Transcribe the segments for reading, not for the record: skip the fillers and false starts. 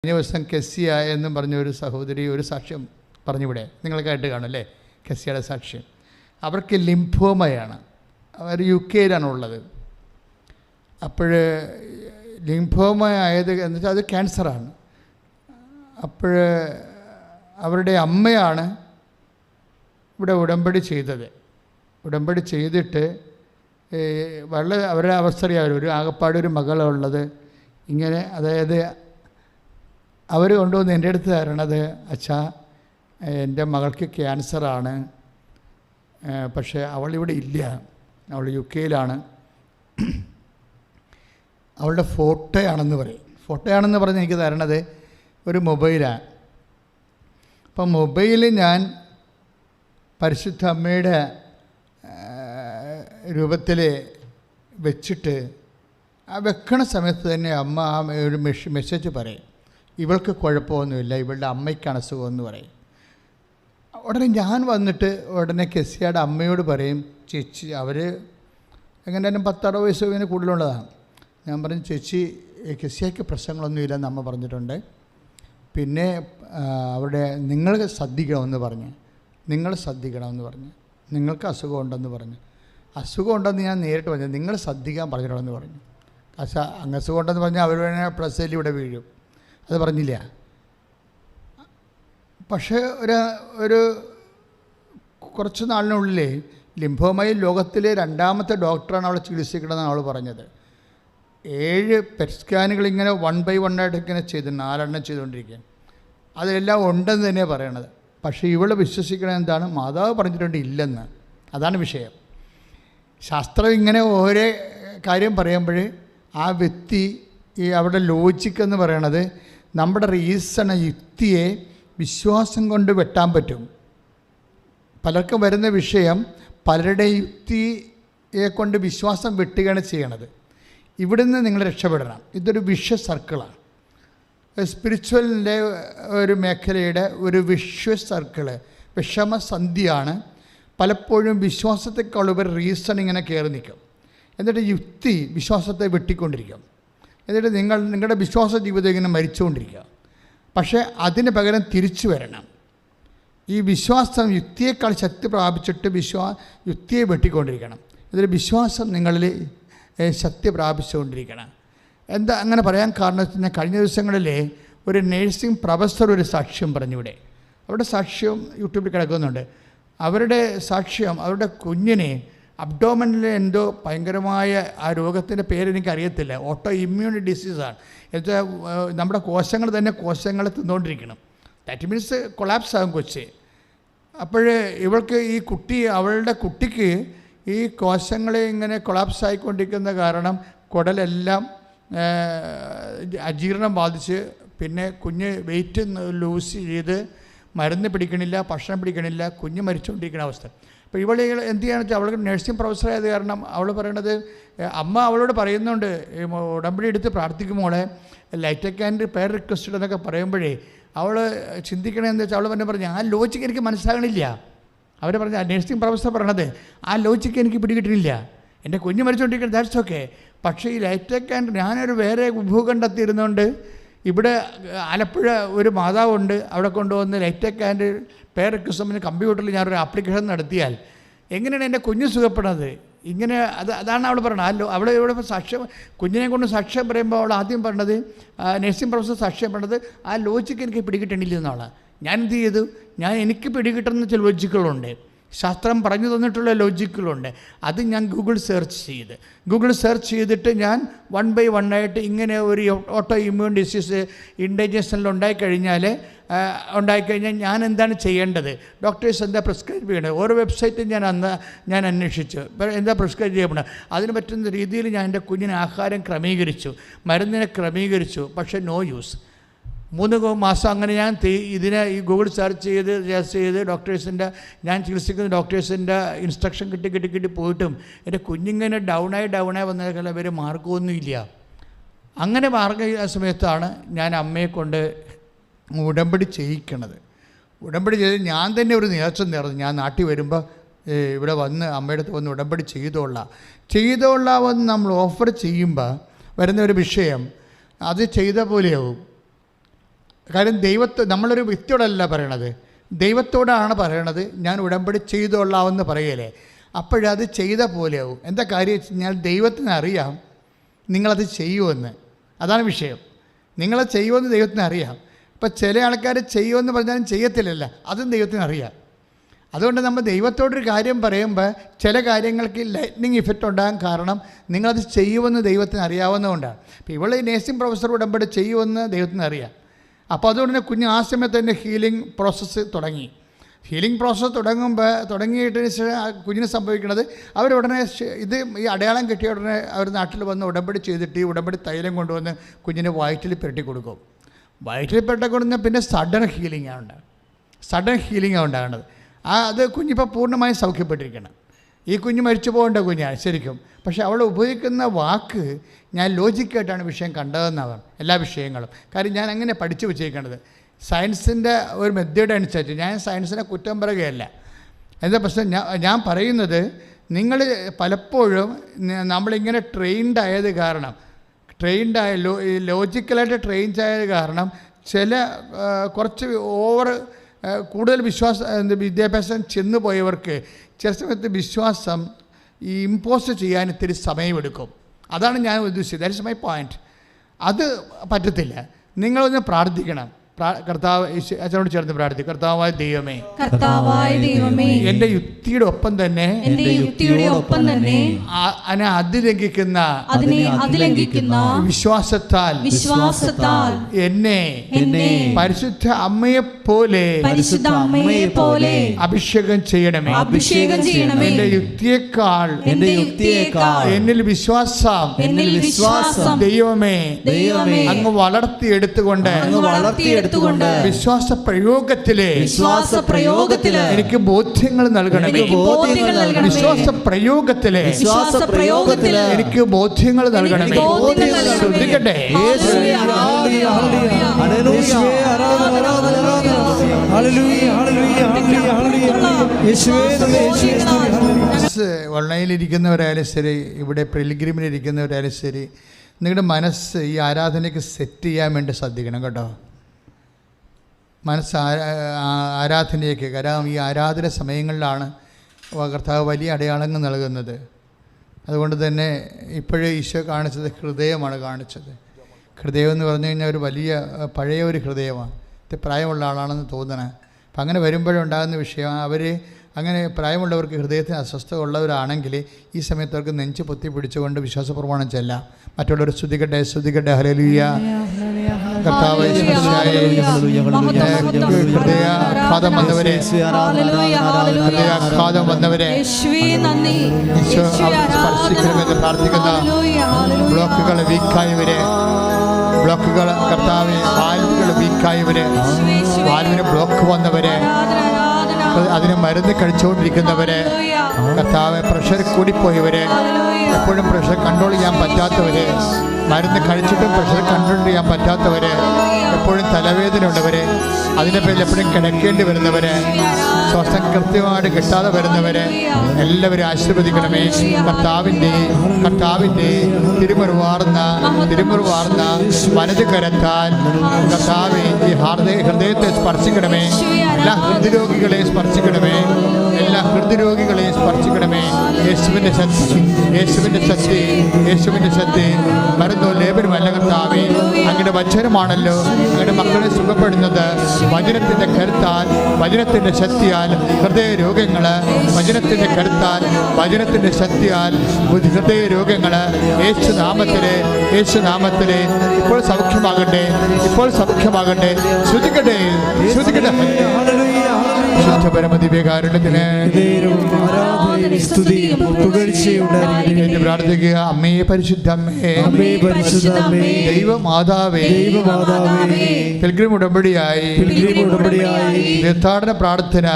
കഴിഞ്ഞ ദിവസം കെസിയ എന്നും പറഞ്ഞ ഒരു സഹോദരി ഒരു സാക്ഷ്യം പറഞ്ഞിവിടെ നിങ്ങൾ കേട്ട് കാണും അല്ലേ? കെസിയയുടെ സാക്ഷ്യം. അവർക്ക് ലിംഫോമയാണ്. അവർ UK-യിലാണുള്ളത്. അപ്പോൾ ലിംഫോമ ആയത് എന്ന് വെച്ചാൽ അത് ക്യാൻസറാണ്. അപ്പോൾ അവരുടെ അമ്മയാണ് ഇവിടെ ഉടമ്പടി ചെയ്തത്. ഉടമ്പടി ചെയ്തിട്ട് വളരെ അവരുടെ അവസ്ഥ അറിയാമല്ലോ, ഒരു ആകപ്പാടൊരു മകളുള്ളത്. ഇങ്ങനെ അതായത് അവർ കൊണ്ടുവന്ന് എൻ്റെ അടുത്ത് തരണത്, അച്ഛാ എൻ്റെ മകൾക്ക് ക്യാൻസറാണ്, പക്ഷേ അവളിവിടെ ഇല്ല, അവൾ UK-യിലാണ്, അവളുടെ ഫോട്ടോയാണെന്ന് പറയും. ഫോട്ടോയാണെന്ന് പറഞ്ഞ് എനിക്ക് തരണത് ഒരു മൊബൈലാണ്. അപ്പം മൊബൈൽ ഞാൻ പരിശുദ്ധ അമ്മയുടെ രൂപത്തിൽ വെച്ചിട്ട് ആ വെക്കണ സമയത്ത് തന്നെ അമ്മ ആ ഒരു മെസ്സേജ് പറയും, ഇവൾക്ക് കുഴപ്പമൊന്നുമില്ല, ഇവളുടെ അമ്മയ്ക്കാണ് അസുഖമെന്ന് പറയും. ഉടനെ ഞാൻ വന്നിട്ട് ഉടനെ കെസിയയുടെ അമ്മയോട് പറയും, ചേച്ചി അവർ എങ്ങനെയാലും 10-60 വയസ്സ് ഇങ്ങനെ കൂടുതലുള്ളതാണ്. ഞാൻ പറഞ്ഞു, ചേച്ചി കെസിയയ്ക്ക് പ്രശ്നങ്ങളൊന്നുമില്ലെന്ന് അമ്മ പറഞ്ഞിട്ടുണ്ട്, പിന്നെ അവിടെ നിങ്ങൾ ശ്രദ്ധിക്കണമെന്ന് പറഞ്ഞ് നിങ്ങൾക്ക് അസുഖമുണ്ടെന്ന് പറഞ്ഞു. അസുഖമുണ്ടെന്ന് ഞാൻ നേരിട്ട് പറഞ്ഞു, നിങ്ങൾ ശ്രദ്ധിക്കാൻ പറഞ്ഞിട്ടുണ്ടെന്ന് പറഞ്ഞു. അങ്ങ് അസുഖമുണ്ടെന്ന് പറഞ്ഞാൽ അവർ വേണേൽ പ്ലസ്സിൽ ഇവിടെ വീഴും, അത് പറഞ്ഞില്ല. പക്ഷേ ഒരു കുറച്ച് നാളിനുള്ളിൽ ലിംഫോമയിൽ ലോകത്തിലെ 2ാമത്തെ ഡോക്ടറാണ് അവളെ ചികിത്സിക്കണമെന്നാണ് അവൾ പറഞ്ഞത്. 7 പെറ്റ് സ്കാനുകൾ ഇങ്ങനെ 1 by 1 ആയിട്ട് ഇങ്ങനെ 4 ചെയ്തുകൊണ്ടിരിക്കുകയാണ്. അതിലെല്ലാം ഉണ്ടെന്ന് തന്നെയാണ് പറയണത്. പക്ഷേ ഇവൾ വിശ്വസിക്കണത് എന്താണ്? മാതാവ് പറഞ്ഞിട്ടുണ്ട് ഇല്ലെന്ന്. അതാണ് വിഷയം. ശാസ്ത്രം ഇങ്ങനെ ഓരോ കാര്യം പറയുമ്പോൾ ആ വ്യക്തി അവിടെ ലോജിക്കെന്ന് പറയണത് നമ്മുടെ യുക്തിയെ വിശ്വാസം കൊണ്ട് വെട്ടാൻ പറ്റും. പലർക്കും വരുന്ന വിഷയം പലരുടെ യുക്തിയെ കൊണ്ട് വിശ്വാസം വെട്ടുകയാണ് ചെയ്യണത്. ഇവിടുന്ന് നിങ്ങൾ രക്ഷപ്പെടണം. ഇതൊരു സർക്കിളാണ്. സ്പിരിച്വലിൻ്റെ ഒരു മേഖലയുടെ ഒരു സർക്കിള്, വിഷമസന്ധിയാണ്. പലപ്പോഴും വിശ്വാസത്തെക്കാൾ ഉപരി റീസൺ ഇങ്ങനെ കയറി നിൽക്കും. എന്നിട്ട് യുക്തി വിശ്വാസത്തെ വെട്ടിക്കൊണ്ടിരിക്കും. എന്നിട്ട് നിങ്ങളുടെ വിശ്വാസ ജീവിതം ഇങ്ങനെ മരിച്ചുകൊണ്ടിരിക്കുക. പക്ഷേ അതിന് പകരം തിരിച്ചു വരണം. ഈ വിശ്വാസം യുക്തിയേക്കാൾ ശക്തി പ്രാപിച്ചിട്ട് യുക്തിയെ വെട്ടിക്കൊണ്ടിരിക്കണം. എന്നിട്ട് വിശ്വാസം നിങ്ങളിൽ ശക്തി പ്രാപിച്ചുകൊണ്ടിരിക്കണം. എന്താ അങ്ങനെ പറയാൻ കാരണം വെച്ച് കഴിഞ്ഞാൽ, കഴിഞ്ഞ ദിവസങ്ങളിൽ ഒരു നേഴ്സിംഗ് പ്രൊഫസർ ഒരു സാക്ഷ്യം പറഞ്ഞിവിടെ. അവരുടെ സാക്ഷ്യം യൂട്യൂബിൽ കിടക്കുന്നുണ്ട്. അവരുടെ സാക്ഷ്യം, അവരുടെ കുഞ്ഞിനെ അബ്ഡോമനിൽ എന്തോ ഭയങ്കരമായ ആ രോഗത്തിൻ്റെ പേരെനിക്കറിയത്തില്ല, ഓട്ടോ ഇമ്മ്യൂൺ ഡിസീസാണ്. എന്നുവെച്ചാൽ നമ്മുടെ കോശങ്ങളെ തിന്നുകൊണ്ടിരിക്കണം. ദാറ്റ് മീൻസ് കൊളാപ്സ് ആകും കൊച്ച്. അപ്പോൾ ഇവൾക്ക് അവളുടെ കുട്ടിക്ക് ഈ കോശങ്ങളെ ഇങ്ങനെ കൊളാപ്സ് ആയിക്കൊണ്ടിരിക്കുന്ന കാരണം കുടലെല്ലാം അജീർണം ബാധിച്ച്, പിന്നെ കുഞ്ഞ് വെയിറ്റ് ലൂസ് ചെയ്ത് മരുന്ന് പിടിക്കണില്ല, ഭക്ഷണം പിടിക്കണില്ല, കുഞ്ഞ് മരിച്ചുകൊണ്ടിരിക്കുന്ന അവസ്ഥ. അപ്പോൾ ഇവൾ എന്ത് ചെയ്യുകയാണെന്ന് വെച്ചാൽ, അവൾക്ക് നഴ്സിംഗ് പ്രൊഫസറായത് കാരണം അവൾ പറയണത്, അമ്മ അവളോട് പറയുന്നുണ്ട് ഉടമ്പടി എടുത്ത് പ്രാർത്ഥിക്കുമ്പോളെ ലൈറ്റ് ആൻഡ് പേർ റിക്വസ്റ്റഡ് എന്നൊക്കെ പറയുമ്പോഴേ അവൾ ചിന്തിക്കണമെന്ന് വെച്ചാൽ അവൾ പറഞ്ഞു ആ ലോജിക്ക് എനിക്ക് മനസ്സിലാകണില്ല. അവർ പറഞ്ഞ നഴ്സിംഗ് പ്രൊഫസർ പറയണത് ആ ലോജിക്ക് എനിക്ക് പിടികിട്ടില്ല, എൻ്റെ കുഞ്ഞ് മരിച്ചുകൊണ്ടിരിക്കുന്നത് ദാറ്റ്സ് ഓക്കെ. പക്ഷേ ഈ ലൈറ്റ് ആൻഡ് ഞാനൊരു വേറെ ഭൂഖണ്ഡത്തിരുന്നുകൊണ്ട് ഇവിടെ ആലപ്പുഴ ഒരു മാതാവുണ്ട്, അവിടെ കൊണ്ടുവന്ന് ലൈറ്റ് ആൻഡ് പേർ റിക്വസ്റ്റ്മെൻറ്റ് കമ്പ്യൂട്ടറിൽ ഞാനൊരു ആപ്ലിക്കേഷൻ നടത്തിയാൽ എങ്ങനെയാണ് എൻ്റെ കുഞ്ഞ് സുഖപ്പെടുന്നത്? ഇങ്ങനെ അതാണ് അവൾ പറയണത്. അവിടെ ഇവിടെ സാക്ഷ്യം, കുഞ്ഞിനെ കൊണ്ട് സാക്ഷ്യം പറയുമ്പോൾ അവൾ ആദ്യം പറഞ്ഞത്, നഴ്സിംഗ് പ്രൊഫസർ സാക്ഷ്യം പറഞ്ഞത് ആ ലോജിക്ക് എനിക്ക് പിടികിട്ടണില്ല എന്നാണ്. ഞാൻ എന്ത് ചെയ്തു, എനിക്ക് പിടികിട്ടുന്ന ചില ലോജിക്കുകളുണ്ട്, ശാസ്ത്രം പറഞ്ഞു തന്നിട്ടുള്ള ലോജിക്കുകളുണ്ട്. അത് ഞാൻ ഗൂഗിൾ സെർച്ച് ചെയ്തിട്ട് ഞാൻ 1 by 1 ആയിട്ട് ഇങ്ങനെ ഒരു ഓട്ടോ ഇമ്മ്യൂൺ ഡിസീസ് ഇൻഡൈജഷനിൽ ഉണ്ടായിക്കഴിഞ്ഞാൽ ഞാൻ എന്താണ് ചെയ്യേണ്ടത്, ഡോക്ടേഴ്സ് എന്താ പ്രിസ്ക്രൈബ് ചെയ്യണത്, ഓരോ വെബ്സൈറ്റും ഞാൻ അന്വേഷിച്ചു എന്താ പ്രിസ്ക്രൈബ് ചെയ്യപ്പെടുന്നത്. അതിന് പറ്റുന്ന രീതിയിൽ ഞാൻ എൻ്റെ കുഞ്ഞിന് ആഹാരം ക്രമീകരിച്ചു, മരുന്നിനെ ക്രമീകരിച്ചു. പക്ഷേ നോ യൂസ്. 3 മാസം അങ്ങനെ ഞാൻ ഈ ഗൂഗിൾ സെർച്ച് ചെയ്ത് ഞാൻ ചികിത്സിക്കുന്ന ഡോക്ടേഴ്സിൻ്റെ ഇൻസ്ട്രക്ഷൻ കിട്ടി പോയിട്ടും എൻ്റെ കുഞ്ഞിങ്ങനെ ഡൗണായി വന്നേക്കാൾ വരെ മാർഗമൊന്നുമില്ല. അങ്ങനെ മാർഗ സമയത്താണ് ഞാൻ അമ്മയെ കൊണ്ട് ഉടമ്പടി ചെയ്യിക്കണത്. ഉടമ്പടി ചെയ്ത് ഞാൻ തന്നെ ഒരു നേർച്ച നേർന്നു, ഞാൻ നാട്ടിൽ വരുമ്പോൾ ഇവിടെ വന്ന് അമ്മയുടെ അടുത്ത് വന്ന് ഉടമ്പടി ചെയ്തോളാമെന്ന് നമ്മൾ ഓഫർ ചെയ്യുമ്പോൾ വരുന്ന ഒരു വിഷയം, അത് ചെയ്ത പോലെയാവും. കാര്യം നമ്മളൊരു വ്യക്തിയോടല്ല പറയണത്, ദൈവത്തോടാണ് പറയണത്. ഞാൻ ഉടമ്പടി ചെയ്തോളാമെന്ന് പറയലേ, അപ്പോഴത് ചെയ്ത പോലെയാവും. എന്താ കാര്യം വെച്ച് കഴിഞ്ഞാൽ ദൈവത്തിന് അറിയാം നിങ്ങളത് ചെയ്യുമെന്ന്. അതാണ് വിഷയം. നിങ്ങളത് ചെയ്യുമെന്ന് ദൈവത്തിന് അറിയാം. ഇപ്പം ചില ആൾക്കാർ ചെയ്യുമെന്ന് പറഞ്ഞാലും ചെയ്യത്തില്ലല്ല, അതും ദൈവത്തിന് അറിയാം. അതുകൊണ്ട് നമ്മൾ ദൈവത്തോടൊരു കാര്യം പറയുമ്പോൾ ചില കാര്യങ്ങൾക്ക് ലൈറ്റ്നിങ് ഇഫക്റ്റ് ഉണ്ടാകാൻ കാരണം നിങ്ങളത് ചെയ്യുമെന്ന് ദൈവത്തിന് അറിയാവുന്നതുകൊണ്ടാണ്. ഇപ്പോൾ ഇവളെ നേഴ്സിംഗ് പ്രൊഫസർ ഉടമ്പടി ചെയ്യുമെന്ന് ദൈവത്തിന് അറിയാം. അപ്പോൾ അതുകൊണ്ട് തന്നെ കുഞ്ഞ് ആ സമയത്ത് തന്നെ ഹീലിംഗ് പ്രോസസ്സ് തുടങ്ങി. ഹീലിംഗ് പ്രോസസ്സ് തുടങ്ങിയിട്ട് കുഞ്ഞിന് സംഭവിക്കുന്നത് അവരുടനെ ഈ അടയാളം കിട്ടിയ ഉടനെ അവർ നാട്ടിൽ വന്ന് ഉടമ്പടി ചെയ്തിട്ട് ഈ ഉടമ്പടി തൈലം കൊണ്ടുവന്ന് കുഞ്ഞിന് വയറ്റിൽ പുരട്ടി കൊടുക്കും. വയറ്റിൽ പുരട്ടി കൊടുത്താൽ പിന്നെ സഡൻ ഹീലിംഗാണ് ഉണ്ടാകുന്നത്. അത് കുഞ്ഞിപ്പോൾ പൂർണ്ണമായും സൗഖ്യപ്പെട്ടിരിക്കണം. ഈ കുഞ്ഞ് മരിച്ചു പോകേണ്ട കുഞ്ഞാണ് ശരിക്കും. പക്ഷേ അവൾ ഉപയോഗിക്കുന്ന വാക്ക് ഞാൻ ലോജിക്കായിട്ടാണ് വിഷയം കണ്ടതെന്നാണ് എല്ലാ വിഷയങ്ങളും. കാര്യം ഞാൻ അങ്ങനെ പഠിച്ചു വെച്ചേക്കേണ്ടത് സയൻസിൻ്റെ ഒരു മെത്തേഡ് അനുസരിച്ച്. ഞാൻ സയൻസിനെ കുറ്റം പറയുകയല്ല. എന്താ പ്രശ്നം, ഞാൻ പറയുന്നത് നിങ്ങൾ പലപ്പോഴും നമ്മളിങ്ങനെ ട്രെയിൻഡായത് കാരണം ലോജിക്കലായിട്ട് ട്രെയിൻഡ് കാരണം ചില കുറച്ച് കൂടുതൽ വിദ്യാഭ്യാസം ചെന്നു പോയവർക്ക് ചില സമയത്ത് വിശ്വാസം ഇമ്പോസ് ചെയ്യാൻ ഇത്തിരി സമയമെടുക്കും. അതാണ് ഞാൻ ഉദ്ദേശിച്ചത്. That is my point. അത് പറ്റത്തില്ല. നിങ്ങളൊന്ന് പ്രാർത്ഥിക്കണം. കർത്താവ് അച്ഛനോട് ചേർന്ന് പ്രാർത്ഥിക്കും. കർത്താവായ ദൈവമേ, എൻ്റെ യുക്തിയുടെ ഒപ്പം തന്നെ അതിലംഘിക്കുന്ന വിശ്വാസത്താൽ എന്നെ പരിശുദ്ധ അമ്മയെ പോലെ അഭിഷേകം ചെയ്യണമേ. എൻ്റെ യുക്തിയേക്കാൾ എന്നിൽ വിശ്വാസം ദൈവമേ അങ്ങ് വളർത്തിയെടുത്തുകൊണ്ട് വിശ്വാസ പ്രയോഗത്തിലെ എനിക്ക് ബോധ്യങ്ങൾ നൽകണമേ. വിശ്വാസ പ്രയോഗത്തിലെ എനിക്ക് ബോധ്യങ്ങൾ നൽകണമേ. ശ്രദ്ധിക്കട്ടെ, ഓൺലൈനിലിരിക്കുന്നവരായാലും ശരി, ഇവിടെ പിൽഗ്രിമിലിരിക്കുന്നവരായാലും ശരി, നിങ്ങളുടെ മനസ്സ് ഈ ആരാധനയ്ക്ക് സെറ്റ് ചെയ്യാൻ വേണ്ടി ശ്രദ്ധിക്കണം കേട്ടോ. മനസ്സ് ആരാധനയ്ക്ക്. കാരണം ഈ ആരാധന സമയങ്ങളിലാണ് കർത്താവ് വലിയ അടയാളങ്ങൾ നൽകുന്നത്. അതുകൊണ്ട് തന്നെ ഇപ്പോഴേ ഈശോ കാണിച്ചത് ഹൃദയമാണ് കാണിച്ചത്. ഹൃദയം എന്ന് പറഞ്ഞു കഴിഞ്ഞാൽ ഒരു വലിയ പഴയ ഒരു ഹൃദയമാണ്. പ്രായമുള്ള ആളാണെന്ന് തോന്നണേ. അപ്പം അങ്ങനെ വരുമ്പോഴുണ്ടാകുന്ന വിഷയം, അവർ അങ്ങനെ പ്രായമുള്ളവർക്ക് ഹൃദയത്തിന് അസ്വസ്ഥത ഉള്ളവരാണെങ്കിൽ ഈ സമയത്ത് അവർക്ക് നെഞ്ച് പൊത്തി പിടിച്ചുകൊണ്ട് വിശ്വാസപ്രമാണം ചെല്ലാം. മറ്റുള്ളവർ സ്തുതിക്കട്ടെ ഹല്ലേലൂയ. കർത്താവേ, ഹൃദയാഘാതം വന്നവരെ സ്പർശിക്കണമെന്ന് പ്രാർത്ഥിക്കുന്ന ബ്ലോക്കുകൾ കർത്താവേ, വാൽവുകൾ വീക്കായവരെ, വാൽവിന് ബ്ലോക്ക് വന്നവരെ, അതിന് മരുന്ന് കഴിച്ചുകൊണ്ടിരിക്കുന്നവരെ, കർത്താവെ പ്രഷർ കൂടിപ്പോയവരെ, എപ്പോഴും പ്രഷർ കൺട്രോൾ ചെയ്യാൻ പറ്റാത്തവരെ, മരുന്ന് കഴിച്ചിട്ടും പ്രഷർ കൺട്രോൾ ചെയ്യാൻ പറ്റാത്തവരെ, എപ്പോഴും തലവേദന ഉള്ളവരെ, അതിൻ്റെ പേരിൽ എപ്പോഴും കിടക്കേണ്ടി വരുന്നവരെ, ശ്വാസം കൃത്യമായിട്ട് കിട്ടാതെ വരുന്നവരെ എല്ലാവരും ആശീർവദിക്കണമേ. കർത്താവിൻ്റെ തിരുമുറിവാർന്ന വലത് കരത്താൽ കർത്താവേ ഈ ഹൃദയത്തെ സ്പർശിക്കണമേ. എല്ലാ ഹൃദ്രോഗികളെയും സ്പർശിക്കണമേ. യേശുവിൻ്റെ ശക്തി മരുന്നോ ലേപനമല്ല കർത്താവേ, അങ്ങയുടെ വചനമാണല്ലോ അങ്ങയുടെ മക്കളെ സുഖപ്പെടുന്നത്. വചനത്തിൻ്റെ കരുത്താൽ, വചനത്തിൻ്റെ ശക്തിയാൽ ഹൃദയ രോഗങ്ങൾ, വചനത്തിൻ്റെ കരുത്താൽ, വചനത്തിൻ്റെ ശക്തിയാൽ ഹൃദയ രോഗങ്ങൾ യേശുനാമത്തിലെ ഇപ്പോൾ സൗഖ്യമാകട്ടെ. ശ്രദ്ധിക്കട്ടെ. പരമദിവ്യകാരുണ്യത്തിന് പ്രാർത്ഥിക്കുക. അമ്മയെ പരിശുദ്ധമ്മേ, ദൈവമാതാവേ, പിൽഗ്രിം ഉടമ്പടിയായി തീർത്ഥാടന പ്രാർത്ഥന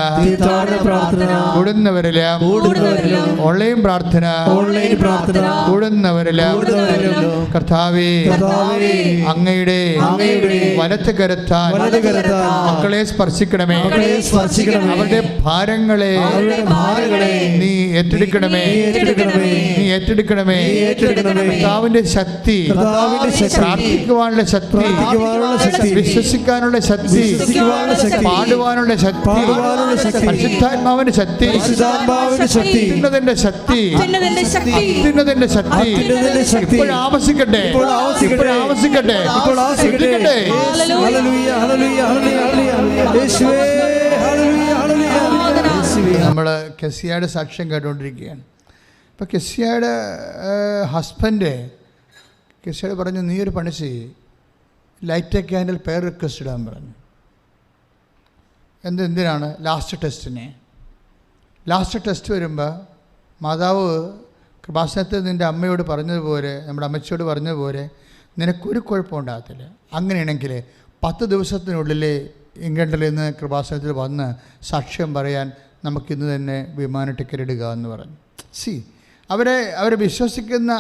കൂടുന്നവരെല്ലാം, ഓൺലൈൻ പ്രാർത്ഥന കൂടുന്നവരെല്ലാം കർത്താവേ അങ്ങയുടെ വലത്ത് കരത്താൽ മക്കളെ സ്പർശിക്കണമേ. അവരുടെ ഭാരങ്ങളെ നീ ഏറ്റെടുക്കണമേ. നീ ഏറ്റെടുക്കണമേ. കർത്താവിന്റെ ശക്തി, പ്രാർത്ഥിക്കുവാനുള്ള ശക്തി, വിശ്വസിക്കാനുള്ള ശക്തി, പാടുവാനുള്ള ശക്തി, പരിശുദ്ധാത്മാവിന്റെ ശക്തി, അത്യുന്നതന്റെ ശക്തി, അത്യുന്നതന്റെ ശക്തി ഇപ്പോൾ ആവശ്യിക്കട്ടെ. നമ്മൾ കെസിയയുടെ സാക്ഷ്യം കേട്ടുകൊണ്ടിരിക്കുകയാണ്. ഇപ്പം കെസിയയുടെ ഹസ്ബൻഡ് കെസിയയോട് പറഞ്ഞു, നീ ഒരു പണി ചെയ്യ്, ലൈറ്റ് എ ക്യാൻഡിൽ പേർ റിക്വസ്റ്റ് ഇടാൻ പറഞ്ഞു. എന്തിനാണ്? ലാസ്റ്റ് ടെസ്റ്റ് വരുമ്പോൾ മാതാവ് കൃപാസനത്തിൽ നിൻ്റെ അമ്മയോട് പറഞ്ഞതുപോലെ, നമ്മുടെ അമ്മച്ചിയോട് പറഞ്ഞതുപോലെ നിനക്കൊരു കുഴപ്പമുണ്ടാകത്തില്ല. അങ്ങനെയാണെങ്കിൽ 10 ദിവസത്തിനുള്ളിൽ ഇംഗ്ലണ്ടിൽ നിന്ന് കൃപാസനത്തിൽ വന്ന് സാക്ഷ്യം പറയാൻ നമുക്കിന്ന് തന്നെ വിമാന ടിക്കറ്റ് ഇടുക എന്ന് പറഞ്ഞു. അവരെ വിശ്വസിക്കുന്ന,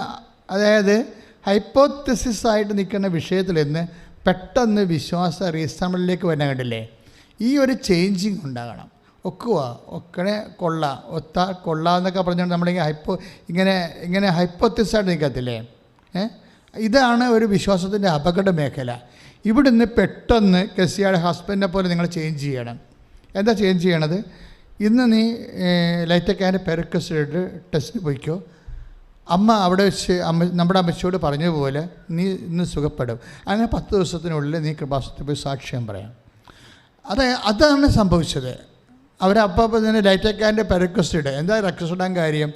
അതായത് ഹൈപ്പോത്തസിസ് ആയിട്ട് നിൽക്കുന്ന വിഷയത്തിൽ നിന്ന് പെട്ടെന്ന് വിശ്വാസ റീസണബിളിലേക്ക് വരാൻ കണ്ടില്ലേ? ഈ ഒരു ചേഞ്ചിങ് ഉണ്ടാകണം. ഒക്കണേ കൊള്ളാന്നൊക്കെ പറഞ്ഞുകൊണ്ട് നമ്മളിങ്ങനെ ഇങ്ങനെ ഹൈപ്പോത്തസിസായിട്ട് നിൽക്കത്തില്ലേ? ഇതാണ് ഒരു വിശ്വാസത്തിൻ്റെ അപകട മേഖല. ഇവിടുന്ന് പെട്ടെന്ന് കെസിയയുടെ ഹസ്ബൻഡിനെ പോലെ നിങ്ങൾ ചേഞ്ച് ചെയ്യണം. എന്താ ചേഞ്ച് ചെയ്യണത്? ഇന്ന് നീ ലൈറ്റക്കാൻ്റെ പെരക്കസിട്ട് ടെസ്റ്റിന് പോയിക്കോ. അമ്മ അവിടെ വെച്ച് നമ്മുടെ അമ്മച്ചിയോട് പറഞ്ഞതുപോലെ നീ ഇന്ന് സുഖപ്പെടും. അങ്ങനെ 10 ദിവസത്തിനുള്ളിൽ നീ കൃപാസനത്തിൽ പോയി സാക്ഷ്യം പറയാം. അതാണ് സംഭവിച്ചത്. അവരപ്പോൾ തന്നെ ലൈറ്റക്കാൻ്റെ പെരക്കസിഡ്. എന്താ റിക്വസ്റ്റ് ഇടാൻ കാര്യം?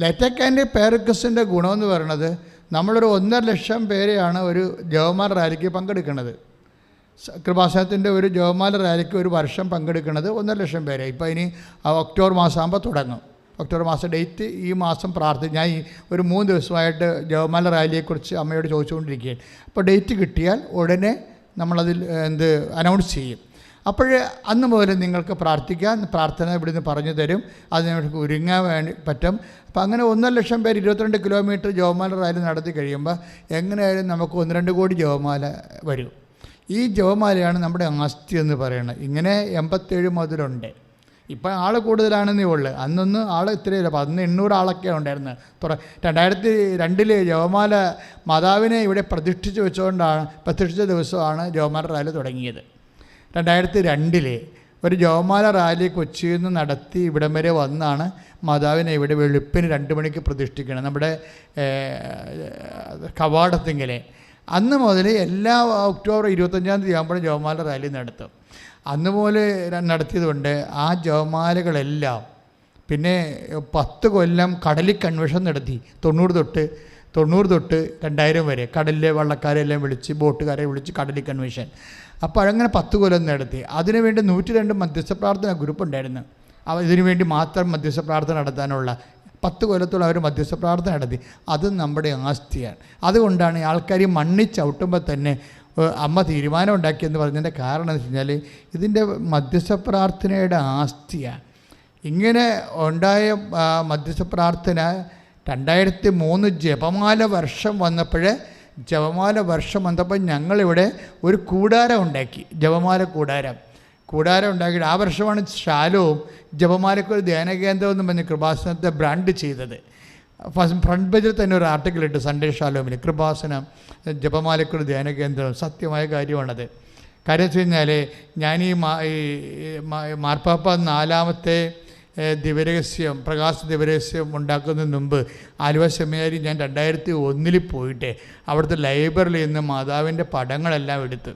ലൈറ്റക്കാൻ്റെ പെരക്കസിൻ്റെ ഗുണമെന്ന് പറയുന്നത്, നമ്മളൊരു 1.5 ലക്ഷം പേരെയാണ് ഒരു ജവമാല റാലിക്ക് പങ്കെടുക്കുന്നത്. കൃപാസനത്തിൻ്റെ ഒരു ജവമാല റാലിക്ക് ഒരു വർഷം പങ്കെടുക്കുന്നത് 1.5 ലക്ഷം പേരെ. ഇപ്പോൾ ഇനി ഒക്ടോബർ മാസമാകുമ്പോൾ തുടങ്ങും. ഒക്ടോബർ മാസം ഡേറ്റ് ഈ മാസം ഞാൻ ഒരു 3 ദിവസമായിട്ട് ജവമാല റാലിയെക്കുറിച്ച് അമ്മയോട് ചോദിച്ചുകൊണ്ടിരിക്കുകയാണ്. അപ്പോൾ ഡേറ്റ് കിട്ടിയാൽ ഉടനെ നമ്മളതിൽ അനൗൺസ് ചെയ്യും. അപ്പോൾ അന്ന് മുതൽ നിങ്ങൾക്ക് പ്രാർത്ഥിക്കാൻ, പ്രാർത്ഥന ഇവിടുന്ന് പറഞ്ഞു തരും. അതിന് നിങ്ങൾക്ക് ഒരുങ്ങാൻ വേണ്ടി പറ്റും. അപ്പോൾ അങ്ങനെ 1.5 ലക്ഷം പേര് 22 കിലോമീറ്റർ ജവമാല റാലി നടത്തി കഴിയുമ്പോൾ എങ്ങനെയായാലും നമുക്ക് 1-2 കോടി ജവമാല വരും. ഈ ജവമാലയാണ് നമ്മുടെ ആസ്തി എന്ന് പറയുന്നത്. ഇങ്ങനെ 87 മുതലുണ്ട്. ഇപ്പം ആൾ കൂടുതലാണെന്നേ ഉള്ളൂ. അന്നൊന്നും ആൾ ഇത്രയില്ല. അന്ന് 800 ആളൊക്കെ ഉണ്ടായിരുന്നത്. 2002 ജവമാല മാതാവിനെ ഇവിടെ പ്രതിഷ്ഠിച്ച ദിവസമാണ് ജവമാല റാലി തുടങ്ങിയത്. 2002 ഒരു ജവമാല റാലി കൊച്ചിയിൽ നിന്ന് നടത്തി ഇവിടം വരെ വന്നാണ് മാതാവിനെ ഇവിടെ വെളുപ്പിന് 2 മണിക്ക് പ്രതിഷ്ഠിക്കണം, നമ്മുടെ കവാടത്തിങ്കലെ. അന്ന് മുതൽ എല്ലാ ഒക്ടോബർ 25-ാം തീയതി ആകുമ്പോഴും ജവമാല റാലി നടത്തും. അന്ന് പോലെ നടത്തിയതുകൊണ്ട് ആ ജവമാലകളെല്ലാം പിന്നെ 10 കൊല്ലം കടലിൽ കൺവെൻഷൻ നടത്തി. 90 തൊട്ട് 2000 വരെ കടലിലെ വള്ളക്കാരെല്ലാം വിളിച്ച്, ബോട്ടുകാരെ വിളിച്ച് കടലിൽ കൺവെൻഷൻ. അപ്പോൾ അങ്ങനെ 10 കൊല്ലം നടത്തി. അതിനുവേണ്ടി 102 മധ്യസ്ഥ പ്രാർത്ഥന ഗ്രൂപ്പ് ഉണ്ടായിരുന്നു. ഇതിനു വേണ്ടി മാത്രം മധ്യസ്ഥ പ്രാർത്ഥന നടത്താനുള്ള 10 കൊല്ലത്തോളം അവർ മധ്യസ്ഥ പ്രാർത്ഥന നടത്തി. അത് നമ്മുടെ ആസ്തിയാണ്. അതുകൊണ്ടാണ് ആൾക്കാർ മണ്ണിൽ ചവിട്ടുമ്പോൾ തന്നെ അമ്മ തീരുമാനം ഉണ്ടാക്കിയെന്ന് പറഞ്ഞതിൻ്റെ കാരണം എന്ന് വെച്ച് കഴിഞ്ഞാൽ ഇതിൻ്റെ മധ്യസ്ഥ പ്രാർത്ഥനയുടെ ആസ്തിയാണ്. ഇങ്ങനെ ഉണ്ടായ മധ്യസ്ഥ പ്രാർത്ഥന 2003 ജപമാല വർഷം വന്നപ്പോൾ ഞങ്ങളിവിടെ ഒരു കൂടാരം ഉണ്ടാക്കി, ജപമാല കൂടാരം ഉണ്ടാക്കിയിട്ട് ആ വർഷമാണ് ശാലോവും ജപമാലക്കൊരു ധ്യാന കേന്ദ്രം എന്ന് പറഞ്ഞ് കൃപാസനത്തെ ബ്രാൻഡ് ചെയ്തത്. ഫ്രണ്ട് പേജിൽ തന്നെ ഒരു ആർട്ടിക്കിൾ ഇട്ട് സൺഡേ ശാലോമിൽ കൃപാസനം ജപമാലക്കൊരു ധ്യാന കേന്ദ്രം. സത്യമായ കാര്യമാണത്. കാര്യം വെച്ച് കഴിഞ്ഞാൽ ഞാൻ ഈ മാർപ്പാപ്പ 4ാമത്തെ ദിവരഹസ്യം, പ്രകാശ ദിവരഹസ്യം ഉണ്ടാക്കുന്നതിന് മുമ്പ് ആലുവ സെമിനാരി ഞാൻ 2001 പോയിട്ട് അവിടുത്തെ ലൈബ്രറിയിൽ നിന്ന് മാതാവിൻ്റെ പടങ്ങളെല്ലാം എടുത്ത്,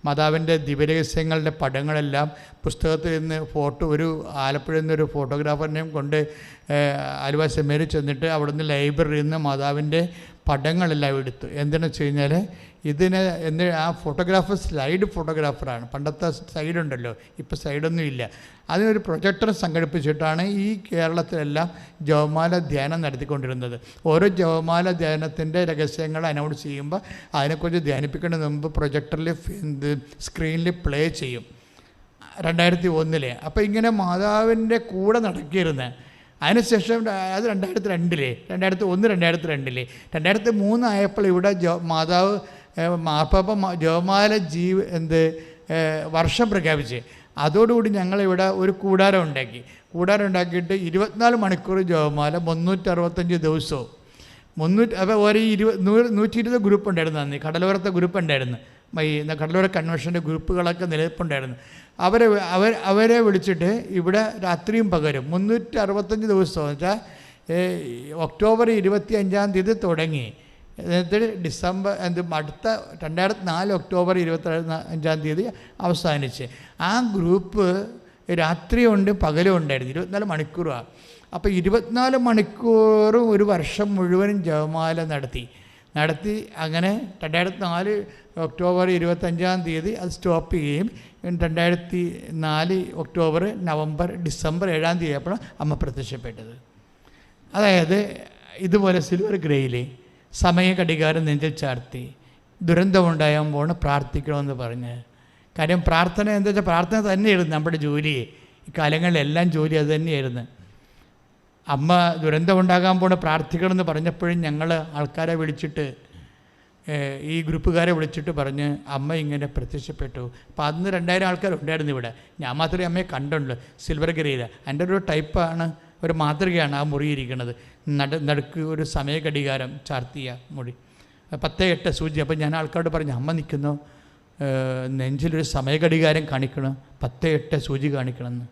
മാതാവിൻ്റെ ദിവരഹസ്യങ്ങളുടെ പടങ്ങളെല്ലാം പുസ്തകത്തിൽ നിന്ന് ഒരു ആലപ്പുഴയിൽ നിന്നൊരു ഫോട്ടോഗ്രാഫറിനെയും കൊണ്ട് ആലുവ സെമിനാരി ചെന്നിട്ട് അവിടുന്ന് ലൈബ്രറിയിൽ നിന്ന് മാതാവിൻ്റെ പടങ്ങളെല്ലാം എടുത്തു. എന്തെന്ന് വെച്ച് കഴിഞ്ഞാൽ ആ ഫോട്ടോഗ്രാഫർ സ്ലൈഡ് ഫോട്ടോഗ്രാഫറാണ്. പണ്ടത്തെ സൈഡുണ്ടല്ലോ, ഇപ്പോൾ സൈഡൊന്നും ഇല്ല. അതിനൊരു പ്രൊജക്ടർ സംഘടിപ്പിച്ചിട്ടാണ് ഈ കേരളത്തിലെല്ലാം ജപമാല ധ്യാനം നടത്തിക്കൊണ്ടിരുന്നത്. ഓരോ ജപമാല ധ്യാനത്തിൻ്റെ രഹസ്യങ്ങൾ അനൗൺസ് ചെയ്യുമ്പോൾ അതിനെക്കുറിച്ച് ധ്യാനിപ്പിക്കുന്നതിന് മുമ്പ് പ്രൊജക്ടറിൽ സ്ക്രീനിൽ പ്ലേ ചെയ്യും 2001. അപ്പോൾ ഇങ്ങനെ മാതാവിൻ്റെ കൂടെ നടക്കിയിരുന്നത്. അതിനുശേഷം അത് 2002, 2003 ആയപ്പോൾ ഇവിടെ മാതാവ് മാർപ്പാപ്പ ജപമാല വർഷം പ്രഖ്യാപിച്ച്. അതോടുകൂടി ഞങ്ങളിവിടെ ഒരു കൂടാരം ഉണ്ടാക്കിയിട്ട് 24 മണിക്കൂർ ജപമാല 365 ദിവസവും 300 അപ്പോൾ ഒരു 120 ഗ്രൂപ്പ് ഉണ്ടായിരുന്നു. അന്ന് കടലോരത്തെ ഗ്രൂപ്പ് ഉണ്ടായിരുന്നു. ഈ കടലോര കൺവെൻഷൻ്റെ ഗ്രൂപ്പുകളൊക്കെ നിലനിൽപ്പുണ്ടായിരുന്നു. അവരെ വിളിച്ചിട്ട് ഇവിടെ രാത്രിയും പകരും 365 ദിവസം വെച്ചാൽ ഒക്ടോബർ 25 തുടങ്ങി, എന്നിട്ട് ഡിസംബർ അടുത്ത 2004 ഒക്ടോബർ 25 അവസാനിച്ച്. ആ ഗ്രൂപ്പ് രാത്രിയുണ്ട് പകലും ഉണ്ടായിരുന്നു, 24 മണിക്കൂറാണ്. അപ്പോൾ 24 മണിക്കൂറും ഒരു വർഷം മുഴുവനും ജപമാല നടത്തി. അങ്ങനെ 2004 ഒക്ടോബർ 25 അത് സ്റ്റോപ്പ് ചെയ്യുകയും 2004 ഒക്ടോബർ നവംബർ ഡിസംബർ 7 ആയപ്പോഴാണ് അമ്മ പ്രത്യക്ഷപ്പെട്ടത്. അതായത് ഇതുപോലെ സിൽവർ ഗ്രേയിൽ സമയഘടികാരം നെഞ്ചിൽ ചാർത്തി ദുരന്തമുണ്ടാകുമ്പോൾ പ്രാർത്ഥിക്കണമെന്ന് പറഞ്ഞ്. കാര്യം പ്രാർത്ഥന എന്താ വെച്ചാൽ പ്രാർത്ഥന തന്നെയായിരുന്നു നമ്മുടെ ജോലി. ഈ കാലങ്ങളിലെല്ലാം ജോലി അത് തന്നെയായിരുന്നു. അമ്മ ദുരന്തമുണ്ടാകാൻ പോണ പ്രാർത്ഥിക്കണമെന്ന് പറഞ്ഞപ്പോഴും ഞങ്ങൾ ആൾക്കാരെ വിളിച്ചിട്ട്, ഈ ഗ്രൂപ്പുകാരെ വിളിച്ചിട്ട് പറഞ്ഞ് അമ്മ ഇങ്ങനെ പ്രത്യക്ഷപ്പെട്ടു. അപ്പോൾ അന്ന് 2000 ആൾക്കാരുണ്ടായിരുന്നു ഇവിടെ. ഞാൻ മാത്രമേ അമ്മയെ കണ്ടുള്ളൂ സിൽവർ ഗ്രേയിൽ. എൻ്റെ ഒരു ടൈപ്പാണ്, ഒരു മാതൃകയാണ് ആ മുറിയിരിക്കുന്നത്. നടുക്ക് ഒരു സമയഘടികാരം ചാർത്തിയ മുറി, 10-8 സൂചി. അപ്പോൾ ഞാൻ ആൾക്കാരോട് പറഞ്ഞു, അമ്മ നിൽക്കുന്നു, നെഞ്ചിലൊരു സമയഘടികാരം കാണിക്കണം, 10-8 സൂചി കാണിക്കണമെന്ന്.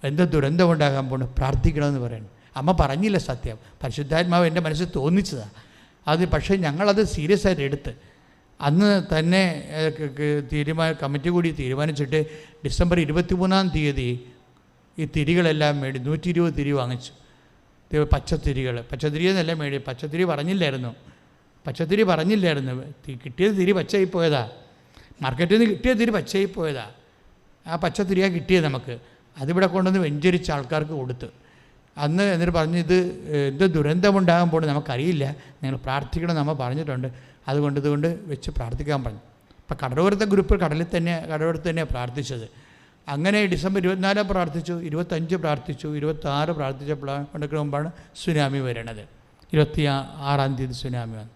എന്താ ദുരന്തമുണ്ടാകാൻ പോകണം, പ്രാർത്ഥിക്കണമെന്ന് പറയണം. അമ്മ പറഞ്ഞില്ല സത്യം, പരിശുദ്ധാത്മാവ് എൻ്റെ മനസ്സിൽ തോന്നിച്ചതാണ് അത്. പക്ഷേ ഞങ്ങളത് സീരിയസ് ആയിട്ട് എടുത്ത് അന്ന് തന്നെ കമ്മിറ്റി കൂടി തീരുമാനിച്ചിട്ട് ഡിസംബർ 23 ഈ തിരികളെല്ലാം മേടി 120 തിരി വാങ്ങിച്ചു. പച്ചത്തിരി എന്നല്ല മേടി, പച്ചത്തിരി പറഞ്ഞില്ലായിരുന്നു. കിട്ടിയത് തിരി പച്ചയായി പോയതാ, മാർക്കറ്റിൽ നിന്ന് കിട്ടിയ തിരി പച്ചയായി പോയതാ. ആ പച്ചത്തിരിയാണ് കിട്ടിയത് നമുക്ക്. അതിവിടെ കൊണ്ടുവന്ന് വെഞ്ചരിച്ച് ആൾക്കാർക്ക് കൊടുത്ത്. അന്ന് എന്നിട്ട് പറഞ്ഞു, ഇത് ദുരന്തമുണ്ടാകാൻ പോകുന്നത് നമുക്കറിയില്ല, നിങ്ങൾ പ്രാർത്ഥിക്കണം നമ്മൾ പറഞ്ഞിട്ടുണ്ട്, അതുകൊണ്ട് വെച്ച് പ്രാർത്ഥിക്കാൻ പറഞ്ഞു. അപ്പം കടലോരത്തെ ഗ്രൂപ്പ് കടലോരത്ത് തന്നെയാണ് പ്രാർത്ഥിച്ചത്. അങ്ങനെ ഡിസംബർ 24 പ്രാർത്ഥിച്ചു, 25 പ്രാർത്ഥിച്ചു, 26 പ്രാർത്ഥിച്ചപ്പോഴാണ് മുമ്പാണ് സുനാമി വരണത്. 26 സുനാമി വന്നു.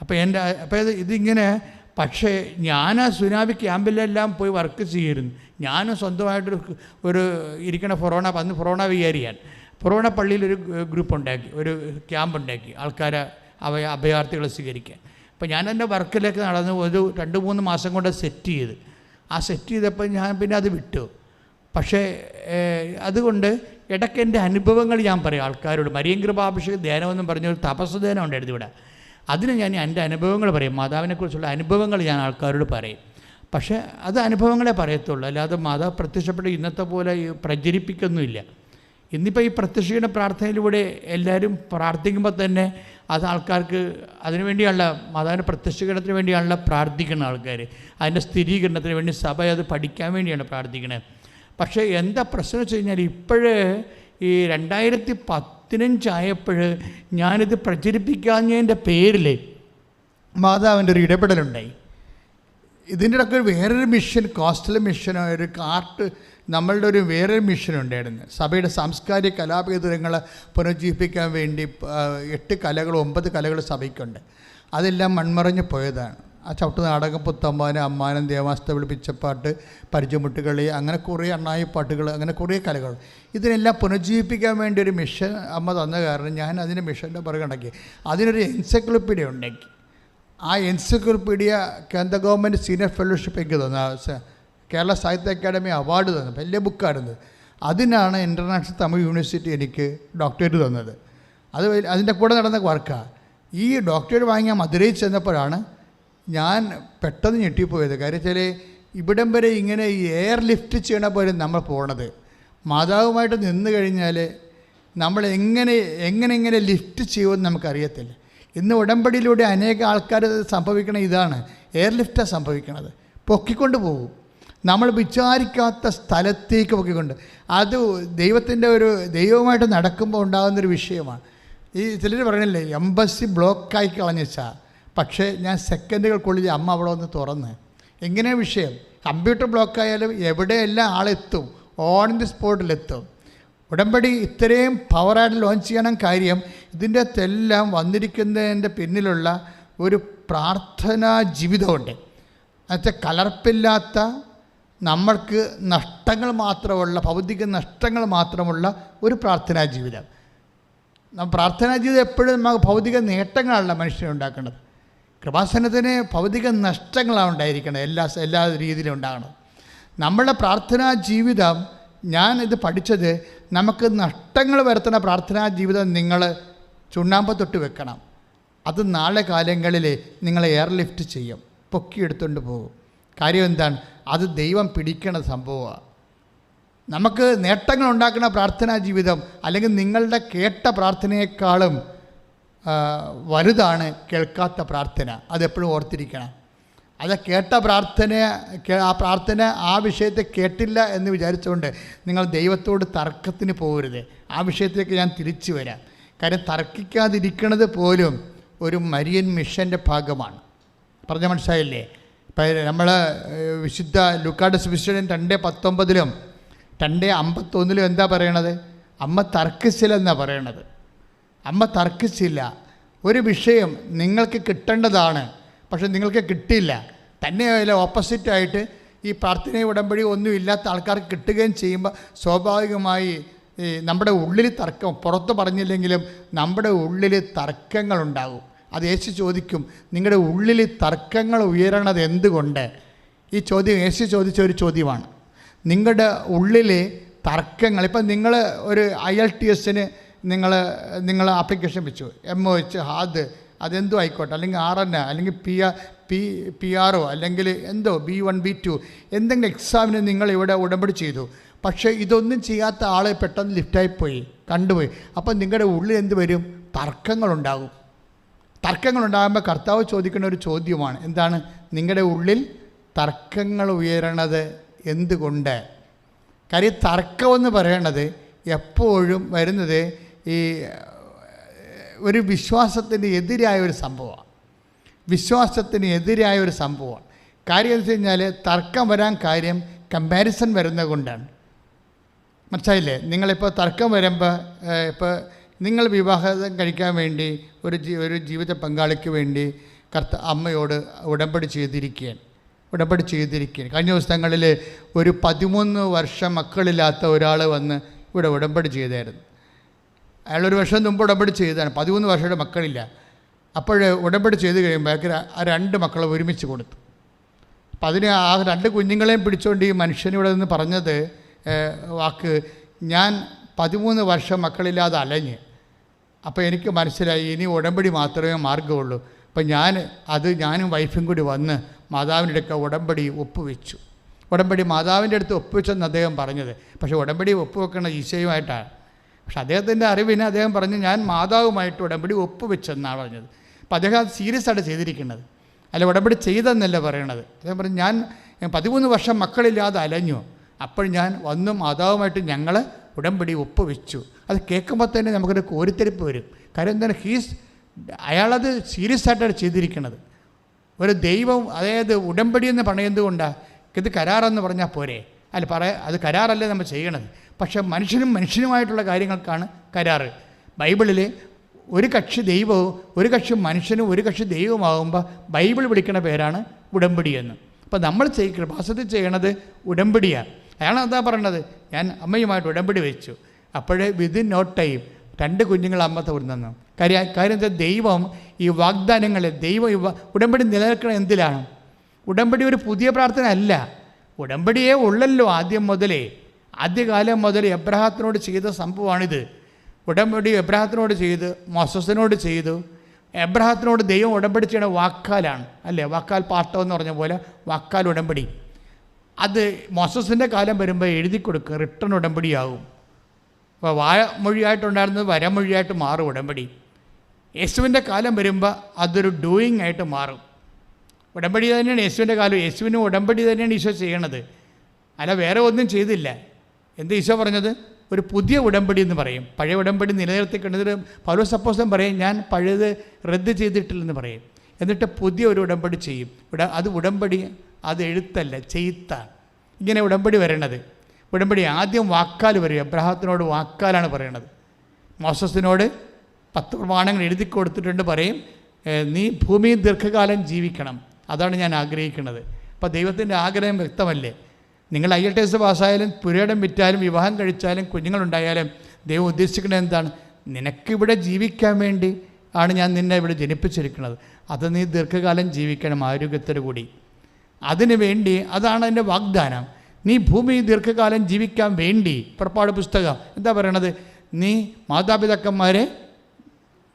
അപ്പോൾ ഇതിങ്ങനെ. പക്ഷേ ഞാൻ ആ സുനാമി ക്യാമ്പിലെല്ലാം പോയി വർക്ക് ചെയ്യുന്നു. ഞാനും സ്വന്തമായിട്ടൊരു ഇരിക്കണ അന്ന് ഫൊറോണ വികാരിയാണ്. ഫൊറോണ പള്ളിയിലൊരു ഗ്രൂപ്പ് ഉണ്ടാക്കി, ഒരു ക്യാമ്പ് ഉണ്ടാക്കി ആൾക്കാരെ അഭയാർത്ഥികളെ സ്വീകരിക്കാൻ. അപ്പോൾ ഞാൻ എൻ്റെ വർക്കിലേക്ക് നടന്ന് ഒരു 2-3 മാസം കൊണ്ട് സെറ്റ് ചെയ്തപ്പോൾ ഞാൻ പിന്നെ അത് വിട്ടു. പക്ഷേ അതുകൊണ്ട് ഇടയ്ക്ക് എൻ്റെ അനുഭവങ്ങൾ ഞാൻ പറയും ആൾക്കാരോട്. മരിയൻ കൃപാഭിഷേക ധ്യാനമെന്നും പറഞ്ഞൊരു തപസ് ധ്യാനം ഉണ്ടായിരുന്നു ഇവിടെ. അതിന് ഞാൻ എൻ്റെ അനുഭവങ്ങൾ പറയും, മാതാവിനെക്കുറിച്ചുള്ള അനുഭവങ്ങൾ ഞാൻ ആൾക്കാരോട് പറയും. പക്ഷേ അത് അനുഭവങ്ങളെ പറയത്തുള്ളൂ, അല്ലാതെ മാതാവ് പ്രത്യക്ഷപ്പെട്ട് ഇന്നത്തെ പോലെ പ്രചരിപ്പിക്കൊന്നുമില്ല. ഇന്നിപ്പോൾ ഈ പ്രത്യക്ഷീകരണ പ്രാർത്ഥനയിലൂടെ എല്ലാവരും പ്രാർത്ഥിക്കുമ്പോൾ തന്നെ അത് ആൾക്കാർക്ക് അതിനു വേണ്ടിയുള്ള മാതാവിൻ്റെ പ്രത്യക്ഷീകരണത്തിന് വേണ്ടിയാണല്ലോ പ്രാർത്ഥിക്കുന്ന ആൾക്കാർ. അതിൻ്റെ സ്ഥിരീകരണത്തിന് വേണ്ടി സഭ അത് പഠിക്കാൻ വേണ്ടിയാണ് പ്രാർത്ഥിക്കുന്നത്. പക്ഷേ എന്താ പ്രശ്നം വെച്ച് കഴിഞ്ഞാൽ ഇപ്പോഴേ ഈ 2015 ആയപ്പോൾ ഞാനിത് പ്രചരിപ്പിക്കാഞ്ഞതിൻ്റെ പേരിൽ മാതാവിൻ്റെ ഒരു ഇടപെടലുണ്ടായി. ഇതിൻ്റെ ഇടയ്ക്ക് വേറൊരു മിഷൻ, കോസ്റ്റൽ മിഷൻ, ഒരു കാർട്ട്, നമ്മളുടെ ഒരു വേറൊരു മിഷൻ ഉണ്ടായിരുന്നു. സഭയുടെ സാംസ്കാരിക കലാപേതരങ്ങളെ പുനരുജ്ജീവിപ്പിക്കാൻ വേണ്ടി 8 കലകൾ 9 കലകൾ സഭയ്ക്കുണ്ട്. അതെല്ലാം മൺമറഞ്ഞു പോയതാണ്. ആ ചവിട്ട് നാടകം, പുത്തമ്പാന, അമ്മാനം, ദേവാസ്ത വിളിപ്പിച്ചപ്പാട്ട്, പരിചയമുട്ടുകളി, അങ്ങനെ കുറേ അണ്ണായി പാട്ടുകൾ, അങ്ങനെ കുറേ കലകൾ. ഇതിനെല്ലാം പുനരുജ്ജീവിപ്പിക്കാൻ വേണ്ടി ഒരു മിഷൻ അമ്മ തന്ന കാരണം ഞാൻ അതിൻ്റെ മിഷൻ്റെ പുറകെ ഉണ്ടാക്കി. അതിനൊരു എൻസൈക്ലോപ്പീഡിയ ഉണ്ടാക്കി. ആ എൻസൈക്ലോപ്പീഡിയ കേന്ദ്ര ഗവൺമെൻറ് സീനിയർ ഫെലോഷിപ്പ് എനിക്ക് തന്നു, കേരള സാഹിത്യ അക്കാദമി അവാർഡ് തന്നു. വലിയ ബുക്കായിരുന്നു. അതിനാണ് ഇൻ്റർനാഷണൽ തമിഴ് യൂണിവേഴ്സിറ്റി എനിക്ക് ഡോക്ടറേറ്റ് തന്നത്. അതിൻ്റെ കൂടെ നടന്ന വർക്കാണ്. ഈ ഡോക്ടറേറ്റ് വാങ്ങിയ മധുരയിൽ ചെന്നപ്പോഴാണ് ഞാൻ പെട്ടെന്ന് ഞെട്ടിപ്പോയത്. കാര്യം വെച്ചാൽ ഇവിടം വരെ ഇങ്ങനെ എയർ ലിഫ്റ്റ് ചെയ്യണ പോലെ നമ്മൾ പോണത്. മാതാവുമായിട്ട് നിന്ന് കഴിഞ്ഞാൽ നമ്മൾ എങ്ങനെ ലിഫ്റ്റ് ചെയ്യുമെന്ന് നമുക്കറിയത്തില്ല. ഇന്ന് ഉടമ്പടിയിലൂടെ അനേക ആൾക്കാർ സംഭവിക്കണ ഇതാണ്, എയർ ലിഫ്റ്റാണ് സംഭവിക്കണത്. പൊക്കിക്കൊണ്ട് പോകും, നമ്മൾ വിചാരിക്കാത്ത സ്ഥലത്തേക്ക് പൊക്കിക്കൊണ്ട്. അത് ദൈവമായിട്ട് നടക്കുമ്പോൾ ഉണ്ടാകുന്നൊരു വിഷയമാണ്. ഈ ചിലർ പറയണില്ലേ, എംബസി ബ്ലോക്കായി കളഞ്ഞാ. പക്ഷേ ഞാൻ സെക്കൻഡുകൾക്കുള്ളിൽ അമ്മ അവിടെ ഒന്ന് തുറന്ന്. എങ്ങനെയാണ് വിഷയം? കമ്പ്യൂട്ടർ ബ്ലോക്കായാലും എവിടെയെല്ലാം ആളെത്തും, ഓൺ ദി സ്പോട്ടിലെത്തും. ഉടമ്പടി ഇത്രയും പവറായിട്ട് ലോഞ്ച് ചെയ്യണം കാര്യം ഇതിൻ്റെ അകത്തെല്ലാം വന്നിരിക്കുന്നതിൻ്റെ പിന്നിലുള്ള ഒരു പ്രാർത്ഥനാ ജീവിതമുണ്ട്. എന്നുവെച്ചാൽ കലർപ്പില്ലാത്ത നമ്മൾക്ക് നഷ്ടങ്ങൾ മാത്രമുള്ള, ഭൗതിക നഷ്ടങ്ങൾ മാത്രമുള്ള ഒരു പ്രാർത്ഥനാ ജീവിതം. പ്രാർത്ഥനാ ജീവിതം എപ്പോഴും നമുക്ക് ഭൗതിക നേട്ടങ്ങളല്ല മനുഷ്യനുണ്ടാക്കേണ്ടത്. കൃപാസനത്തിന് ഭൗതിക നഷ്ടങ്ങളാണ് ഉണ്ടായിരിക്കുന്നത്, എല്ലാ രീതിയിലും ഉണ്ടാകണം. നമ്മളുടെ പ്രാർത്ഥനാ ജീവിതം, ഞാനിത് പഠിച്ചത്, നമുക്ക് നഷ്ടങ്ങൾ വരുത്തുന്ന പ്രാർത്ഥനാ ജീവിതം നിങ്ങൾ ചുണ്ണാമ്പ് തൊട്ട് വെക്കണം. അത് നാളെ കാലങ്ങളിൽ നിങ്ങളെ എയർലിഫ്റ്റ് ചെയ്യും, പൊക്കിയെടുത്തുകൊണ്ട് പോകും. കാര്യം എന്താണ്? അത് ദൈവം പിടിക്കണ സംഭവമാണ്. നമുക്ക് നേട്ടങ്ങൾ ഉണ്ടാക്കുന്ന പ്രാർത്ഥനാ ജീവിതം അല്ലെങ്കിൽ നിങ്ങളുടെ കേട്ട പ്രാർത്ഥനയെക്കാളും വലുതാണ് കേൾക്കാത്ത പ്രാർത്ഥന. അതെപ്പോഴും ഓർത്തിരിക്കണം. അത് കേട്ട പ്രാർത്ഥന ആ വിഷയത്തെ കേട്ടില്ല എന്ന് വിചാരിച്ചുകൊണ്ട് നിങ്ങൾ ദൈവത്തോട് തർക്കത്തിന് പോകരുത്. ആ വിഷയത്തിലേക്ക് ഞാൻ തിരിച്ചു വരാം. കാര്യം തർക്കിക്കാതിരിക്കുന്നത് പോലും ഒരു മരിയൻ മിഷൻ്റെ ഭാഗമാണ്. പറഞ്ഞ മനസ്സിലായില്ലേ? ഇപ്പം നമ്മൾ വിശുദ്ധ ലൂക്കായുടെ സുവിശേഷം 2:19 2:51 എന്താ പറയണത്? അമ്മ തർക്കിച്ചില്ലെന്നാണ് പറയണത്. അമ്മ തർക്കിച്ചില്ല. ഒരു വിഷയം നിങ്ങൾക്ക് കിട്ടേണ്ടതാണ്, പക്ഷെ നിങ്ങൾക്ക് കിട്ടിയില്ല. തന്നെയല്ല, ഓപ്പോസിറ്റായിട്ട് ഈ പ്രാർത്ഥന ഉടമ്പടി ഒന്നും ഇല്ലാത്ത ആൾക്കാർക്ക് കിട്ടുകയും ചെയ്യുമ്പോൾ സ്വാഭാവികമായി നമ്മുടെ ഉള്ളിൽ തർക്കം, പുറത്ത് പറഞ്ഞില്ലെങ്കിലും നമ്മുടെ ഉള്ളിൽ തർക്കങ്ങളുണ്ടാകും. അത് യേശു ചോദിക്കും, നിങ്ങളുടെ ഉള്ളിൽ തർക്കങ്ങൾ ഉയരണത് എന്തുകൊണ്ട്? ഈ ചോദ്യം യേശു ചോദിച്ച ഒരു ചോദ്യമാണ്. നിങ്ങളുടെ ഉള്ളിൽ തർക്കങ്ങൾ, ഇപ്പം നിങ്ങൾ ഒരു IELTS നിങ്ങൾ ആപ്ലിക്കേഷൻ വെച്ചു, MOH ഹാദ് അതെന്തോ ആയിക്കോട്ടെ, അല്ലെങ്കിൽ RN അല്ലെങ്കിൽ PR അല്ലെങ്കിൽ എന്തോ B1 B2 എന്തെങ്കിലും എക്സാമിന് നിങ്ങൾ ഇവിടെ ഉടമ്പടി ചെയ്തു. പക്ഷേ ഇതൊന്നും ചെയ്യാത്ത ആൾ പെട്ടെന്ന് ലിഫ്റ്റായിപ്പോയി, കണ്ടുപോയി. അപ്പം നിങ്ങളുടെ ഉള്ളിൽ എന്ത് വരും? തർക്കങ്ങളുണ്ടാകും. തർക്കങ്ങളുണ്ടാകുമ്പോൾ കർത്താവ് ചോദിക്കുന്ന ഒരു ചോദ്യമാണ്, എന്താണ്? നിങ്ങളുടെ ഉള്ളിൽ തർക്കങ്ങൾ ഉയരണത് എന്തുകൊണ്ട്? കാര്യം തർക്കമെന്ന് പറയണത് എപ്പോഴും വരുന്നത് ഈ ഒരു വിശ്വാസത്തിന് എതിരായ ഒരു സംഭവമാണ്. വിശ്വാസത്തിന് എതിരായ ഒരു സംഭവമാണ്. കാര്യം എന്ന് വെച്ച് കഴിഞ്ഞാൽ തർക്കം വരാൻ കാര്യം കമ്പാരിസൺ വരുന്നത് കൊണ്ടാണ്. മനസ്സിലായില്ലേ? നിങ്ങളിപ്പോൾ തർക്കം വരുമ്പോൾ, ഇപ്പോൾ നിങ്ങൾ വിവാഹം കഴിക്കാൻ വേണ്ടി ഒരു ജീവിത പങ്കാളിക്ക് വേണ്ടി അമ്മയോട് ഉടമ്പടി ചെയ്തിരിക്കുകയാണ്. കഴിഞ്ഞ ദിവസങ്ങളിൽ ഒരു 13 വർഷം മക്കളില്ലാത്ത ഒരാൾ വന്ന് ഇവിടെ ഉടമ്പടി ചെയ്തായിരുന്നു. അയാളൊരു വർഷം മുമ്പ് ഉടമ്പടി ചെയ്തതാണ്, 13 വർഷയുടെ മക്കളില്ല. അപ്പോൾ ഉടമ്പടി ചെയ്ത് കഴിയുമ്പോൾ ആ 2 മക്കളെ ഒരുമിച്ച് കൊടുത്തു. അപ്പം അതിന് ആ 2 കുഞ്ഞുങ്ങളെയും പിടിച്ചുകൊണ്ട് ഈ മനുഷ്യനിവിടെ നിന്ന് പറഞ്ഞത് വാക്ക്, ഞാൻ 13 വർഷം മക്കളില്ലാതെ അലഞ്ഞ്, അപ്പോൾ എനിക്ക് മനസ്സിലായി ഇനി ഉടമ്പടി മാത്രമേ മാർഗമുള്ളൂ. അപ്പം ഞാനും വൈഫും കൂടി വന്ന് മാതാവിൻ്റെ അടുക്ക ഉടമ്പടി ഒപ്പുവെച്ചു. ഉടമ്പടി മാതാവിൻ്റെ അടുത്ത് ഒപ്പുവെച്ചെന്ന് അദ്ദേഹം പറഞ്ഞത്. പക്ഷേ ഉടമ്പടി ഒപ്പുവെക്കണ ഈശോയുമായിട്ടാണ്. പക്ഷെ അദ്ദേഹത്തിൻ്റെ അറിവിന് അദ്ദേഹം പറഞ്ഞു, ഞാൻ മാതാവുമായിട്ട് ഉടമ്പടി ഒപ്പുവെച്ചെന്നാണ് പറഞ്ഞത്. അപ്പോൾ അദ്ദേഹം അത് സീരിയസ് ആയിട്ട് ചെയ്തിരിക്കുന്നത്, അല്ല ഉടമ്പടി ചെയ്തെന്നല്ല പറയണത്. അദ്ദേഹം പറഞ്ഞു, ഞാൻ 13 വർഷം മക്കളില്ലാതെ അലഞ്ഞു, അപ്പോൾ ഞാൻ വന്നു മാതാവുമായിട്ട് ഞങ്ങൾ ഉടമ്പടി ഒപ്പുവെച്ചു. അത് കേൾക്കുമ്പോൾ തന്നെ നമുക്കൊരു കോരിത്തെരിപ്പ് വരും. കാര്യം എന്താണ്? അയാളത് സീരിയസ് ആയിട്ടാണ് ചെയ്തിരിക്കുന്നത്. ഒരു ദൈവം, അതായത് ഉടമ്പടി എന്ന് പറയുന്നത് കൊണ്ടാണ് ഇത് കരാറെന്ന് പറഞ്ഞാൽ പോരെ? അത് കരാറല്ലേ നമ്മൾ ചെയ്യണത്. പക്ഷേ മനുഷ്യനുമായിട്ടുള്ള കാര്യങ്ങൾക്കാണ് കരാറ്. ബൈബിളിൽ ഒരു കക്ഷി ദൈവവും ഒരു കക്ഷി മനുഷ്യനും ഒരു കക്ഷി ദൈവമാകുമ്പോൾ ബൈബിൾ വിളിക്കുന്ന പേരാണ് ഉടമ്പടി എന്ന്. അപ്പോൾ നമ്മൾ കൃപാസനത്തിൽ ചെയ്യണത് ഉടമ്പടിയാണ്. അയാൾ എന്താ പറയണത്? ഞാൻ അമ്മയുമായിട്ട് ഉടമ്പടി വെച്ചു. അപ്പോഴേ വിതിൻ നോ ടൈം 2 കുഞ്ഞുങ്ങൾ അമ്മ തന്നു. കാര്യം എന്താ? ദൈവം ഈ വാഗ്ദാനങ്ങൾ, ഉടമ്പടി നിലനിൽക്കണം എന്തിലാണ്? ഉടമ്പടി ഒരു പുതിയ പ്രാർത്ഥന അല്ല. ഉടമ്പടിയേ ഉള്ളല്ലോ ആദ്യകാലം മുതൽ എബ്രഹാത്തിനോട് ചെയ്ത സംഭവമാണിത്. ഉടമ്പടി എബ്രഹാത്തിനോട് ചെയ്ത്, മോസസിനോട് ചെയ്തു. എബ്രഹാത്തിനോട് ദൈവം ഉടമ്പടി ചെയ്യണ വാക്കാലാണ്, അല്ലേ? വാക്കാൽ പാട്ടം എന്ന് പറഞ്ഞ പോലെ വാക്കാൽ ഉടമ്പടി. അത് മോസസിൻ്റെ കാലം വരുമ്പോൾ എഴുതി കൊടുക്കും, റിട്ടൺ ഉടമ്പടിയാകും. അപ്പോൾ വാമൊഴിയായിട്ടുണ്ടായിരുന്നത് വരമൊഴിയായിട്ട് മാറും ഉടമ്പടി. യേശുവിൻ്റെ കാലം വരുമ്പോൾ അതൊരു ഡൂയിങ് ആയിട്ട് മാറും. ഉടമ്പടി തന്നെയാണ് യേശുവിൻ്റെ കാലം. യേശുവിന് ഉടമ്പടി തന്നെയാണ് ഈശോ ചെയ്യണത്, അല്ല വേറെ ഒന്നും ചെയ്തില്ല. എന്ത് ഈശോ പറഞ്ഞത്? ഒരു പുതിയ ഉടമ്പടി എന്ന് പറയും. പഴയ ഉടമ്പടി നിലനിർത്തിക്കൊണ്ടത് പൗലോസ് അപ്പോസ്തലൻ പറയും, ഞാൻ പഴയത് റദ്ദ് ചെയ്തിട്ടില്ലെന്ന് പറയും. എന്നിട്ട് പുതിയ ഒരു ഉടമ്പടി ചെയ്യും. അത് ഉടമ്പടി, അത് എഴുത്തല്ല, ചെയ്ത്താണ്. ഇങ്ങനെ ഉടമ്പടി വരണത്. ഉടമ്പടി ആദ്യം വാക്കാൽ വരും. എബ്രഹാത്തിനോട് വാക്കാലാണ് പറയണത്. മോസസിനോട് 10 പ്രമാണങ്ങൾ എഴുതി കൊടുത്തിട്ടുണ്ട്. പറയും, നീ ഭൂമിയിൽ ദീർഘകാലം ജീവിക്കണം, അതാണ് ഞാൻ ആഗ്രഹിക്കുന്നത്. അപ്പോൾ ദൈവത്തിൻ്റെ ആഗ്രഹം വ്യക്തമല്ലേ? നിങ്ങൾ IELTS പാസ്സായാലും പുരയിടം വിറ്റാലും വിവാഹം കഴിച്ചാലും കുഞ്ഞുങ്ങളുണ്ടായാലും ദൈവം ഉദ്ദേശിക്കുന്നത് എന്താണ്? നിനക്കിവിടെ ജീവിക്കാൻ വേണ്ടി ആണ് ഞാൻ നിന്നെ ഇവിടെ ജനിപ്പിച്ചിരിക്കുന്നത്. അത് നീ ദീർഘകാലം ജീവിക്കണം ആരോഗ്യത്തോടു കൂടി. അതിനു വേണ്ടി അതാണ് എൻ്റെ വാഗ്ദാനം. നീ ഭൂമി ദീർഘകാലം ജീവിക്കാൻ വേണ്ടി പുറപ്പാട് പുസ്തകം എന്താ പറയണത്? നീ മാതാപിതാക്കന്മാരെ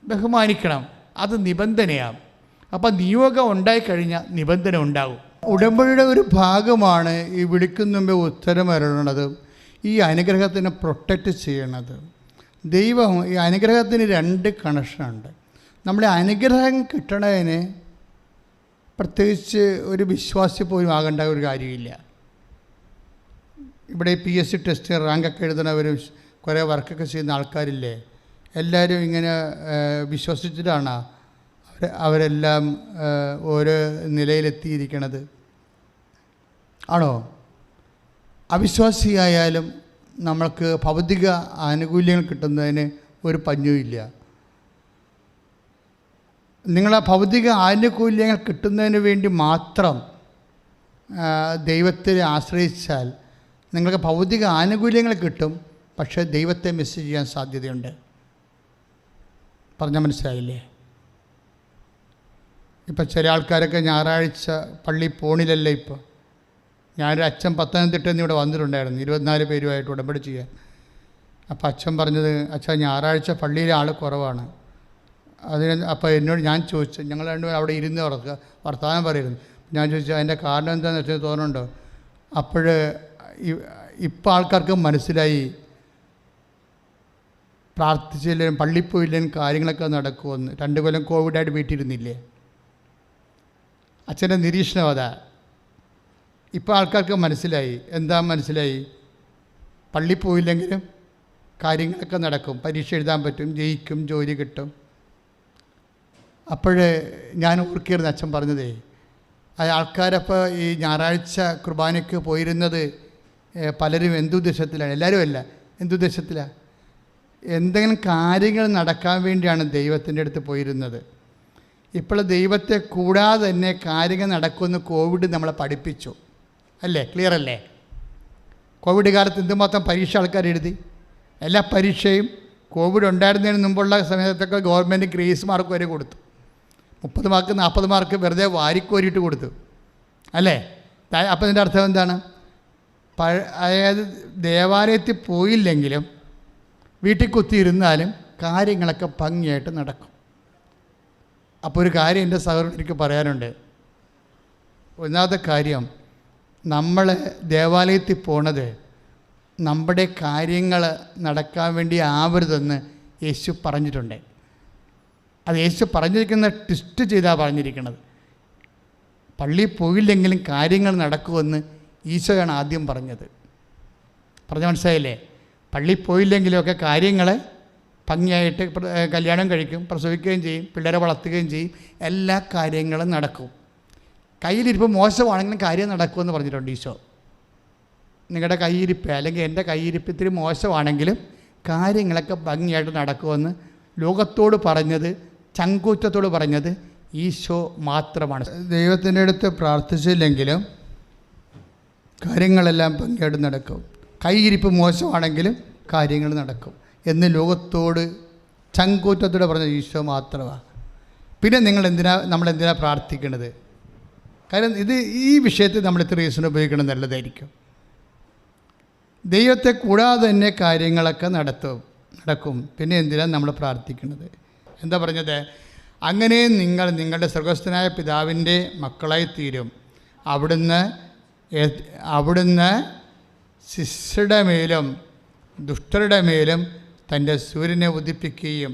ബഹുമാനിക്കണം. അത് നിബന്ധനയാണ്. അപ്പം നിയോഗം ഉണ്ടായിക്കഴിഞ്ഞാൽ നിബന്ധന ഉണ്ടാകും. ഉടമ്പടിയുടെ ഒരു ഭാഗമാണ് ഈ വിളിക്കുന്ന മുമ്പേ ഉത്തരം അരുളണത്, ഈ അനുഗ്രഹത്തിനെ പ്രൊട്ടക്റ്റ് ചെയ്യണത്. ദൈവം ഈ അനുഗ്രഹത്തിന് 2 കണക്ഷനുണ്ട്. നമ്മുടെ അനുഗ്രഹം കിട്ടണതിന് പ്രത്യേകിച്ച് ഒരു വിശ്വാസി പോലും ആകേണ്ട ഒരു കാര്യമില്ല. ഇവിടെ PSC ടെസ്റ്റ് റാങ്കൊക്കെ എഴുതുന്നവരും കുറേ വർക്കൊക്കെ ചെയ്യുന്ന ആൾക്കാരില്ലേ, എല്ലാവരും ഇങ്ങനെ വിശ്വസിച്ചിട്ടാണ് അവരെല്ലാം ഓരോ നിലയിലെത്തിയിരിക്കണത് ആണോ? അവിശ്വാസിയായാലും നമ്മൾക്ക് ഭൗതിക ആനുകൂല്യങ്ങൾ കിട്ടുന്നതിന് ഒരു പഞ്ഞുമില്ല. നിങ്ങളാ ഭൗതിക ആനുകൂല്യങ്ങൾ കിട്ടുന്നതിന് വേണ്ടി മാത്രം ദൈവത്തെ ആശ്രയിച്ചാൽ നിങ്ങൾക്ക് ഭൗതിക ആനുകൂല്യങ്ങൾ കിട്ടും, പക്ഷേ ദൈവത്തെ മിസ് ചെയ്യാൻ സാധ്യതയുണ്ട്. പറഞ്ഞാൽ മനസ്സിലായില്ലേ? ഇപ്പം ചില ആൾക്കാരൊക്കെ ഞായറാഴ്ച പള്ളി പോണില്ലല്ലോ. ഇപ്പോൾ ഞാനൊരു അച്ഛൻ പത്തനംതിട്ടയിൽ നിന്ന് ഇവിടെ വന്നിട്ടുണ്ടായിരുന്നു 24 പേരുമായിട്ട് ഉടമ്പടി ചെയ്യാൻ. അപ്പോൾ അച്ഛൻ പറഞ്ഞത്, അച്ഛാ ഞായറാഴ്ച പള്ളിയിലെ ആൾ കുറവാണ്. അപ്പോൾ എന്നോട് ഞാൻ ചോദിച്ചു, ഞങ്ങൾ രണ്ടുപേരും അവിടെ ഇരുന്ന് വർത്തമാനം പറയുന്നു. ഞാൻ ചോദിച്ചു അതിൻ്റെ കാരണം എന്താണെന്ന് വെച്ചാൽ തോന്നുന്നുണ്ടോ? അപ്പോൾ ഇപ്പോൾ ആൾക്കാർക്ക് മനസ്സിലായി പ്രാർത്ഥിച്ചില്ലേലും പള്ളിപ്പോയില്ലേലും കാര്യങ്ങളൊക്കെ നടക്കുമെന്ന്. 2 കൊല്ലം കോവിഡായിട്ട് വീട്ടിലിരുന്നില്ലേ? അച്ഛൻ്റെ നിരീക്ഷണം അതാ. ഇപ്പോൾ ആൾക്കാർക്ക് മനസ്സിലായി. എന്താ മനസ്സിലായി? പള്ളി പോയില്ലെങ്കിലും കാര്യങ്ങളൊക്കെ നടക്കും, പരീക്ഷ എഴുതാൻ പറ്റും, ജയിക്കും, ജോലി കിട്ടും. അപ്പോഴേ ഞാൻ ഓർക്കിയിരുന്നു അച്ഛൻ പറഞ്ഞതേ, ആൾക്കാരപ്പോൾ ഈ ഞായറാഴ്ച കുർബാനയ്ക്ക് പോയിരുന്നത് പലരും എന്തുദ്ദേശത്തിലാണ്? എല്ലാവരും അല്ല, എന്തുദ്ദേശത്തിലാണ്? എന്തെങ്കിലും കാര്യങ്ങൾ നടക്കാൻ വേണ്ടിയാണ് ദൈവത്തിൻ്റെ അടുത്ത് പോയിരുന്നത്. ഇപ്പോൾ ദൈവത്തെ കൂടാതെ തന്നെ കാര്യങ്ങൾ നടക്കുമെന്ന് കോവിഡ് നമ്മളെ പഠിപ്പിച്ചു അല്ലേ? ക്ലിയർ അല്ലേ? കോവിഡ് കാലത്ത് എന്തുമാത്രം പരീക്ഷ ആൾക്കാർ എഴുതി. എല്ലാ പരീക്ഷയും കോവിഡ് ഉണ്ടായിരുന്നതിന് മുമ്പുള്ള സമയത്തൊക്കെ ഗവൺമെൻറ് ഗ്രേസ് മാർക്ക് വരെ കൊടുത്തു. 30 മാർക്ക് 40 മാർക്ക് വെറുതെ വാരിക്കോരിയിട്ട് കൊടുത്തു അല്ലേ? അപ്പം ഇതിൻ്റെ അർത്ഥം എന്താണ്? അതായത് ദേവാലയത്തിൽ പോയില്ലെങ്കിലും വീട്ടിൽ കുത്തിയിരുന്നാലും കാര്യങ്ങളൊക്കെ ഭംഗിയായിട്ട് നടക്കും. അപ്പോൾ ഒരു കാര്യം എൻ്റെ സഹോദരൻ എനിക്ക് പറയാനുണ്ട്. ഒന്നാമത്തെ കാര്യം, നമ്മൾ ദേവാലയത്തിൽ പോണത് നമ്മുടെ കാര്യങ്ങൾ നടക്കാൻ വേണ്ടി ആവരുതെന്ന് യേശു പറഞ്ഞിട്ടുണ്ട്. അത് യേശു പറഞ്ഞിരിക്കുന്ന ട്വിസ്റ്റ് ചെയ്താണ് പറഞ്ഞിരിക്കുന്നത്. പള്ളിയിൽ പോയില്ലെങ്കിലും കാര്യങ്ങൾ നടക്കുമെന്ന് ഈശോയാണ് ആദ്യം പറഞ്ഞത്. പറഞ്ഞ മനസ്സിലായില്ലേ? പള്ളിയിൽ പോയില്ലെങ്കിലുമൊക്കെ കാര്യങ്ങൾ ഭംഗിയായിട്ട് കല്യാണം കഴിക്കും, പ്രസവിക്കുകയും ചെയ്യും, പിള്ളേരെ വളർത്തുകയും ചെയ്യും, എല്ലാ കാര്യങ്ങളും നടക്കും. കയ്യിലിരിപ്പ് മോശമാണെങ്കിലും കാര്യം നടക്കുമെന്ന് പറഞ്ഞിട്ടുണ്ട് ഈശോ. നിങ്ങളുടെ കയ്യിരിപ്പ് അല്ലെങ്കിൽ എൻ്റെ കയ്യിരിപ്പ് ഇത്തിരി മോശമാണെങ്കിലും കാര്യങ്ങളൊക്കെ ഭംഗിയായിട്ട് നടക്കുമെന്ന് ലോകത്തോട് പറഞ്ഞത്, ചങ്കൂറ്റത്തോട് പറഞ്ഞത് ഈശോ മാത്രമാണ്. ദൈവത്തിൻ്റെ അടുത്ത് പ്രാർത്ഥിച്ചില്ലെങ്കിലും കാര്യങ്ങളെല്ലാം ഭംഗിയായിട്ട് നടക്കും. കയ്യിരിപ്പ് മോശമാണെങ്കിലും കാര്യങ്ങൾ നടക്കും എന്ന് ലോകത്തോട് ചങ്കൂറ്റത്തോടെ പറഞ്ഞ ഈശോ മാത്രമാണ്. പിന്നെ നമ്മളെന്തിനാ പ്രാർത്ഥിക്കണത്? കാര്യം ഈ വിഷയത്തിൽ നമ്മൾ ഇത്ര റീസൺ ഉപയോഗിക്കണം നല്ലതായിരിക്കും. ദൈവത്തെ കൂടാതെ തന്നെ കാര്യങ്ങളൊക്കെ നടക്കും. പിന്നെ എന്തിനാണ് നമ്മൾ പ്രാർത്ഥിക്കുന്നത്? എന്താ പറഞ്ഞത്? അങ്ങനെ നിങ്ങൾ നിങ്ങളുടെ സ്വർഗ്ഗസ്ഥനായ പിതാവിൻ്റെ മക്കളായി തീരും. അവിടുന്ന് ശിഷ്യരുടെ മേലും ദുഷ്ടരുടെ മേലും തൻ്റെ സൂര്യനെ ഉദിപ്പിക്കുകയും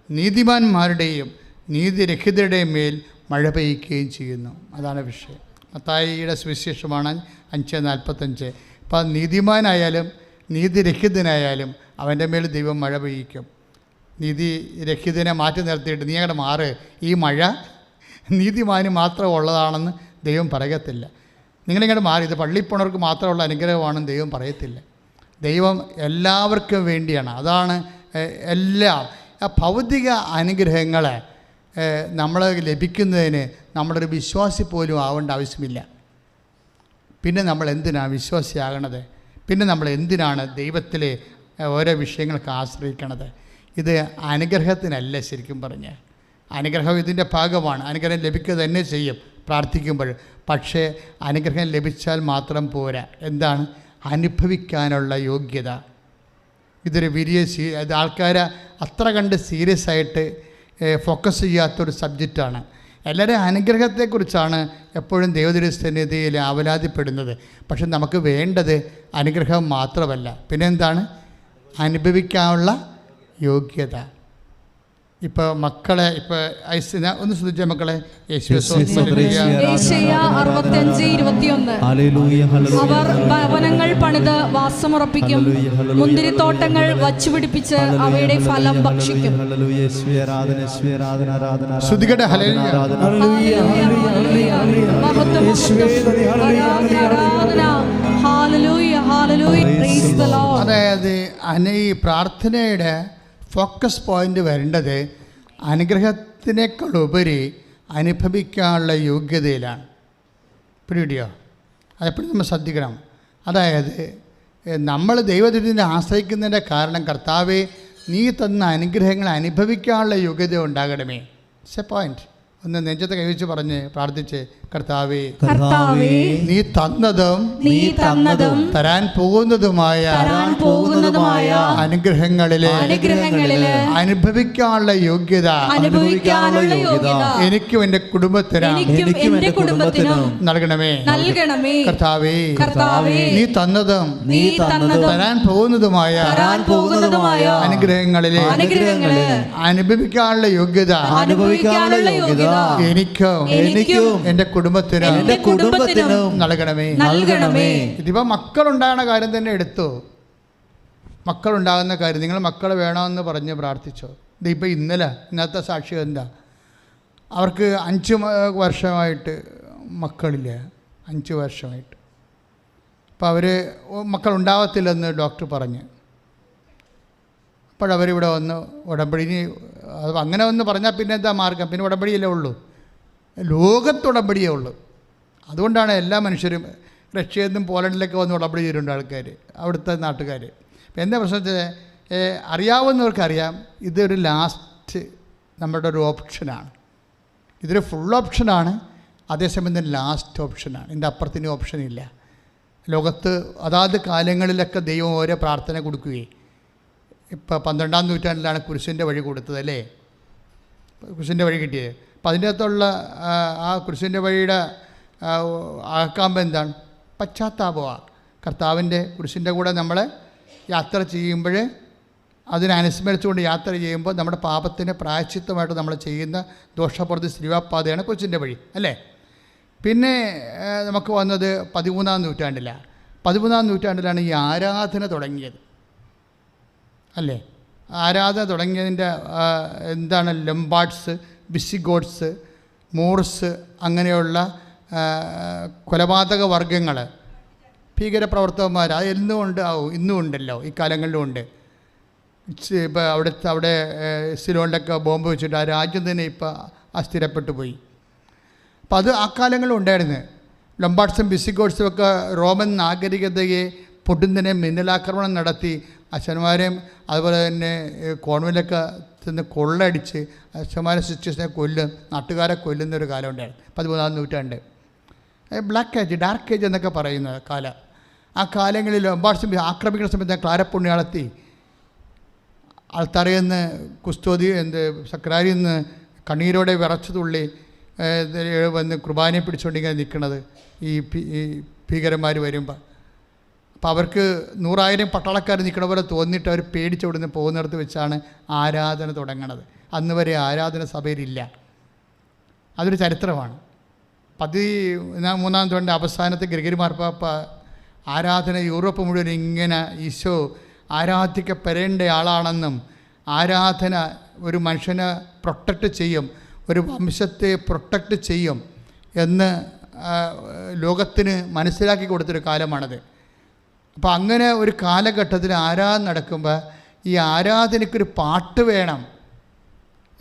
നീതിമാന്മാരുടെയും നീതിരഹിതരുടെയും മേൽ മഴ പെയ്യുകയും ചെയ്യുന്നു. അതാണ് വിഷയം. മത്തായിയുടെ സുവിശേഷമാണ് 5:45. അപ്പോൾ നീതിമാനായാലും നീതിരഹിതനായാലും അവൻ്റെ മേൽ ദൈവം മഴ പെയ്യിക്കും. നീതിരഹിതനെ മാറ്റി നിർത്തിയിട്ട് നീ അങ്ങോട്ട് മാറ്, ഈ മഴ നീതിമാന് മാത്രം ഉള്ളതാണെന്ന് ദൈവം പറയത്തില്ല. നിങ്ങളിങ്ങോട്ട് മാറി, ഇത് പള്ളിയിൽ പോണവർക്ക് മാത്രമുള്ള അനുഗ്രഹമാണെന്ന് ദൈവം പറയത്തില്ല. ദൈവം എല്ലാവർക്കും വേണ്ടിയാണ്. അതാണ് എല്ലാം. ഭൗതിക അനുഗ്രഹങ്ങൾ നമ്മൾ ലഭിക്കുന്നതിന് നമ്മളൊരു വിശ്വാസി പോലും ആവേണ്ട ആവശ്യമില്ല. പിന്നെ നമ്മൾ എന്തിനാണ് വിശ്വാസിയാകണത്? പിന്നെ നമ്മൾ എന്തിനാണ് ദൈവത്തിൽ ഓരോ വിഷയങ്ങൾക്ക് ആശ്രയിക്കണത്? ഇത് അനുഗ്രഹത്തിനല്ല. ശരിക്കും പറഞ്ഞ് അനുഗ്രഹം ഇതിൻ്റെ ഭാഗമാണ്. അനുഗ്രഹം ലഭിക്കുക തന്നെ ചെയ്യും പ്രാർത്ഥിക്കുമ്പോൾ. പക്ഷേ അനുഗ്രഹം ലഭിച്ചാൽ മാത്രം പോരാ. എന്താണ്? അനുഭവിക്കാനുള്ള യോഗ്യത. ഇതൊരു വലിയ ഇത് ആൾക്കാരെ അത്ര കണ്ട് സീരിയസ് ആയിട്ട് ഫോക്കസ് ചെയ്യാത്തൊരു സബ്ജക്റ്റാണ്. എല്ലാവരും അനുഗ്രഹത്തെക്കുറിച്ചാണ് എപ്പോഴും ദൈവസന്നിധിയിൽ ആവലാതിപ്പെടുന്നത്. പക്ഷെ നമുക്ക് വേണ്ടത് അനുഗ്രഹം മാത്രമല്ല, പിന്നെ എന്താണ്? അനുഭവിക്കാനുള്ള യോഗ്യത. ഇപ്പോൾ മക്കളെ ഒന്ന് ശ്രദ്ധിച്ച മക്കളെ, അവർ ഭവനങ്ങൾ പണിത് വാസമുറപ്പിക്കും, മുന്തിരിത്തോട്ടങ്ങൾ വച്ചുപിടിപ്പിച്ച് അവയുടെ ഫലം ഭക്ഷിക്കും. അതായത് ഈ പ്രാർത്ഥനയുടെ ഫോക്കസ് പോയിൻ്റ് വരേണ്ടത് അനുഗ്രഹത്തിനേക്കാളുപരി അനുഭവിക്കാനുള്ള യോഗ്യതയിലാണ്. പിടിയോ? അതെപ്പോഴും നമ്മൾ ശ്രദ്ധിക്കണം. അതായത് നമ്മൾ ദൈവത്തിനെ ആശ്രയിക്കുന്നതിൻ്റെ കാരണം, കർത്താവേ നീ തന്ന അനുഗ്രഹങ്ങൾ അനുഭവിക്കാനുള്ള യോഗ്യത ഉണ്ടാകണമേ. It's A point. ഒന്ന് നെഞ്ചത്തെ കൈവച്ച് പറഞ്ഞ് പ്രാർത്ഥിച്ച്, കർത്താവേ നീ തന്നതും തരാൻ പോകുന്നതുമായ അനുഗ്രഹങ്ങളിലെ അനുഭവിക്കാനുള്ള യോഗ്യത എനിക്കും എൻ്റെ കുടുംബത്തിനും നൽകണമേ. കർത്താവേ നീ തന്നതും തരാൻ പോകുന്നതുമായ അനുഗ്രഹങ്ങളിലെ അനുഭവിക്കാനുള്ള യോഗ്യത എനിക്കും എൻ്റെ കുടുംബത്തിനും നൽകണമേ. ഇതിപ്പോൾ മക്കളുണ്ടാകുന്ന കാര്യം തന്നെ എടുത്തു. മക്കളുണ്ടാകുന്ന കാര്യം, നിങ്ങൾ മക്കൾ വേണമെന്ന് പറഞ്ഞ് പ്രാർത്ഥിച്ചോ. ഇതിപ്പോൾ ഇന്നത്തെ സാക്ഷ്യം എന്താ? അവർക്ക് 5 വർഷമായിട്ട് മക്കളില്ല. 5 വർഷമായിട്ട്. അപ്പോൾ അവർ മക്കളുണ്ടാകത്തില്ലെന്ന് ഡോക്ടർ പറഞ്ഞ്. അപ്പോഴവരിവിടെ വന്ന് ഉടമ്പടി, അങ്ങനെ ഒന്ന് പറഞ്ഞാൽ പിന്നെ എന്താ മാർഗം? പിന്നെ ഉടമ്പടിയല്ലേ ഉള്ളൂ, ലോകത്തുടമ്പടിയേ ഉള്ളൂ. അതുകൊണ്ടാണ് എല്ലാ മനുഷ്യരും റഷ്യയിൽ നിന്നും പോളണ്ടിലൊക്കെ വന്ന് ഉടമ്പടി ചെയ്തിട്ടുണ്ട് ആൾക്കാർ, അവിടുത്തെ നാട്ടുകാർ. ഇപ്പം എന്താ പ്രശ്നത്തിൽ അറിയാവുന്നവർക്കറിയാം, ഇതൊരു ലാസ്റ്റ് നമ്മുടെ ഒരു ഓപ്ഷനാണ്. ഇതൊരു ഫുൾ ഓപ്ഷനാണ്, അതേസമയം തന്നെ ലാസ്റ്റ് ഓപ്ഷനാണ്. ഇതിൻ്റെ അപ്പുറത്തിന് ഓപ്ഷനില്ല. ലോകത്ത് അതാത് കാലങ്ങളിലൊക്കെ ദൈവം ഓരോ പ്രാർത്ഥന കൊടുക്കുകയും, ഇപ്പോൾ 12-ാം നൂറ്റാണ്ടിലാണ് കുരിശിൻ്റെ വഴി കൊടുത്തത് അല്ലേ? കുരിശിൻ്റെ വഴി കിട്ടിയത്. അപ്പം അതിൻ്റെ അകത്തുള്ള ആ കുരിശിൻ്റെ വഴിയുടെ ആക്കാമ്പം എന്താണ്? പശ്ചാത്താപമാണ്. കർത്താവിൻ്റെ കുരിശിൻ്റെ കൂടെ നമ്മൾ യാത്ര ചെയ്യുമ്പോൾ, അതിനനുസ്മരിച്ചുകൊണ്ട് യാത്ര ചെയ്യുമ്പോൾ നമ്മുടെ പാപത്തിന് പ്രായശ്ചിത്തമായിട്ട് നമ്മൾ ചെയ്യുന്ന ദോഷപ്രതി ശ്രീവാപ്പാതയാണ് കുരിശിൻ്റെ വഴി അല്ലേ? പിന്നെ നമുക്ക് വന്നത് 13-ാം നൂറ്റാണ്ടിലാണ്. 13-ാം നൂറ്റാണ്ടിലാണ് ഈ ആരാധന തുടങ്ങിയത് അല്ലേ? ആരാധന തുടങ്ങിയതിൻ്റെ എന്താണ്? ലംബാർഡ്സ്, വിസിഗോട്ട്സ്, മൂർസ്, അങ്ങനെയുള്ള കൊലപാതക വർഗങ്ങൾ, ഭീകരപ്രവർത്തകന്മാർ, അത് ഇന്നും ഉണ്ടല്ലോ, ഈ കാലങ്ങളിലും ഉണ്ട്. ഇപ്പോൾ അവിടെ സിലോണിലൊക്കെ ബോംബ് വെച്ചിട്ട് ആ രാജ്യം തന്നെ ഇപ്പോൾ അസ്ഥിരപ്പെട്ടു പോയി. അപ്പോൾ അത് ആ കാലങ്ങളിലും ഉണ്ടായിരുന്നു. ലംബാർഡ്സും വിസിഗോട്ട്സും ഒക്കെ റോമൻ നാഗരികതയെ പൊടുന്നതിനെ മിന്നലാക്രമണം നടത്തി അച്ഛന്മാരെയും അതുപോലെ തന്നെ കോൺവെൻ്റിലൊക്കെ ചെന്ന് കൊള്ളടിച്ച് അച്ഛന്മാരെ സിസ്റ്റേഴ്സിനെ നാട്ടുകാരെ കൊല്ലുന്നൊരു കാലം ഉണ്ടായിരുന്നു 13-ാം നൂറ്റാണ്ട്. ബ്ലാക്ക് ഏജ്, ഡാർക്ക് ഏജ് എന്നൊക്കെ പറയുന്ന കാലം. ആ കാലങ്ങളിൽ ലംബാർഡ്സും ആക്രമിക്കുന്ന സമയത്ത് ക്ലാരപ്പുണ്യാളത്തി ആൾത്തറയിൽ നിന്ന് കുസ്തോതി സക്രാരിയിൽ നിന്ന് കണ്ണീരോടെ വിറച്ചു തുള്ളി വന്ന് കുർബാനയെ പിടിച്ചുകൊണ്ടിങ്ങനെ നിൽക്കുന്നത് ഈ ഭീകരന്മാർ വരുമ്പോൾ. അപ്പോൾ അവർക്ക് 100,000 പട്ടാളക്കാർ നിൽക്കണ പോലെ തോന്നിയിട്ട് അവർ പേടിച്ചോടുന്ന് പോകുന്നിടത്ത് വെച്ചാണ് ആരാധന തുടങ്ങണത്. അന്ന് വരെ ആരാധന സഭയിലില്ല. അതൊരു ചരിത്രമാണ്. 13-ാം നൂറ്റാണ്ടിൻ്റെ അവസാനത്തെ ഗ്രിഗറി മാർപ്പാപ്പ ആരാധന യൂറോപ്പ് മുഴുവൻ ഇങ്ങനെ ഈശോ ആരാധിക്കപ്പെടേണ്ട ആളാണെന്നും ആരാധന ഒരു മനുഷ്യനെ പ്രൊട്ടക്റ്റ് ചെയ്യും, ഒരു വംശത്തെ പ്രൊട്ടക്റ്റ് ചെയ്യും എന്ന് ലോകത്തിന് മനസ്സിലാക്കി കൊടുത്തൊരു കാലമാണത്. അപ്പോൾ അങ്ങനെ ഒരു കാലഘട്ടത്തിൽ ആരാധന നടക്കുമ്പോൾ ഈ ആരാധനയ്ക്കൊരു പാട്ട് വേണം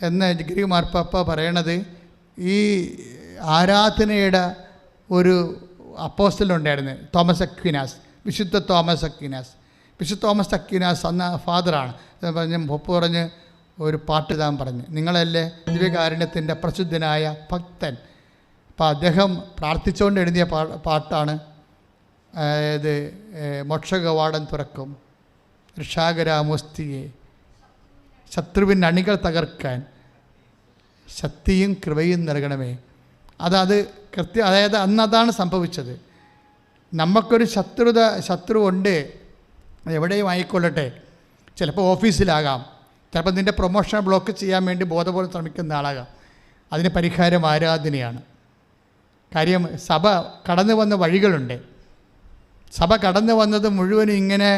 എന്ന് ഗ്രിഗറി മാർപ്പാപ്പ പറയണത്. ഈ ആരാധനയുടെ ഒരു അപ്പോസ്റ്റലുണ്ടായിരുന്നു, തോമസ് അക്വിനാസ്, വിശുദ്ധ തോമസ് അക്വിനാസ്. വിശുദ്ധ തോമസ് അക്വിനാസ് അന്ന് ഫാദറാണ്. പറഞ്ഞ് പൊപ്പ് പറഞ്ഞ് ഒരു പാട്ട് ഇതാൻ പറഞ്ഞ്, നിങ്ങളല്ലേ ദിവ്യകാരുണ്യത്തിൻ്റെ പ്രസിദ്ധനായ ഭക്തൻ. അപ്പോൾ അദ്ദേഹം പ്രാർത്ഥിച്ചുകൊണ്ട് എഴുതിയ പാട്ടാണ്. അതായത് മോക്ഷകവാടം തുറക്കും ഋഷാകരാമോസ്തിയെ, ശത്രുവിൻ്റെ അണികൾ തകർക്കാൻ ശക്തിയും കൃപയും നൽകണമേ. അത് കൃത്യം, അതായത് അന്ന് അതാണ് സംഭവിച്ചത്. നമുക്കൊരു ശത്രു ഉണ്ട്, എവിടെയും ആയിക്കൊള്ളട്ടെ. ചിലപ്പോൾ ഓഫീസിലാകാം, ചിലപ്പോൾ നിൻ്റെ പ്രൊമോഷൻ ബ്ലോക്ക് ചെയ്യാൻ വേണ്ടി ബോധപൂർവ്വം ശ്രമിക്കുന്ന ആളാകാം. അതിന് പരിഹാരം ആരാധനയാണ്. കാര്യം സഭ കടന്നു വന്ന വഴികളുണ്ട്. സഭ കടന്നു വന്നത് മുഴുവനും ഇങ്ങനെ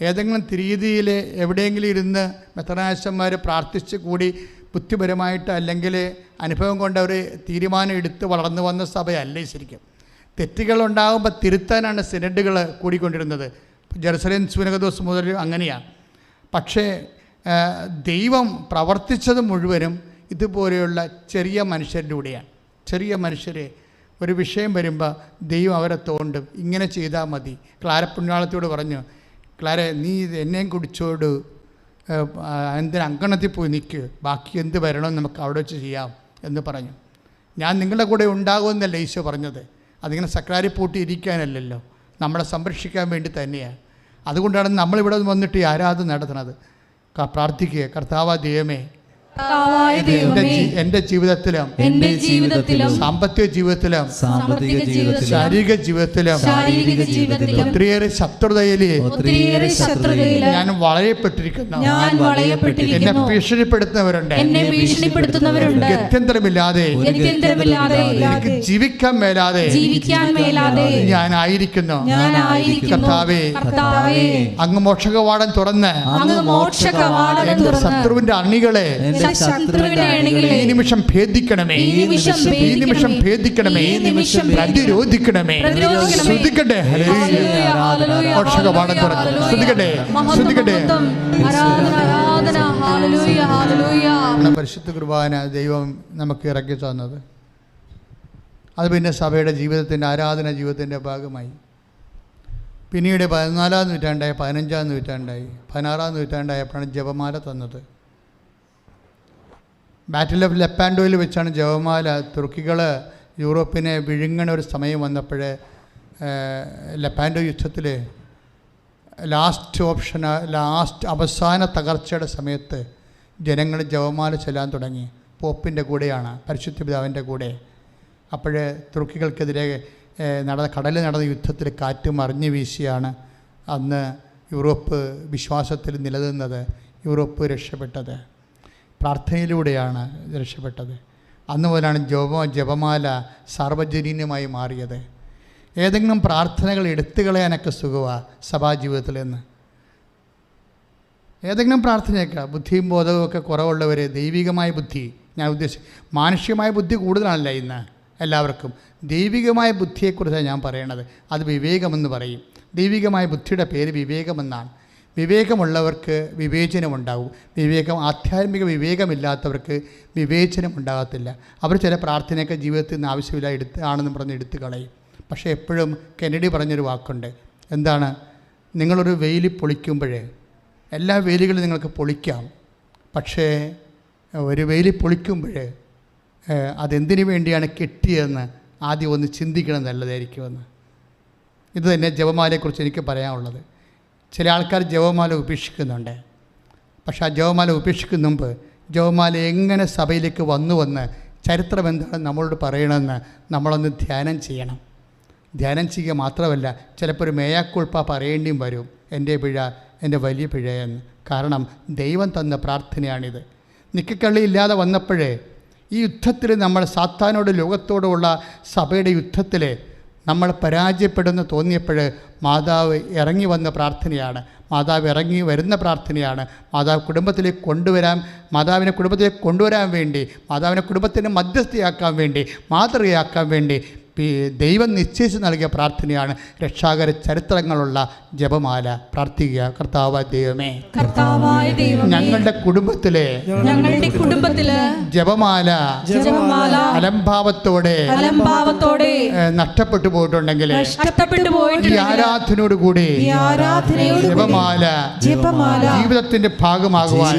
ഏതെങ്കിലും രീതിയിൽ എവിടെയെങ്കിലും ഇരുന്ന് മെത്രാനാശന്മാർ പ്രാർത്ഥിച്ച് കൂടി ബുദ്ധിപരമായിട്ട് അല്ലെങ്കിൽ അനുഭവം കൊണ്ട് ഒരു തീരുമാനം എടുത്ത് വളർന്നു വന്ന സഭയല്ലേ ശരിക്കും. തെറ്റുകളുണ്ടാകുമ്പോൾ തിരുത്താനാണ് സിനഡുകൾ കൂടിക്കൊണ്ടിരുന്നത്. ജെറുസലേം സുനകദോസ് മുതൽ അങ്ങനെയാണ്. പക്ഷേ ദൈവം പ്രവർത്തിച്ചത് മുഴുവനും ഇതുപോലെയുള്ള ചെറിയ മനുഷ്യരിലൂടെയാണ്. ചെറിയ മനുഷ്യരെ ഒരു വിഷയം വരുമ്പോൾ ദൈവം അവരെ തോണ്ടും. ഇങ്ങനെ ചെയ്താൽ മതി. ക്ലാര പുണ്യാളത്തോട് പറഞ്ഞു, ക്ലാര നീ എന്നെയും കുടിച്ചോട്, എന്തിന് അങ്കണത്തിൽ പോയി നിൽക്കുക, ബാക്കി എന്ത് വരണമെന്ന് നമുക്ക് അവിടെ വെച്ച് ചെയ്യാം എന്ന് പറഞ്ഞു. ഞാൻ നിങ്ങളുടെ കൂടെ ഉണ്ടാകുമെന്നല്ല ഈശോ പറഞ്ഞത്. അതിങ്ങനെ സക്രാരി പൂട്ടി ഇരിക്കാനല്ലല്ലോ, നമ്മളെ സംരക്ഷിക്കാൻ വേണ്ടി തന്നെയാണ്. അതുകൊണ്ടാണ് നമ്മളിവിടെ വന്നിട്ട് ഈ ആരാധന നടത്തുന്നത്. പ്രാർത്ഥിക്കുക, കർത്താവാ ദൈവമേ, എൻ്റെ ജീവിതത്തിലും സാമ്പത്തിക ജീവിതത്തിലും ശാരീരിക ജീവിതത്തിലും ഒത്തിരിയേറെ ശത്രുതയില് ഞാൻ വളയപ്പെട്ടിരിക്കുന്നു. എന്നെ ഭീഷണിപ്പെടുത്തുന്നവരുണ്ട്. ഗത്യന്തരമില്ലാതെ എനിക്ക് ജീവിക്കാൻ മേലാതെ ഞാനായിരിക്കുന്നു. കർത്താവേ, അങ്ങ് മോക്ഷകവാടം തുറന്ന് ശത്രുവിന്റെ അണികളെ ഈ നിമിഷം ഭേദിക്കണമേ, ഈ നിമിഷം ഭേദിക്കണമേ, പ്രതിരോധിക്കണമേ. ശ്രദ്ധിക്കട്ടെ, മോക്ഷകവാടം തുറന്ന് ശ്രദ്ധിക്കട്ടെ, ശ്രദ്ധിക്കട്ടെ. പരിശുദ്ധ കുർബാന ദൈവം നമുക്ക് ഇറക്കി തന്നത്, അത് പിന്നെ സഭയുടെ ജീവിതത്തിൻ്റെ ആരാധന ജീവിതത്തിൻ്റെ ഭാഗമായി. പിന്നീട് 14-ാം നൂറ്റാണ്ടായി, 15-ാം നൂറ്റാണ്ടായി, 16-ാം നൂറ്റാണ്ടായപ്പോഴാണ് ജപമാല തന്നത്. ബാറ്റിൽ ഓഫ് ലെപ്പാൻഡോയിൽ വെച്ചാണ് ജപമാല. തുർക്കികൾ യൂറോപ്പിനെ വിഴുങ്ങണ ഒരു സമയം വന്നപ്പോൾ ലെപ്പാൻഡോ യുദ്ധത്തിൽ അവസാന തകർച്ചയുടെ സമയത്ത് ജനങ്ങൾ ജപമാല ചെല്ലാൻ തുടങ്ങി. പോപ്പിൻ്റെ കൂടെയാണ്, പരിശുദ്ധ പിതാവിൻ്റെ കൂടെ. അപ്പോൾ തുർക്കികൾക്കെതിരെ കടലിൽ നടന്ന യുദ്ധത്തിൽ കാറ്റ് മറിഞ്ഞു വീശിയാണ് അന്ന് യൂറോപ്പ് വിശ്വാസത്തിൽ നിലനിന്നത്. യൂറോപ്പ് രക്ഷപ്പെട്ടത് പ്രാർത്ഥനയിലൂടെയാണ് രക്ഷപ്പെട്ടത്. അന്ന് മുതലാണ് ജപമാല സാർവജനീയമായി മാറിയത്. ഏതെങ്കിലും പ്രാർത്ഥനകൾ എടുത്തു കളയാനൊക്കെ സുഖമാണ് സഭാജീവിതത്തിൽ നിന്ന്. ഏതെങ്കിലും പ്രാർത്ഥനയൊക്കെ ബുദ്ധിയും ബോധവും ഒക്കെ കുറവുള്ളവർ, ദൈവികമായ ബുദ്ധി ഞാൻ മാനുഷികമായ ബുദ്ധി കൂടുതലാണല്ല ഇന്ന് എല്ലാവർക്കും. ദൈവികമായ ബുദ്ധിയെക്കുറിച്ചാണ് ഞാൻ പറയണത്. അത് വിവേകമെന്ന് പറയും. ദൈവികമായ ബുദ്ധിയുടെ പേര് വിവേകമെന്നാണ്. വിവേകമുള്ളവർക്ക് വിവേചനമുണ്ടാവും. ആധ്യാത്മിക വിവേകമില്ലാത്തവർക്ക് വിവേചനം ഉണ്ടാകത്തില്ല. അവർ ചില പ്രാർത്ഥനയൊക്കെ ജീവിതത്തിൽ നിന്ന് ആവശ്യമില്ല ആണെന്ന് പറഞ്ഞ് എടുത്തു കളയും. പക്ഷേ എപ്പോഴും കെന്നഡി പറഞ്ഞൊരു വാക്കുണ്ട്. എന്താണ്? നിങ്ങളൊരു വേലി പൊളിക്കുമ്പോഴേ, എല്ലാ വേലികളും നിങ്ങൾക്ക് പൊളിക്കാം, പക്ഷേ ഒരു വേലി പൊളിക്കുമ്പോഴേ അതെന്തിനു വേണ്ടിയാണ് കെട്ടിയതെന്ന് ആദ്യം ഒന്ന് ചിന്തിക്കണം, നല്ലതായിരിക്കുമെന്ന്. ഇത് തന്നെ ജപമാലയെക്കുറിച്ച് എനിക്ക് പറയാനുള്ളത്. ചില ആൾക്കാർ ജപമാല ഉപേക്ഷിക്കുന്നുണ്ട്. പക്ഷെ ആ ജപമാല ഉപേക്ഷിക്കുന്ന മുമ്പ് ജപമാല എങ്ങനെ സഭയിലേക്ക് വന്നുവെന്ന്, ചരിത്രം എന്താണ് നമ്മളോട് പറയണമെന്ന് നമ്മളൊന്ന് ധ്യാനം ചെയ്യണം. ധ്യാനം ചെയ്യുക മാത്രമല്ല, ചിലപ്പോൾ ഒരു മേയാക്കുൾപ്പ പറയേണ്ടിയും വരും, എൻ്റെ പിഴ, എൻ്റെ വലിയ പിഴയെന്ന്. കാരണം ദൈവം തന്ന പ്രാർത്ഥനയാണിത്. നിക്കക്കള്ളിയില്ലാതെ വന്നപ്പോഴേ ഈ യുദ്ധത്തിൽ നമ്മൾ സാത്താനോട് ലോകത്തോടുള്ള സഭയുടെ യുദ്ധത്തിൽ നമ്മൾ പരാജയപ്പെടുമെന്ന് തോന്നിയപ്പോൾ മാതാവ് ഇറങ്ങി വന്ന പ്രാർത്ഥനയാണ്. മാതാവ് ഇറങ്ങി വരുന്ന പ്രാർത്ഥനയാണ്. മാതാവിനെ കുടുംബത്തിലേക്ക് കൊണ്ടുവരാൻ വേണ്ടി, മാതാവിനെ കുടുംബത്തിൻ്റെ മധ്യസ്ഥയാക്കാൻ വേണ്ടി, മാതൃകയാക്കാൻ വേണ്ടി ദൈവം നിശ്ചയിച്ച് നൽകിയ പ്രാർത്ഥനയാണ് രക്ഷാകര ചരിത്രങ്ങളുള്ള ജപമാല. പ്രാർത്ഥിക്കുക. കർത്താവായ ദൈവമേ, ഞങ്ങളുടെ കുടുംബത്തിലെ ജപമാല അലംഭാവത്തോടെ നഷ്ടപ്പെട്ടു പോയിട്ടുണ്ടെങ്കിൽ ഈ ആരാധനയോടുകൂടി ജപമാല ജീവിതത്തിന്റെ ഭാഗമാകുവാൻ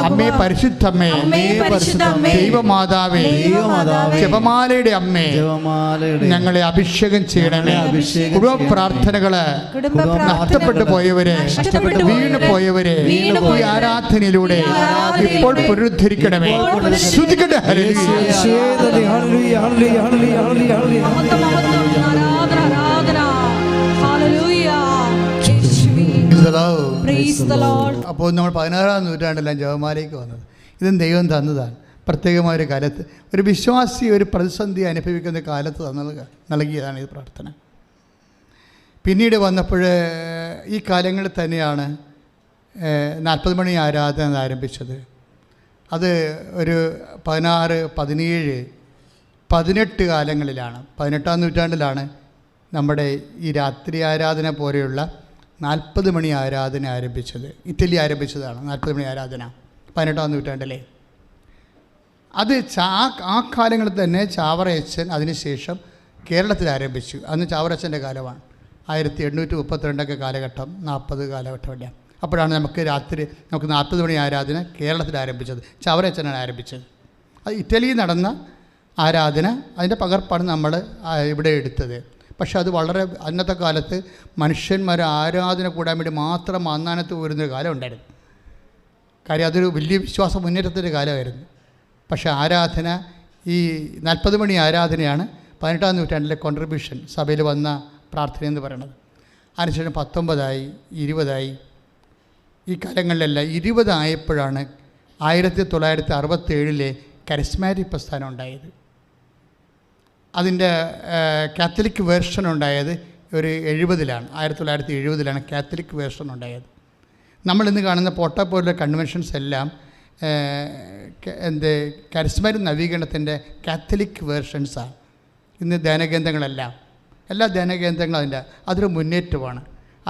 അമ്മേ, പരിശുദ്ധമ്മേ, ദൈവമാതാവേ, ജപമാലയുടെ അമ്മേ, ഞങ്ങളെ അഭിഷേകം ചെയ്യണമേ. കുടുംബ പ്രാർത്ഥനകള് നഷ്ടപ്പെട്ടു പോയവരെ, വീണു പോയവരെ ഈ ആരാധനയിലൂടെ ഇപ്പോൾ പുനരുദ്ധരിക്കണമേ. ശ്രുതിക്കട്ടെ. അപ്പോൾ നമ്മൾ 16-ാം നൂറ്റാണ്ടിലാണ് ജപമാലയ്ക്ക് വന്നത്. ഇതും ദൈവം തന്നതാണ്. പ്രത്യേകമായൊരു കാലത്ത് ഒരു വിശ്വാസി ഒരു പ്രതിസന്ധി അനുഭവിക്കുന്ന കാലത്ത് നൽകിയതാണ് ഈ പ്രാർത്ഥന. പിന്നീട് വന്നപ്പോൾ ഈ കാലങ്ങളിൽ തന്നെയാണ് 40 മണി ആരാധന ആരംഭിച്ചത്. അത് ഒരു 16, 17, 18 കാലങ്ങളിലാണ്, 18-ാം നൂറ്റാണ്ടിലാണ് നമ്മുടെ ഈ രാത്രി ആരാധന പോലെയുള്ള 40 മണി ആരാധന ആരംഭിച്ചത്. ഇറ്റലി ആരംഭിച്ചതാണ് 40 മണി ആരാധന 18-ാം നൂറ്റാണ്ടിലെ. അത് ആ കാലങ്ങളിൽ തന്നെ ചാവറയച്ചൻ അതിനുശേഷം കേരളത്തിൽ ആരംഭിച്ചു. അന്ന് ചാവറയച്ചൻ്റെ കാലമാണ്. 1832 കാലഘട്ടം, 40 കാലഘട്ടമല്ല. അപ്പോഴാണ് നമുക്ക് 40 മണി ആരാധന കേരളത്തിൽ ആരംഭിച്ചത്. ചാവറയച്ചനാണ് ആരംഭിച്ചത്. അത് ഇറ്റലിയിൽ നടന്ന ആരാധന, അതിൻ്റെ പകർപ്പാണ് നമ്മൾ ഇവിടെ എടുത്തത്. പക്ഷേ അത് വളരെ അന്നത്തെ കാലത്ത് മനുഷ്യന്മാർ ആരാധന കൂടാൻ വേണ്ടി മാത്രം അന്നാനത്ത് പോരുന്നൊരു കാലം ഉണ്ടായിരുന്നു. കാര്യം അതൊരു വലിയ വിശ്വാസ മുന്നേറ്റത്തിൻ്റെ കാലമായിരുന്നു. പക്ഷേ ആരാധന, ഈ 40 മണി ആരാധനയാണ് 18-ാം നൂറ്റാണ്ടിലെ കോൺട്രിബ്യൂഷൻ, സഭയിൽ വന്ന പ്രാർത്ഥന എന്ന് പറയുന്നത്. അതിനുശേഷം 19 20 ഈ കാലങ്ങളിലെല്ലാം 20 ആയപ്പോഴാണ് 1967 കരിസ്മാറ്റിക് പ്രസ്ഥാനം ഉണ്ടായത്. അതിൻ്റെ കാത്തലിക് വേർഷൻ ഉണ്ടായത് ഒരു 70-ലാണ്, 1970-ലാണ് കാത്തലിക് വേർഷൻ ഉണ്ടായത്. നമ്മളിന്ന് കാണുന്ന പോലുള്ള കൺവെൻഷൻസ് എല്ലാം കരിസ്മാറ്റിക് നവീകരണത്തിൻ്റെ കാത്തലിക് വേർഷൻസാണ്. ഇന്ന് ധ്യാനകേന്ദ്രങ്ങളെല്ലാം, എല്ലാ ധ്യാനകേന്ദ്രങ്ങളും അതൊരു മുന്നേറ്റമാണ്.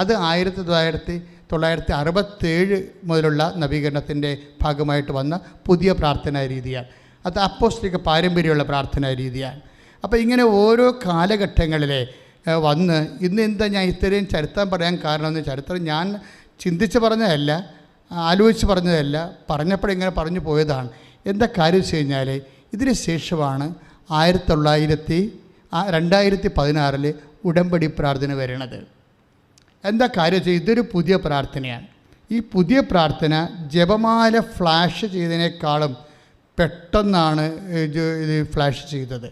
അത് 1967 മുതലുള്ള നവീകരണത്തിൻ്റെ ഭാഗമായിട്ട് വന്ന പുതിയ പ്രാർത്ഥനാ രീതിയാണ്. അത് അപ്പോസ്തലിക പാരമ്പര്യമുള്ള പ്രാർത്ഥനാ രീതിയാണ്. അപ്പോൾ ഇങ്ങനെ ഓരോ കാലഘട്ടങ്ങളിലെ വന്ന് ഇന്ന് എന്താ ഞാൻ ഇത്രയും ചരിത്രം പറയാൻ കാരണമെന്ന്, ചരിത്രം ഞാൻ ചിന്തിച്ച് പറഞ്ഞതല്ല, ആലോചിച്ച് പറഞ്ഞതല്ല, പറഞ്ഞപ്പോഴിങ്ങനെ പറഞ്ഞു പോയതാണ്. എന്താ കാര്യം വെച്ച് കഴിഞ്ഞാൽ ഇതിന് ശേഷമാണ് 2016 ഉടമ്പടി പ്രാർത്ഥന വരണത്. എന്താ കാര്യം വെച്ചാൽ ഇതൊരു പുതിയ പ്രാർത്ഥനയാണ്. ഈ പുതിയ പ്രാർത്ഥന ജപമാല ഫ്ലാഷ് ചെയ്തതിനേക്കാളും പെട്ടെന്നാണ് ഇത് ഫ്ലാഷ് ചെയ്തത്.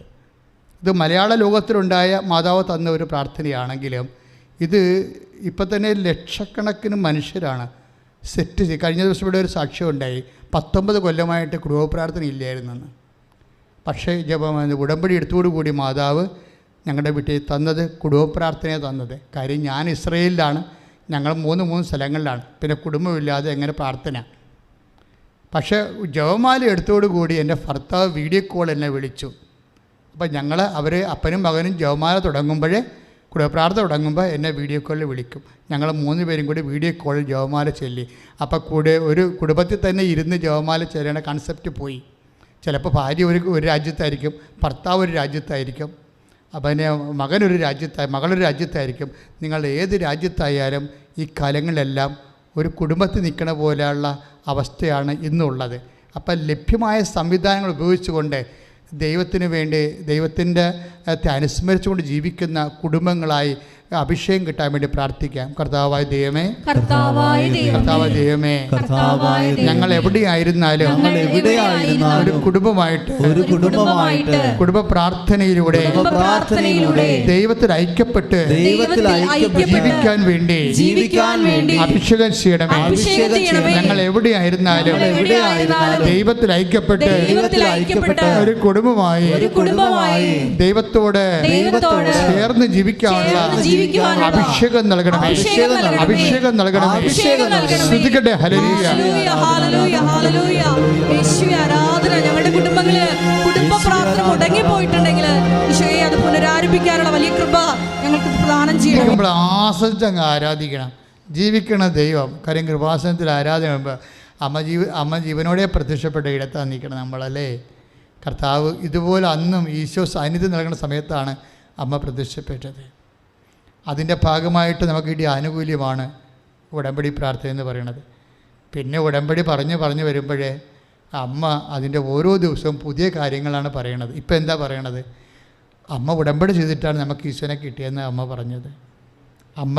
ഇത് മലയാള ലോകത്തിലുണ്ടായ മാതാവ് തന്ന ഒരു പ്രാർത്ഥനയാണെങ്കിലും ഇത് ഇപ്പം തന്നെ ലക്ഷക്കണക്കിന് മനുഷ്യരാണ് സെറ്റ് ചെയ്ത്. കഴിഞ്ഞ ദിവസം ഇവിടെ ഒരു സാക്ഷ്യം ഉണ്ടായി, 19 കൊല്ലമായിട്ട് കുടുംബപ്രാർത്ഥന ഇല്ലായിരുന്നെന്ന്. പക്ഷേ ഉടമ്പടി എടുത്തോടുകൂടി മാതാവ് ഞങ്ങളുടെ വീട്ടിൽ തന്നത് കുടുംബപ്രാർത്ഥനയെ തന്നത്. കാര്യം ഞാൻ ഇസ്രയേലിലാണ്, ഞങ്ങൾ 3 സ്ഥലങ്ങളിലാണ്, പിന്നെ കുടുംബമില്ലാതെ എങ്ങനെ പ്രാർത്ഥന. പക്ഷേ ജപമാല എടുത്തോടുകൂടി എൻ്റെ ഭർത്താവ് വീഡിയോ കോൾ എന്നെ വിളിച്ചു. അപ്പം അവർ അപ്പനും മകനും ജപമാല തുടങ്ങുമ്പോഴേ, കുടുംബപ്രാർത്ഥന തുടങ്ങുമ്പോൾ എന്നെ വീഡിയോ കോളിൽ വിളിക്കും. ഞങ്ങൾ 3 പേരും കൂടി വീഡിയോ കോളിൽ ജപമാല ചൊല്ലി. അപ്പോൾ ഒരു കുടുംബത്തിൽ തന്നെ ഇരുന്ന് ജപമാല ചൊല്ലേണ്ട കൺസെപ്റ്റ് പോയി. ചിലപ്പോൾ ഭാര്യ ഒരു രാജ്യത്തായിരിക്കും, ഭർത്താവ് ഒരു രാജ്യത്തായിരിക്കും, പിന്നെ മകളൊരു രാജ്യത്തായിരിക്കും. നിങ്ങൾ ഏത് രാജ്യത്തായാലും ഈ കാലങ്ങളിലെല്ലാം ഒരു കുടുംബത്തിൽ നിൽക്കണ പോലെയുള്ള അവസ്ഥയാണ് ഇന്നുള്ളത്. അപ്പം ലഭ്യമായ സംവിധാനങ്ങൾ ഉപയോഗിച്ചുകൊണ്ട് ദൈവത്തിന് വേണ്ടി, ദൈവത്തിൻ്റെ അനുസ്മരിച്ചുകൊണ്ട് ജീവിക്കുന്ന കുടുംബങ്ങളായി അഭിഷേകം കിട്ടാൻ വേണ്ടി പ്രാർത്ഥിക്കാം. കർത്താവായ ദൈവമേ, ഞങ്ങൾ എവിടെയായിരുന്നാലും ഒരു കുടുംബമായിട്ട് കുടുംബ പ്രാർത്ഥനയിലൂടെ ദൈവത്തിൽ ഐക്യപ്പെട്ട് ജീവിക്കാൻ വേണ്ടി അഭിഷേകം ചെയ്യണമേ. ഞങ്ങൾ എവിടെയായിരുന്നാലും ദൈവത്തിൽ ഐക്യപ്പെട്ട് ഒരു കുടുംബമായി ദൈവത്തോട് ചേർന്ന് ജീവിക്കാനുള്ള അഭിഷേകം നൽകണമേ. അഭിഷേകം നൽകണമേ. ശ്രദ്ധിക്കട്ടെ. ഹല്ലേലൂയ, ഹല്ലേലൂയ, ഹല്ലേലൂയ. യേശുവേ ആരാധന. ഞങ്ങളുടെ കുടുംബങ്ങളിൽ കുടുംബ പ്രാർത്ഥന മുടങ്ങി പോയിട്ടുണ്ടെങ്കിൽ ഈശോയെ അത് ആരാധിക്കാനുള്ള വലിയ കൃപ ഞങ്ങൾക്ക് പ്രദാനം ചെയ്യണം. നമ്മൾ ആസ്വദിച്ചങ്ങ് ആരാധിക്കണം. ജീവിക്കണ ദൈവം. കാര്യം കൃപാസനത്തിൽ ആരാധന അമ്മ ജീവനോടെ പ്രത്യക്ഷപ്പെട്ട ഇടത്താണ് നിൽക്കണം നമ്മളല്ലേ. കർത്താവ് ഇതുപോലെ അന്നും ഈശോ സാന്നിധ്യം നൽകുന്ന സമയത്താണ് അമ്മ പ്രത്യക്ഷപ്പെട്ടത്. അതിൻ്റെ ഭാഗമായിട്ട് നമുക്ക് കിട്ടിയ ആനുകൂല്യമാണ് ഉടമ്പടി പ്രാർത്ഥന എന്ന് പറയുന്നത്. പിന്നെ ഉടമ്പടി പറഞ്ഞു വരുമ്പോഴേ അമ്മ അതിൻ്റെ ഓരോ ദിവസവും പുതിയ കാര്യങ്ങളാണ് പറയണത്. ഇപ്പം എന്താ പറയണത്? അമ്മ ഉടമ്പടി ചെയ്തിട്ടാണ് നമുക്ക് ഈശോനെ കിട്ടിയെന്ന് അമ്മ പറഞ്ഞത്. അമ്മ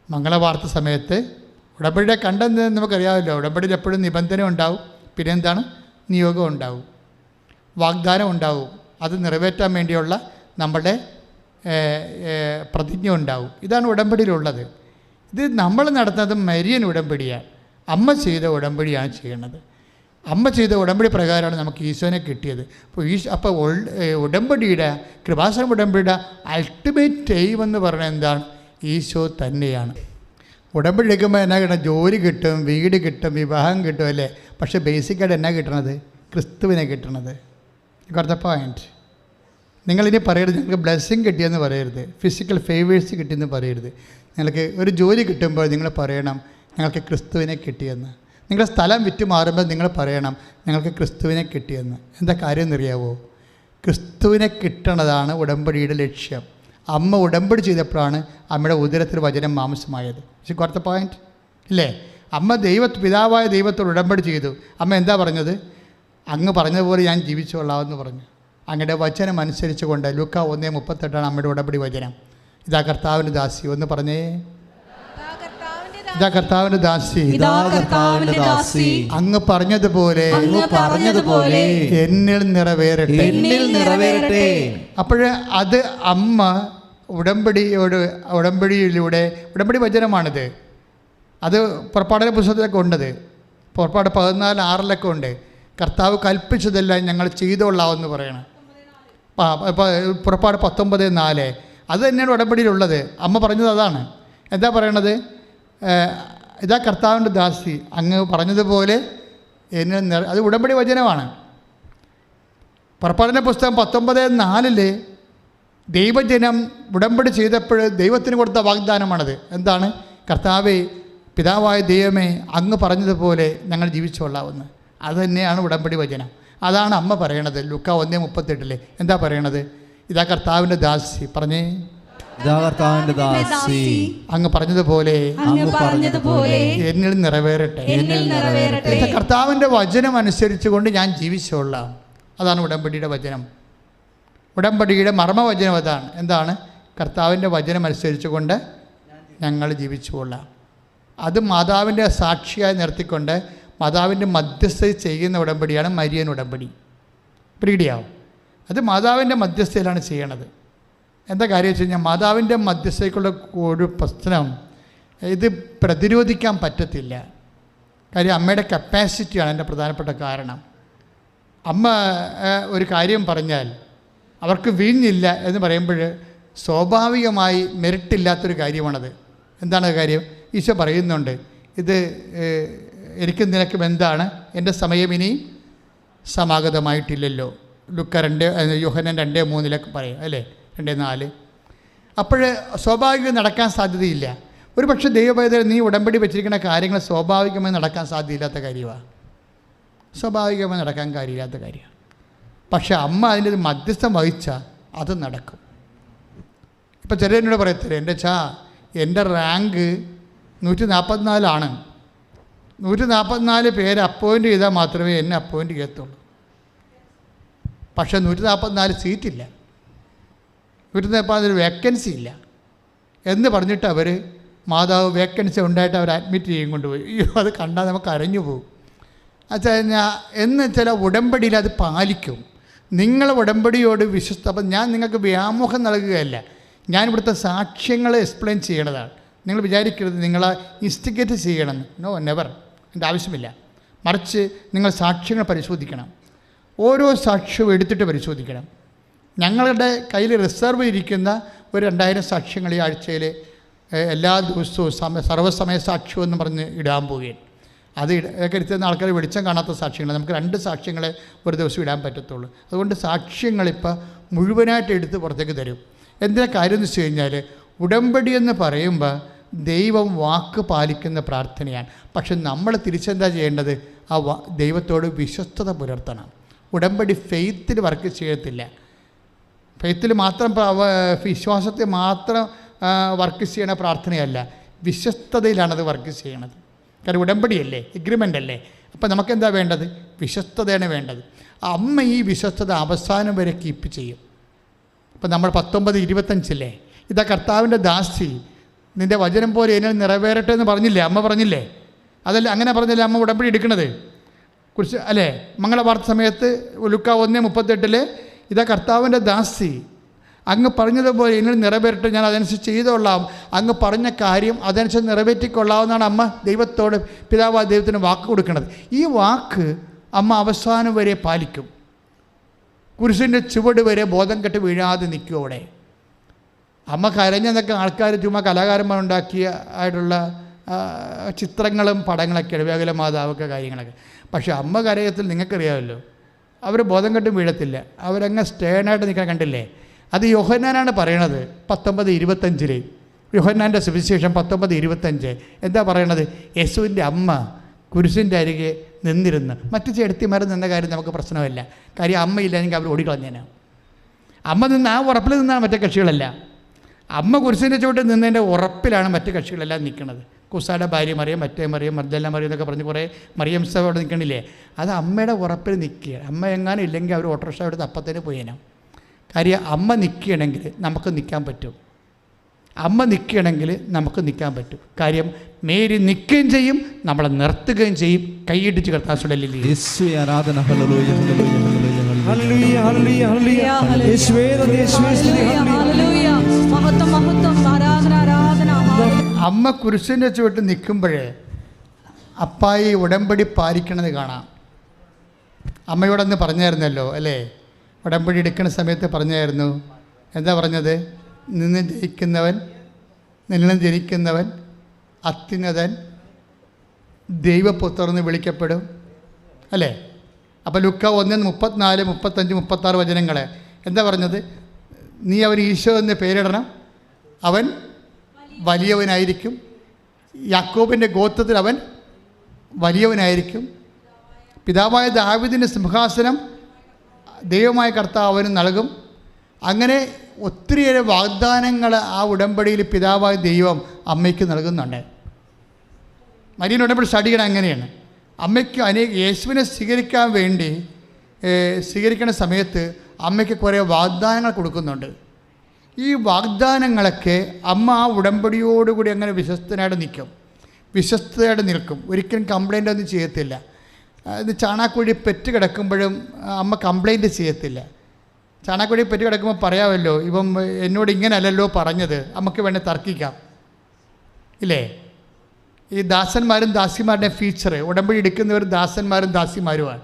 മംഗളവാർത്ത സമയത്ത് ഉടമ്പടിയുടെ കണ്ടെന്ന് നമുക്കറിയാമല്ലോ. ഉടമ്പടിയിൽ എപ്പോഴും നിബന്ധന ഉണ്ടാവും, പിന്നെ എന്താണ്, നിയോഗം ഉണ്ടാവും, വാഗ്ദാനം ഉണ്ടാവും, അത് നിറവേറ്റാൻ വേണ്ടിയുള്ള നമ്മുടെ പ്രതിജ്ഞ ഉണ്ടാവും. ഇതാണ് ഉടമ്പടിയിലുള്ളത്. ഇത് നമ്മൾ നടത്തുന്നത് മരിയൻ ഉടമ്പടിയാണ്. അമ്മ ചെയ്ത ഉടമ്പടിയാണ് ചെയ്യുന്നത്. അമ്മ ചെയ്ത ഉടമ്പടി പ്രകാരമാണ് നമുക്ക് ഈശോനെ കിട്ടിയത്. അപ്പോൾ ഉടമ്പടിയുടെ കൃപാസനം ഉടമ്പടിയുടെ അൾട്ടിമേറ്റ് എയിം എന്ന് പറയുന്നത് എന്താണ്? ഈശോ തന്നെയാണ്. ഉടമ്പടി എടുക്കുമ്പോൾ എന്നാ കിട്ടണം? ജോലി കിട്ടും, വീട് കിട്ടും, വിവാഹം കിട്ടും അല്ലേ. പക്ഷേ ബേസിക്കായിട്ട് എന്നാ കിട്ടണത്? ക്രിസ്തുവിനെ കിട്ടണത്. കുറച്ച പോയിൻറ്റ്. നിങ്ങളിനി പറയരുത് ഞങ്ങൾക്ക് ബ്ലെസ്സിങ് കിട്ടിയെന്ന് പറയരുത്, ഫിസിക്കൽ ഫേവേഴ്സ് കിട്ടിയെന്ന് പറയരുത്. നിങ്ങൾക്ക് ഒരു ജോലി കിട്ടുമ്പോൾ നിങ്ങൾ പറയണം ഞങ്ങൾക്ക് ക്രിസ്തുവിനെ കിട്ടിയെന്ന്. നിങ്ങളുടെ സ്ഥലം വിറ്റ് മാറുമ്പോൾ നിങ്ങൾ പറയണം ഞങ്ങൾക്ക് ക്രിസ്തുവിനെ കിട്ടിയെന്ന്. എന്താ കാര്യം എന്നറിയാവോ? ക്രിസ്തുവിനെ കിട്ടണതാണ് ഉടമ്പടിയുടെ ലക്ഷ്യം. അമ്മ ഉടമ്പടി ചെയ്തപ്പോഴാണ് അമ്മയുടെ ഉദരത്തിൽ വചനം മാംസമായത്. പക്ഷേ കുറച്ച പോയിൻറ്റ് ഇല്ലേ? അമ്മ പിതാവായ ദൈവത്തോട് ഉടമ്പടി ചെയ്തു. അമ്മ എന്താ പറഞ്ഞത്? അങ്ങ് പറഞ്ഞതുപോലെ ഞാൻ ജീവിച്ചോളാമെന്ന് പറഞ്ഞു. അങ്ങയുടെ വചനം അനുസരിച്ച് കൊണ്ട് ലൂക്കാ 1:38 അമ്മയുടെ ഉടമ്പടി വചനം. ഇതാ കർത്താവിൻ്റെ ദാസി. ഒന്ന് പറഞ്ഞേ, ഇതാ കർത്താവിൻ്റെ ദാസി, അങ്ങ് പറഞ്ഞതുപോലെ എന്നിൽ നിറവേറട്ടെ. അപ്പോഴ് അത് അമ്മ ഉടമ്പടി വചനമാണിത്. അത് പുറപ്പാടിൻ്റെ പുസ്തകത്തിലൊക്കെ ഉണ്ടത്. പുറപ്പാട് 14:6 ഉണ്ട്. കർത്താവ് കൽപ്പിച്ചതെല്ലാം ഞങ്ങൾ ചെയ്തോളാമെന്ന് പറയണം. പുറപ്പാട് 19:4 അത് തന്നെയാണ് ഉടമ്പടിയിലുള്ളത്. അമ്മ പറഞ്ഞത് അതാണ്. എന്താ പറയണത്? ഇതാ കർത്താവിൻ്റെ ദാസി, അങ്ങ് പറഞ്ഞതുപോലെ എന്നെ അത് ഉടമ്പടി വചനമാണ്. പുറപ്പാടിൻ്റെ പുസ്തകം 19:4 ദൈവജനം ഉടമ്പടി ചെയ്തപ്പോൾ ദൈവത്തിന് കൊടുത്ത വാഗ്ദാനമാണത്. എന്താണ്? കർത്താവേ, പിതാവായ ദൈവമേ, അങ്ങ് പറഞ്ഞതുപോലെ ഞങ്ങൾ ജീവിച്ചോളാമെന്ന്. അത് തന്നെയാണ് ഉടമ്പടി വചനം. അതാണ് അമ്മ പറയണത്. ലൂക്കാ 1:38 എന്താ പറയണത്? ഇതാ കർത്താവിൻ്റെ ദാസി. പറഞ്ഞേ, അങ്ങ് പറഞ്ഞതുപോലെ എന്നിൽ നിറവേറട്ടെ. കർത്താവിൻ്റെ വചനം അനുസരിച്ച് കൊണ്ട് ഞാൻ ജീവിച്ചോളാം. അതാണ് ഉടമ്പടിയുടെ വചനം. ഉടമ്പടിയുടെ മർമ്മവചനം അതാണ്. എന്താണ്? കർത്താവിൻ്റെ വചനം അനുസരിച്ച് കൊണ്ട് ഞങ്ങൾ ജീവിച്ചുകൊള്ളാം. അത് മാതാവിൻ്റെ സാക്ഷിയായി നിർത്തിക്കൊണ്ട് മാതാവിൻ്റെ മധ്യസ്ഥ ചെയ്യുന്ന ഉടമ്പടിയാണ് മരിയൻ ഉടമ്പടി. പിടിയാവും. അത് മാതാവിൻ്റെ മധ്യസ്ഥയിലാണ് ചെയ്യണത്. എന്താ കാര്യം വെച്ച് കഴിഞ്ഞാൽ മാതാവിൻ്റെ മധ്യസ്ഥയ്ക്കുള്ള ഒരു പ്രശ്നം ഇത് പ്രതിരോധിക്കാൻ പറ്റത്തില്ല. കാര്യം അമ്മയുടെ കപ്പാസിറ്റിയാണ് എൻ്റെ പ്രധാനപ്പെട്ട കാരണം. അമ്മ ഒരു കാര്യം പറഞ്ഞാൽ അവർക്ക് വീഞ്ഞില്ല എന്ന് പറയുമ്പോൾ സ്വാഭാവികമായി മെറിറ്റില്ലാത്തൊരു കാര്യമാണത്. എന്താണ് കാര്യം? ഈശോ പറയുന്നുണ്ട്, ഇത് എനിക്കും നിനക്കും എന്താണ്, എൻ്റെ സമയം ഇനി സമാഗതമായിട്ടില്ലല്ലോ. യോഹന്നാൻ 2:3 പറയും അല്ലേ, 2:4. അപ്പോൾ സ്വാഭാവികം നടക്കാൻ സാധ്യതയില്ല. ഒരു പക്ഷേ ദൈവപൈതൽ നീ ഉടമ്പടി വെച്ചിരിക്കുന്ന കാര്യങ്ങൾ സ്വാഭാവികമായി നടക്കാൻ സാധ്യതയില്ലാത്ത കാര്യമാണ്. സ്വാഭാവികമായി നടക്കാൻ കാര്യമില്ലാത്ത കാര്യമാണ്. പക്ഷെ അമ്മ അതിൻ്റെ ഒരു മധ്യസ്ഥം വഹിച്ചാൽ അത് നടക്കും. ഇപ്പോൾ ചിലരോട് പറയത്തില്ല, എൻ്റെ റാങ്ക് 144 144 പേര് അപ്പോയിൻ്റ് ചെയ്താൽ മാത്രമേ എന്നെ അപ്പോയിൻ്റ് ചെയ്യത്തുള്ളൂ. പക്ഷേ 144 സീറ്റില്ല, 144 വേക്കൻസി ഇല്ല എന്ന് പറഞ്ഞിട്ട് അവർ മാതാവ് വേക്കൻസി ഉണ്ടായിട്ട് അവർ അഡ്മിറ്റ് ചെയ്യും കൊണ്ടുപോയി. അയ്യോ, അത് കണ്ടാൽ നമുക്ക് അരഞ്ഞു പോകും. എന്ന് ചില ഉടമ്പടിയിൽ അത് പാലിക്കും. നിങ്ങൾ ഉടമ്പടിയോട് അപ്പം ഞാൻ നിങ്ങൾക്ക് വ്യാമോഹം നൽകുകയല്ല, ഞാൻ ഇവിടുത്തെ സാക്ഷ്യങ്ങൾ എക്സ്പ്ലെയിൻ ചെയ്യണതാണ്. നിങ്ങൾ വിചാരിക്കരുത് നിങ്ങളെ ഇൻസ്റ്റിഗേറ്റ് ചെയ്യണമെന്ന്. No, never. എൻ്റെ ആവശ്യമില്ല. മറിച്ച് നിങ്ങൾ സാക്ഷ്യങ്ങൾ പരിശോധിക്കണം. ഓരോ സാക്ഷ്യവും എടുത്തിട്ട് പരിശോധിക്കണം. ഞങ്ങളുടെ കയ്യിൽ റിസർവ് ഇരിക്കുന്ന ഒരു 2000 സാക്ഷ്യങ്ങൾ ഈ ആഴ്ചയിൽ എല്ലാ ദിവസവും സർവ്വസമയ സാക്ഷ്യം എന്ന് പറഞ്ഞ് ഇടാൻ പോവുകയാണ്. അത് ഇതൊക്കെ എടുത്തുന്ന ആൾക്കാർ വെളിച്ചം കാണാത്ത സാക്ഷ്യങ്ങൾ. നമുക്ക് 2 സാക്ഷ്യങ്ങളെ ഒരു ദിവസം ഇടാൻ പറ്റത്തുള്ളൂ. അതുകൊണ്ട് സാക്ഷ്യങ്ങളിപ്പോൾ മുഴുവനായിട്ട് എടുത്ത് പുറത്തേക്ക് തരും. എന്താ കാര്യം എന്ന് വെച്ച് കഴിഞ്ഞാൽ, ഉടമ്പടി എന്ന് പറയുമ്പോൾ ദൈവം വാക്ക് പാലിക്കുന്ന പ്രാർത്ഥനയാണ്. പക്ഷെ നമ്മൾ തിരിച്ചെന്താ ചെയ്യേണ്ടത്? ആ ദൈവത്തോട് വിശ്വസ്തത പുലർത്തണം. ഉടമ്പടി ഫെയ്ത്തിൽ വർക്ക് ചെയ്യത്തില്ല. ഫെയ്ത്തിൽ മാത്രം വിശ്വാസത്തിൽ മാത്രം വർക്ക് ചെയ്യണ പ്രാർത്ഥനയല്ല, വിശ്വസ്തതയിലാണത് വർക്ക് ചെയ്യണത്. കാരണം ഉടമ്പടിയല്ലേ, എഗ്രിമെൻ്റ് അല്ലേ. അപ്പം നമുക്കെന്താ വേണ്ടത്? വിശ്വസ്തതയാണ് വേണ്ടത്. അമ്മ ഈ വിശ്വസ്തത അവസാനം വരെ കീപ്പ് ചെയ്യും. ഇപ്പം നമ്മൾ 19:25 ഇതാ കർത്താവിൻ്റെ ദാസി, നിൻ്റെ വചനം പോലെ എന്നിൽ നിറവേറട്ടെ എന്ന് പറഞ്ഞില്ലേ? അമ്മ പറഞ്ഞില്ലേ? അതല്ല, അങ്ങനെ പറഞ്ഞില്ലേ അമ്മ ഉടമ്പടി എടുക്കണത് കുറിച്ച് അല്ലേ? മംഗളവാർത്ത സമയത്ത് ലുക്ക 1:38 ഇതാ കർത്താവിൻ്റെ ദാസി, അങ്ങ് പറഞ്ഞതുപോലെ എന്നിൽ നിറവേറട്ടെ, ഞാൻ അതനുസരിച്ച് ചെയ്തോളാം, അങ്ങ് പറഞ്ഞ കാര്യം അതനുസരിച്ച് നിറവേറ്റിക്കൊള്ളാമെന്നാണ് അമ്മ ദൈവത്തോട്, പിതാവായ ദൈവത്തിന് വാക്ക് കൊടുക്കുന്നത്. ഈ വാക്ക് അമ്മ അവസാനം വരെ പാലിക്കും. കുരിശിൻ്റെ ചുവട് വരെ ബോധം കെട്ട് വീഴാതെ നിൽക്കും അവിടെ. അമ്മ കരഞ്ഞെന്നൊക്കെ ആൾക്കാർ ചുമ്മാ കലാകാരന്മാരുണ്ടാക്കിയ ആയിട്ടുള്ള ചിത്രങ്ങളും പടങ്ങളൊക്കെയാണ്, വേഗല മാതാവൊക്കെ കാര്യങ്ങളൊക്കെ. പക്ഷേ അമ്മ കരയത്തിൽ നിങ്ങൾക്കറിയാമല്ലോ, അവർ ബോധം കെട്ടും വീഴത്തില്ല, അവരങ്ങ് സ്റ്റേണായിട്ട് നിൽക്കാൻ കണ്ടില്ലേ? അത് യോഹന്നാനാണ് പറയണത് 19:25. യോഹന്നാൻ്റെ സുവിശേഷം 19:25 എന്താ പറയണത്? യേശുവിൻ്റെ അമ്മ കുരിശിൻ്റെ അരികെ നിന്നിരുന്ന്. മറ്റു ചേട്ടത്തിമാർ നിന്ന കാര്യം നമുക്ക് പ്രശ്നമല്ല, കാര്യം അമ്മയില്ലെങ്കിൽ അവർ ഓടിക്കളഞ്ഞേനാ. അമ്മ നിന്ന് ആ ഉറപ്പിൽ നിന്നാണ് മറ്റേ കക്ഷികളല്ല. അമ്മ കുരിശിൻ്റെ ചുവട്ടിൽ നിന്നതിൻ്റെ ഉറപ്പിലാണ് മറ്റു കക്ഷികളെല്ലാം നിൽക്കുന്നത്. കുസായുടെ ഭാര്യ മറിയം, മറ്റേ മറിയം, മർദ്ദല മറിയം എന്നൊക്കെ പറഞ്ഞ് കുറേ മറിയംസ അവിടെ നിൽക്കണില്ലേ? അത് അമ്മയുടെ ഉറപ്പിൽ നിൽക്കുക. അമ്മ എങ്ങാനും ഇല്ലെങ്കിൽ അവർ ഓട്ടോറിക്ഷ എടുത്ത് അപ്പത്തേന് പോയേനാ. കാര്യം അമ്മ നിൽക്കുകയാണെങ്കിൽ നമുക്ക് നിൽക്കാൻ പറ്റും. അമ്മ നിൽക്കുകയാണെങ്കിൽ നമുക്ക് നിൽക്കാൻ പറ്റും. കാര്യം മേരി നിൽക്കുകയും ചെയ്യും, നമ്മളെ നിർത്തുകയും ചെയ്യും. കൈയിടിച്ച് കർത്താവ് ആരാധന. അമ്മ കുരിശിൻ്റെ ചുവട്ട് നിൽക്കുമ്പോഴേ അപ്പായി ഉടമ്പടി പാലിക്കണത് കാണാം. അമ്മയോടൊന്ന് പറഞ്ഞായിരുന്നല്ലോ അല്ലേ? ഉടമ്പടി എടുക്കുന്ന സമയത്ത് പറഞ്ഞായിരുന്നു. എന്താ പറഞ്ഞത്? നിന്നിൽ ജനിക്കുന്നവൻ അത്യുന്നതൻ ദൈവപുത്രൻ എന്ന് വിളിക്കപ്പെടും അല്ലേ? അപ്പോൾ ലുക്ക 1:34, 35, 36 വചനങ്ങൾ എന്താ പറഞ്ഞത്? നീ അവൻ ഈശോ എന്ന് പേരിടണം, അവൻ വലിയവനായിരിക്കും, യാക്കോബിൻ്റെ ഗോത്രത്തിൽ അവൻ വലിയവനായിരിക്കും, പിതാവായ ദാവീദിൻ്റെ സിംഹാസനം ദൈവമായ കർത്താവ് അവന് നൽകും. അങ്ങനെ ഒത്തിരിയേറെ വാഗ്ദാനങ്ങൾ ആ ഉടമ്പടിയിൽ പിതാവായ ദൈവം അമ്മയ്ക്ക് നൽകുന്നുണ്ട്. മരിയൻ ഉടമ്പടി സ്റ്റഡികൾ അങ്ങനെയാണ്. അമ്മയ്ക്ക് യേശുവിനെ സ്വീകരിക്കുന്ന സമയത്ത് അമ്മയ്ക്ക് കുറേ വാഗ്ദാനങ്ങൾ കൊടുക്കുന്നുണ്ട്. ഈ വാഗ്ദാനങ്ങളൊക്കെ അമ്മ ആ ഉടമ്പടിയോടുകൂടി അങ്ങനെ വിശ്വസ്തയായിട്ട് നിൽക്കും. ഒരിക്കലും കംപ്ലൈൻ്റ് ഒന്നും ചെയ്യത്തില്ല. ഇത് ചാണാക്കുഴി പെറ്റ് കിടക്കുമ്പോഴും അമ്മ കംപ്ലൈൻറ്റ് ചെയ്യത്തില്ല. ചാണാക്കുഴി പെറ്റ് കിടക്കുമ്പോൾ പറയാമല്ലോ, ഇവൻ എന്നോട് ഇങ്ങനെയല്ലല്ലോ പറഞ്ഞത്, നമുക്ക് വേണേൽ തർക്കിക്കാം ഇല്ലേ? ഈ ദാസന്മാരും ദാസിമാരുടെ ഫീച്ചർ, ഉടമ്പടി എടുക്കുന്നവർ ദാസന്മാരും ദാസിമാരുമാണ്.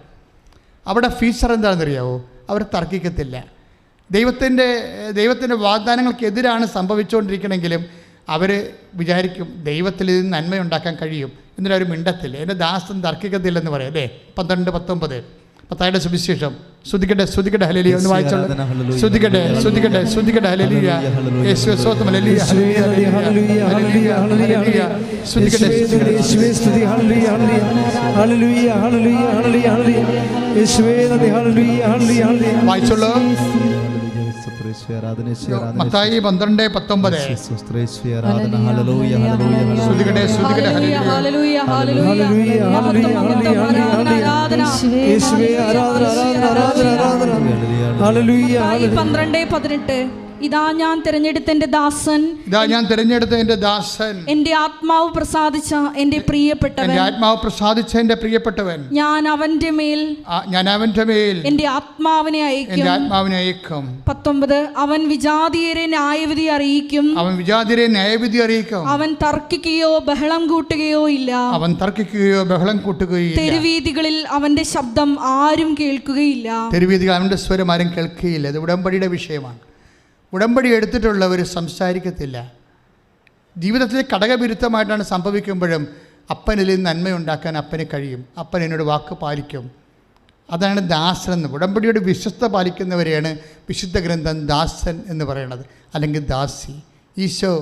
അവിടെ ഫീച്ചർ എന്താണെന്നറിയാവോ? അവർ തർക്കിക്കത്തില്ല. ദൈവത്തിൻ്റെ വാഗ്ദാനങ്ങൾക്കെതിരാണ് സംഭവിച്ചുകൊണ്ടിരിക്കണമെങ്കിലും അവർ വിചാരിക്കും ദൈവത്തിൽ ഇത് നന്മയുണ്ടാക്കാൻ കഴിയും, എന്നിട്ട് അവർ മിണ്ടത്തില്ല. എൻ്റെ ദാസൻ തർക്കിക്കത്തില്ലെന്ന് പറയാം അല്ലേ? 12:19 മത്തായിയുടെ സുവിശേഷം. ശ്രുതിക്കട്ടെ ഹല്ലേലൂയ ഒന്ന് വായിച്ചോളൂ. ശ്രുതിക്കട്ടെ ഹല്ലേലൂയ. യേശുവേ സ്തോത്രം ഹല്ലേലൂയ ഹല്ലേലൂയ ഹല്ലേലൂയ ഹല്ലേലൂയ. ശ്രുതിക്കട്ടെ യേശുവേ സ്തുതി ഹല്ലേലൂയ ഹല്ലേലൂയ ഹല്ലേലൂയ ഹല്ലേലൂയ ഹല്ലേലൂയ യേശുവേ നന്ദി ഹല്ലേലൂയ ഹല്ലേലൂയ ഹല്ലേലൂയ. വായിച്ചോളൂ. മത്തായി 12:19. ഇതാ ഞാൻ തിരഞ്ഞെടുത്ത എന്റെ ദാസൻ, എന്റെ ആത്മാവ് പ്രസാദിച്ച എന്റെ പ്രിയപ്പെട്ടവൻ, ഞാൻ അവന്റെ മേൽ എന്റെ ആത്മാവിനെ അയക്കും. 19 അവൻ വിജാതിയരെ ന്യായവിധി അറിയിക്കും. അവൻ തർക്കിക്കുകയോ ബഹളം കൂട്ടുകയോ ഇല്ല. തെരുവീതികളിൽ അവന്റെ ശബ്ദം ആരും കേൾക്കുകയില്ല. അവന്റെ സ്വരം ആരും കേൾക്കുകയില്ല. ഇത് ഉടമ്പടിയുടെ വിഷയമാണ്. ഉടമ്പടി എടുത്തിട്ടുള്ളവർ സംസാരിക്കത്തില്ല. ജീവിതത്തിൽ ഘടകവിരുദ്ധമായിട്ടാണ് സംഭവിക്കുമ്പോഴും അപ്പനിൽ നന്മയുണ്ടാക്കാൻ അപ്പന് കഴിയും. അപ്പൻ എന്നോട് വാക്ക് പാലിക്കും. അതാണ് ദാസൻ എന്ന്. ഉടമ്പടിയുടെ വിശ്വസ്ത പാലിക്കുന്നവരെയാണ് വിശുദ്ധ ഗ്രന്ഥം ദാസൻ എന്ന് പറയുന്നത്, അല്ലെങ്കിൽ ദാസി. ഈശോ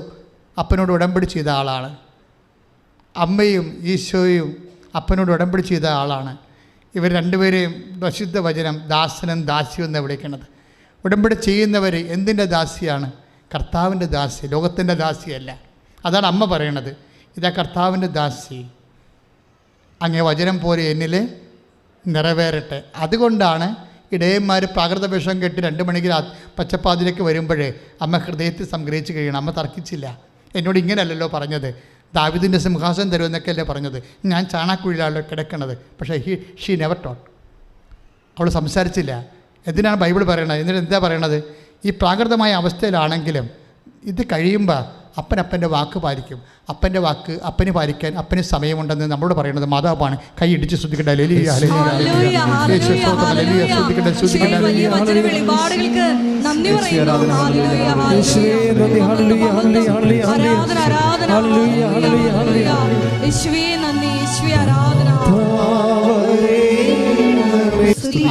അപ്പനോട് ഉടമ്പടി ചെയ്ത ആളാണ്. അമ്മയും ഈശോയും അപ്പനോട് ഉടമ്പടി ചെയ്ത ആളാണ്. ഇവർ രണ്ടുപേരെയും വിശുദ്ധ വചനം ദാസനും ദാസിയും എന്ന് വിളിക്കുന്നത്. ഉടമ്പടി ചെയ്യുന്നവർ എന്തിൻ്റെ ദാസിയാണ്? കർത്താവിൻ്റെ ദാസി, ലോകത്തിൻ്റെ ദാസിയല്ല. അതാണ് അമ്മ പറയണത്, ഇതാ കർത്താവിൻ്റെ ദാസി, അങ്ങേ വചനം പോലെ എന്നിൽ നിറവേറട്ടെ. അതുകൊണ്ടാണ് ഇടയന്മാർ പ്രാകൃത വേഷം കെട്ടി 2 മണിക്ക് പച്ചപ്പാതിലേക്ക് വരുമ്പോഴേ അമ്മ ഹൃദയത്തിൽ സംഗ്രഹിച്ച് കഴിയണം. അമ്മ തർക്കിച്ചില്ല. എന്നോട് ഇങ്ങനെയല്ലല്ലോ പറഞ്ഞത്, ദാവീദിൻ്റെ സിംഹാസനം തരുമെന്നൊക്കെയല്ലേ പറഞ്ഞത്, ഞാൻ ചാണാക്കുഴിയിലാണല്ലോ കിടക്കണത്. പക്ഷേ ഷീ നെവർ ടോട്ട്. അവൾ സംസാരിച്ചില്ല. എന്തിനാണ് ബൈബിൾ പറയണത്? എന്നിട്ട് എന്താ പറയണത്? ഈ പ്രാകൃതമായ അവസ്ഥയിലാണെങ്കിലും ഇത് കഴിയുമ്പോൾ അപ്പൻ്റെ വാക്ക് പാലിക്കും. അപ്പൻ്റെ വാക്ക് അപ്പന് പാലിക്കാൻ അപ്പന് സമയമുണ്ടെന്ന് നമ്മളോട് പറയുന്നത് മാതാവാണ്. കൈ ഇടിച്ച് ശ്രദ്ധിക്കട്ടെ.